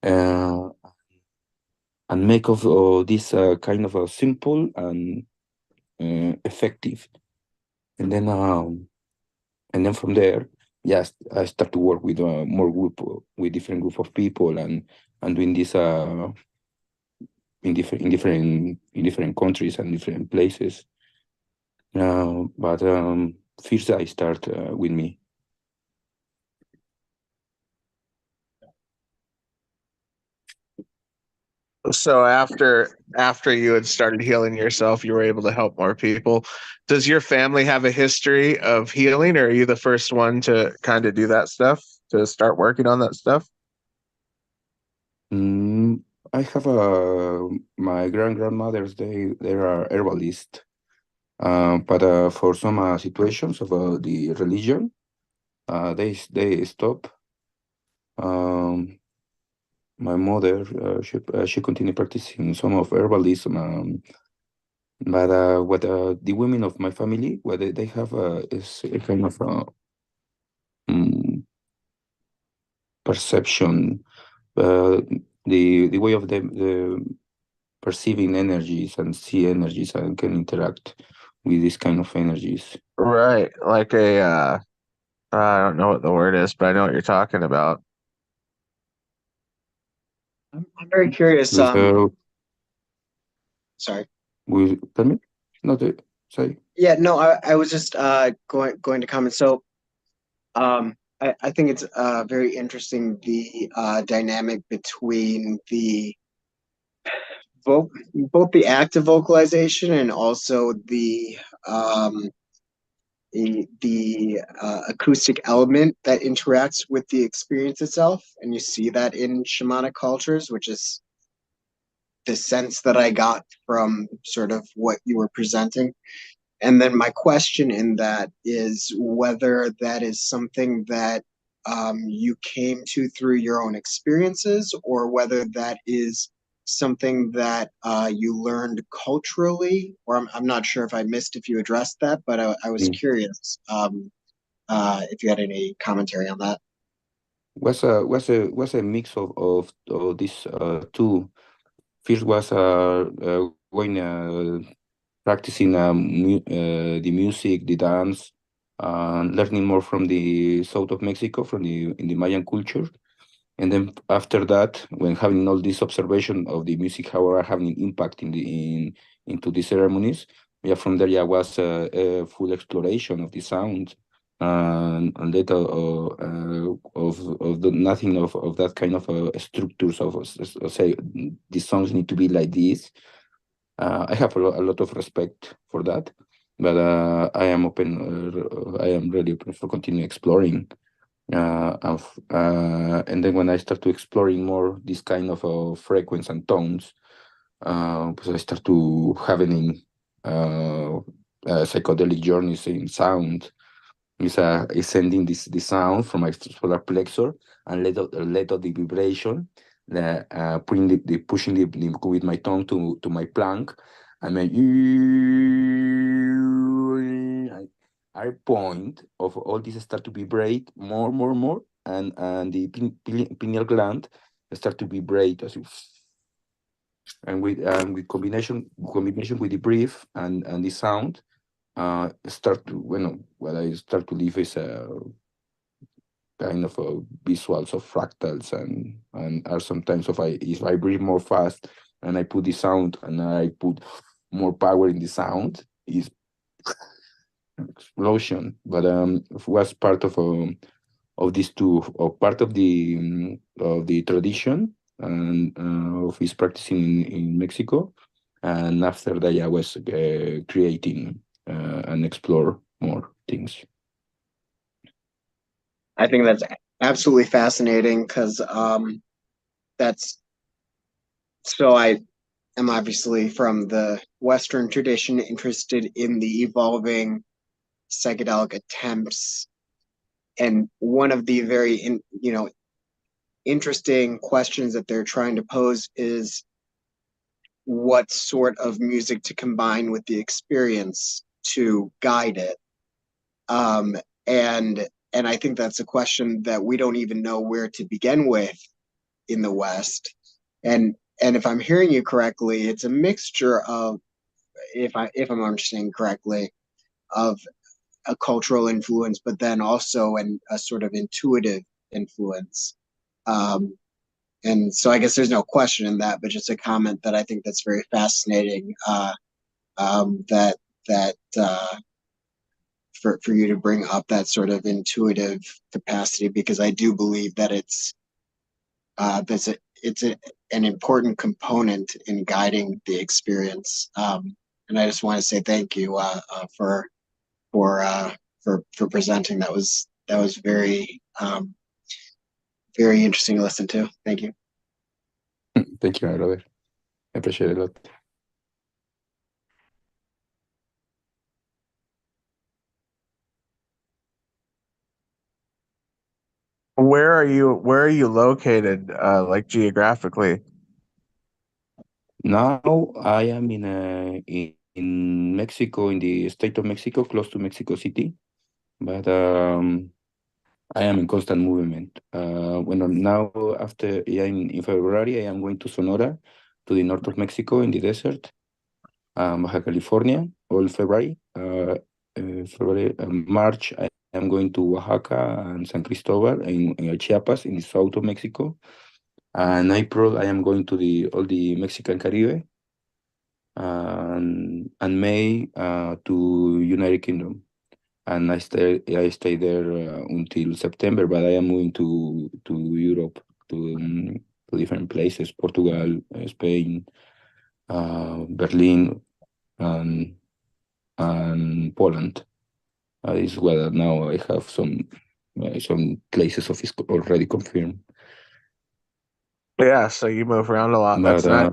uh, and make of this kind of a simple and effective, and then from there, yes, I start to work with more group with different group of people, and doing this in different countries and different places. But first I start with me. So after you had started healing yourself, you were able to help more people. Does your family have a history of healing, or are you the first one to kind of do that stuff, to start working on that stuff? I have my grandmothers. They are herbalists, but for some situations of the religion, they stop. Um, my mother, she continued practicing some of herbalism, but what the women of my family, what they have is a kind of mm, perception, uh, the way of them perceiving energies and see energies and can interact with this kind of energies. Right. Like I don't know what the word is, but I know what you're talking about. I'm very curious. With Sorry. tell me, not say. Yeah, no, I was just going to comment. So I think it's very interesting the dynamic between the both the active vocalization and also um the acoustic element that interacts with the experience itself, and you see that in shamanic cultures, which is the sense that I got from sort of what you were presenting. And then my question in that is whether that is something that you came to through your own experiences, or whether that is something that you learned culturally, or I'm not sure if I missed if you addressed that, but I was Mm. curious if you had any commentary on that. Was a mix of these two. First was going practicing the music, the dance, learning more from the south of Mexico, from the in the Mayan culture. And then after that, when having all this observation of the music, how are having impact into the ceremonies, yeah, from there, yeah, was a full exploration of the sound and later of the nothing of that kind of structures of say the songs need to be like this. I have a lot of respect for that, but I am open. I am really open for continue exploring. And then when I start to exploring more this kind of frequency and tones, because I start to having psychedelic journeys in sound. Is sending this sound from my solar plexus and let out the vibration, putting pushing with my tongue to my plank, and then I point of all this start to vibrate more, and the pineal gland start to vibrate as if, and with combination with the breath and the sound, start to what I start to live is a kind of visuals of fractals and are sometimes of I if I breathe more fast and I put the sound and I put more power in the sound is explosion. But was part of these two, or part of the tradition and of his practicing in Mexico. And after that, I was creating and explore more things. I think that's absolutely fascinating because that's so I am obviously from the Western tradition, interested in the evolving psychedelic attempts. And one of the very, interesting questions that they're trying to pose is what sort of music to combine with the experience to guide it. Um, and and I think that's a question that we don't even know where to begin with in the West. And if I'm hearing you correctly, it's a mixture of, if I'm understanding correctly, of a cultural influence, but then also a sort of intuitive influence. Um, and so I guess there's no question in that, but just a comment that I think that's very fascinating. That that for you to bring up that sort of intuitive capacity, because I do believe that an important component in guiding the experience. And I just want to say thank you for for presenting. That was very interesting to listen to. Thank you. Thank you, Robert. I appreciate it a lot. Where are you located, like geographically? Now I am in Mexico, in the state of Mexico, close to Mexico City, but I am in constant movement. Now after in February, I am going to Sonora, to the north of Mexico in the desert. Baja California, all February. February, March, I am going to Oaxaca and San Cristobal in Chiapas in the south of Mexico. And April, I am going to all the Mexican Caribe. And May to United Kingdom. And I stay there until September, but I am moving to Europe, to different places, Portugal, Spain, Berlin, and Poland. This is what now I have some places of already confirmed. Yeah, so you move around a lot. That's But nice.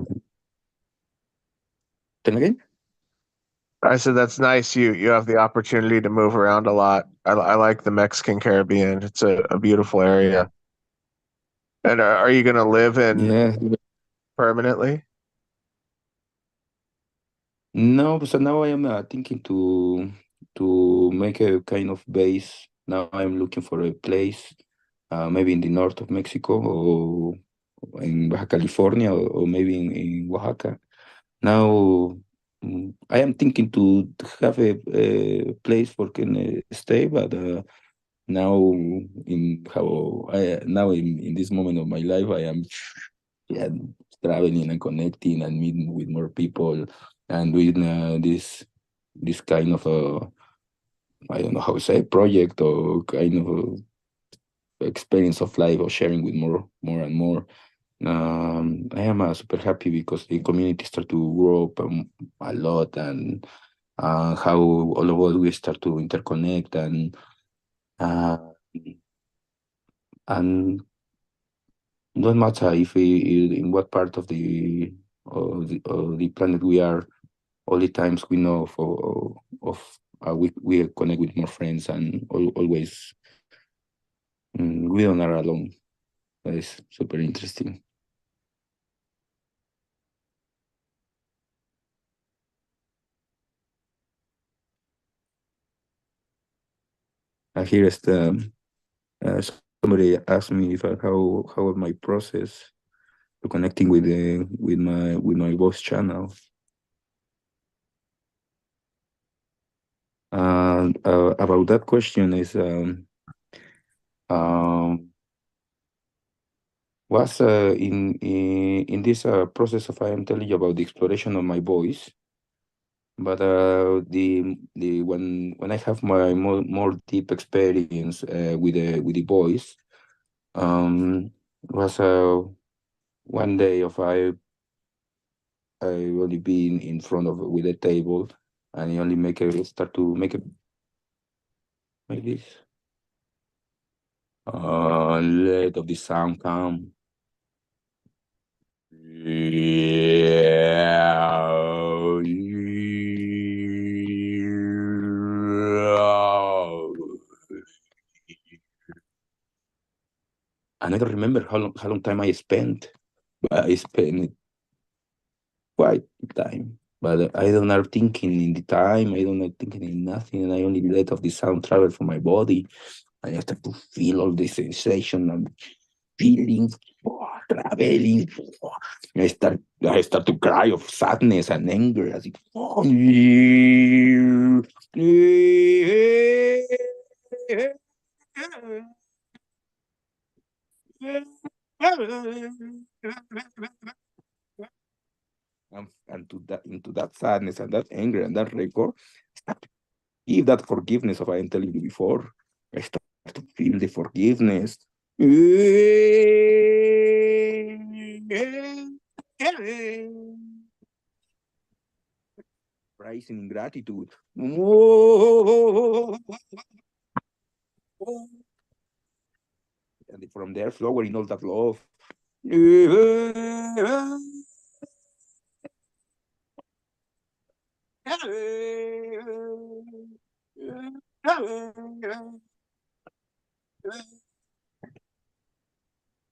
then again, I said that's nice. You have the opportunity to move around a lot. I like the Mexican Caribbean. It's a beautiful area. And are you going to live in yeah. permanently? No, so now I am thinking to make a kind of base. Now I'm looking for a place, maybe in the north of Mexico or in Baja California or maybe in Oaxaca. Now I am thinking to have a place for can stay, but now now in this moment of my life I am yeah, traveling and connecting and meeting with more people and doing this kind of I don't know how to say project or kind of experience of life or sharing with more and more. I am super happy because the community start to grow up a lot, and how all of us we start to interconnect uh, and don't matter if in what part of the planet we are. All the times we know we connect with more friends and always we don't are alone. That is super interesting. Here is somebody asked me if how my process to connecting with my voice channel. About that question is was in this process of I am telling you about the exploration of my voice, but the when I have my more deep experience with the voice, was one day of I only been in front of with a table and I only start to make it like this. Let of the sound come. And I don't remember how long time I spent, but I spent quite time. But I don't know thinking in the time, I don't know thinking in nothing, and I only let of the sound travel from my body. I start to feel all the sensation and feelings traveling. I start to cry of sadness and anger as it and to that into that sadness and that anger and that record, start to give that forgiveness of I am telling you before. I start to feel the forgiveness. Rising in gratitude. And from there flowing all that love.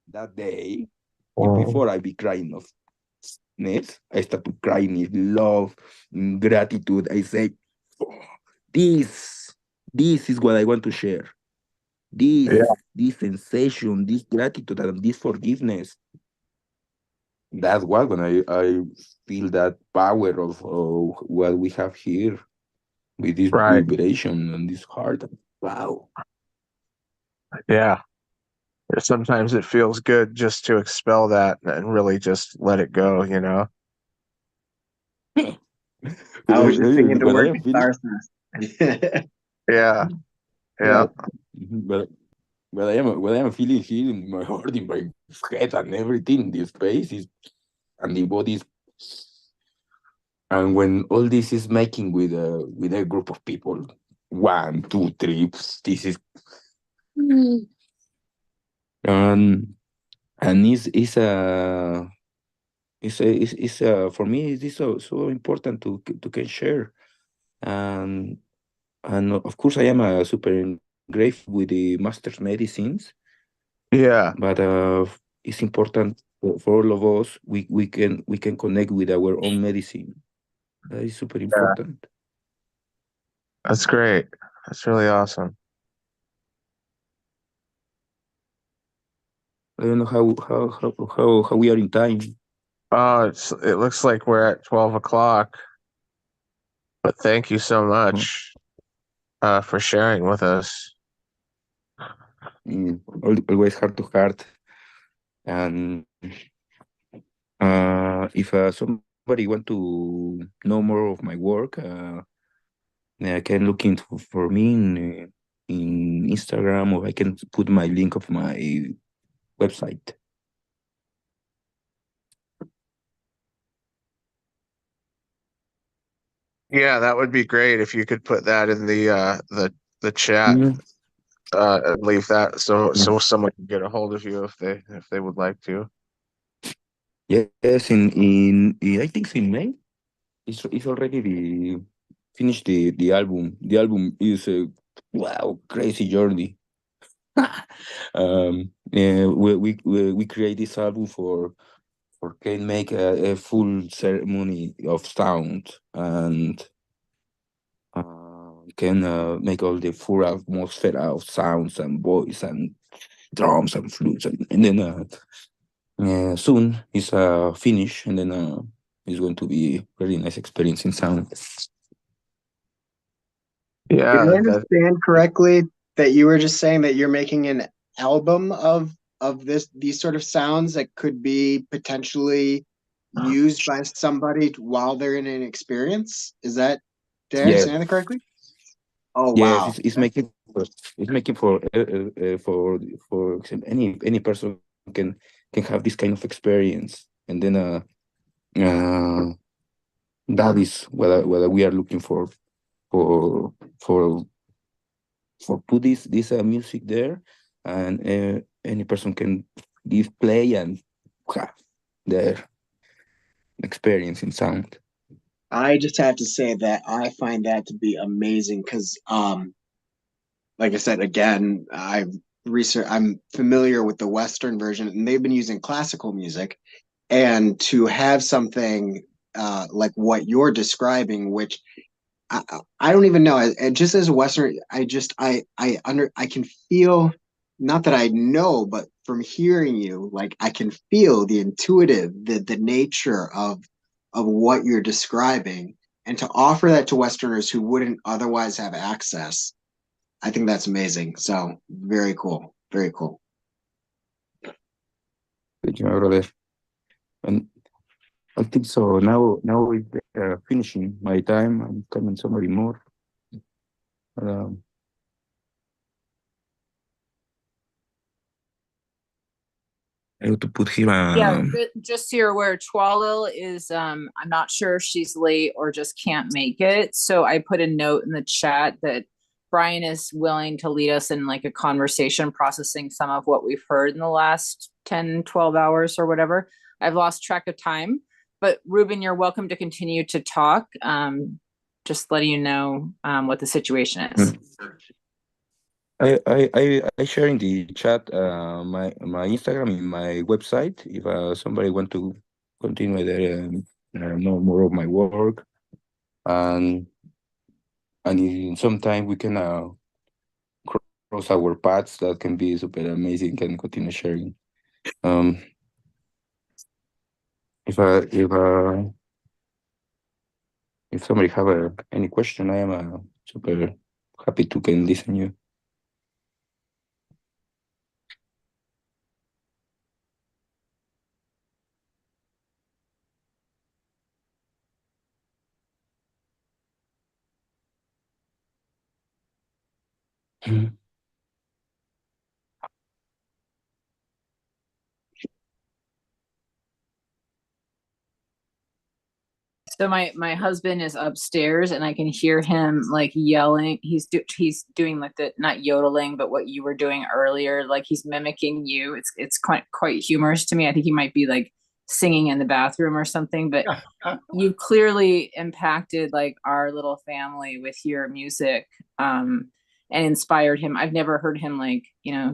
That day, before I be crying of sadness, I start to crying in love, in gratitude. I say, oh, this is what I want to share. This sensation, this gratitude, and this forgiveness. that's what when I feel that power of what we have here with this Right. vibration and this heart. Wow. Yeah. Sometimes it feels good just to expel that and really just let it go, you know? I was just thinking the When I word am feeling, catharsis. Yeah. Yeah. well, but when I am feeling here in my heart, in my head, and everything, the space is and the body is, and when all this is making with a group of people, one, two, three, this is and it's for me it is so important to can share and of course I am super grateful with the master's medicines, Yeah. but it's important for all of us. We can connect with our own medicine. That is super Yeah. important. That's great. That's really awesome. I don't know how we are in time. Oh, it looks like we're at 12 o'clock, but thank you so Huh? much for sharing with us. Always heart to heart. And if somebody want to know more of my work, I can look into for me in Instagram, or I can put my link of my website. Yeah, that would be great if you could put that in the chat. Mm, And leave that yeah. so someone can get a hold of you if they would like to. Yes, I think it's in May. It's already finished the album. The album is a wow crazy journey. We create this album for can make a full ceremony of sound and can make all the full atmosphere of sounds and voice and drums and flutes and then soon it's finished and then it's going to be really nice experience in sound. Did I Yeah, that understand correctly that you were just saying that you're making an album of these sort of sounds that could be potentially used by somebody while they're in an experience? Did I Yes, understand that correctly? Oh yes, wow. it's making for example, any person can have this kind of experience and then uh that is what we are looking for for put this music there, and any person can give play and have their experience in sound. I just have to say that I find that to be amazing because like I said again, I'm familiar with the Western version and they've been using classical music, and to have something like what you're describing, which I don't even know. Just as a Westerner, I can feel, not that I know, but from hearing you, like I can feel the intuitive, the nature of what you're describing, and to offer that to Westerners who wouldn't otherwise have access, I think that's amazing. So very cool, very cool. Thank you, my brother. And I think so. Now it's finishing my time. I'm coming somebody more. Um, I have to put him. Yeah, just so you're aware, Chwalil is I'm not sure if she's late or just can't make it. So I put a note in the chat that Brian is willing to lead us in like a conversation processing some of what we've heard in the last 10, 12 hours or whatever. I've lost track of time. But Ruben, you're welcome to continue to talk. Just letting you know what the situation is. I share in the chat my Instagram and my website if somebody want to continue there and know more of my work, and in some time we can cross our paths. That can be super amazing and continue sharing. Um, if somebody have any question, I am super happy to can listen you. So my husband is upstairs and I can hear him like yelling. He's doing like the not yodeling, but what you were doing earlier. Like he's mimicking you. It's quite humorous to me. I think he might be like singing in the bathroom or something. But you clearly impacted like our little family with your music, and inspired him. I've never heard him like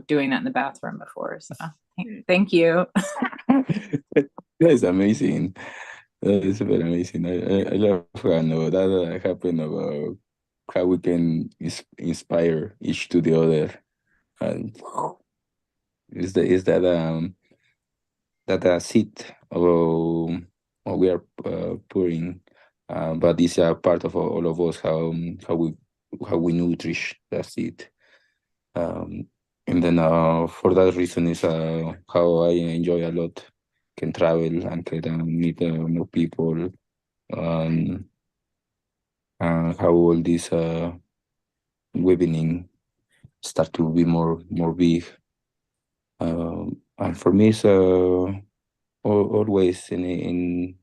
doing that in the bathroom before. So thank you. That is amazing. That is very amazing. I love that happened about how we can inspire each to the other, and is that seed of what we are pouring, but it's a part of all of us how we nourish that seed. And then for that reason is how I enjoy a lot, can travel and can meet more people, um, how all this webining start to be more big. And for me, it's always in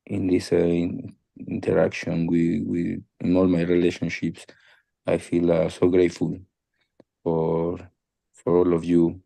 this interaction with in all my relationships, I feel so grateful for for all of you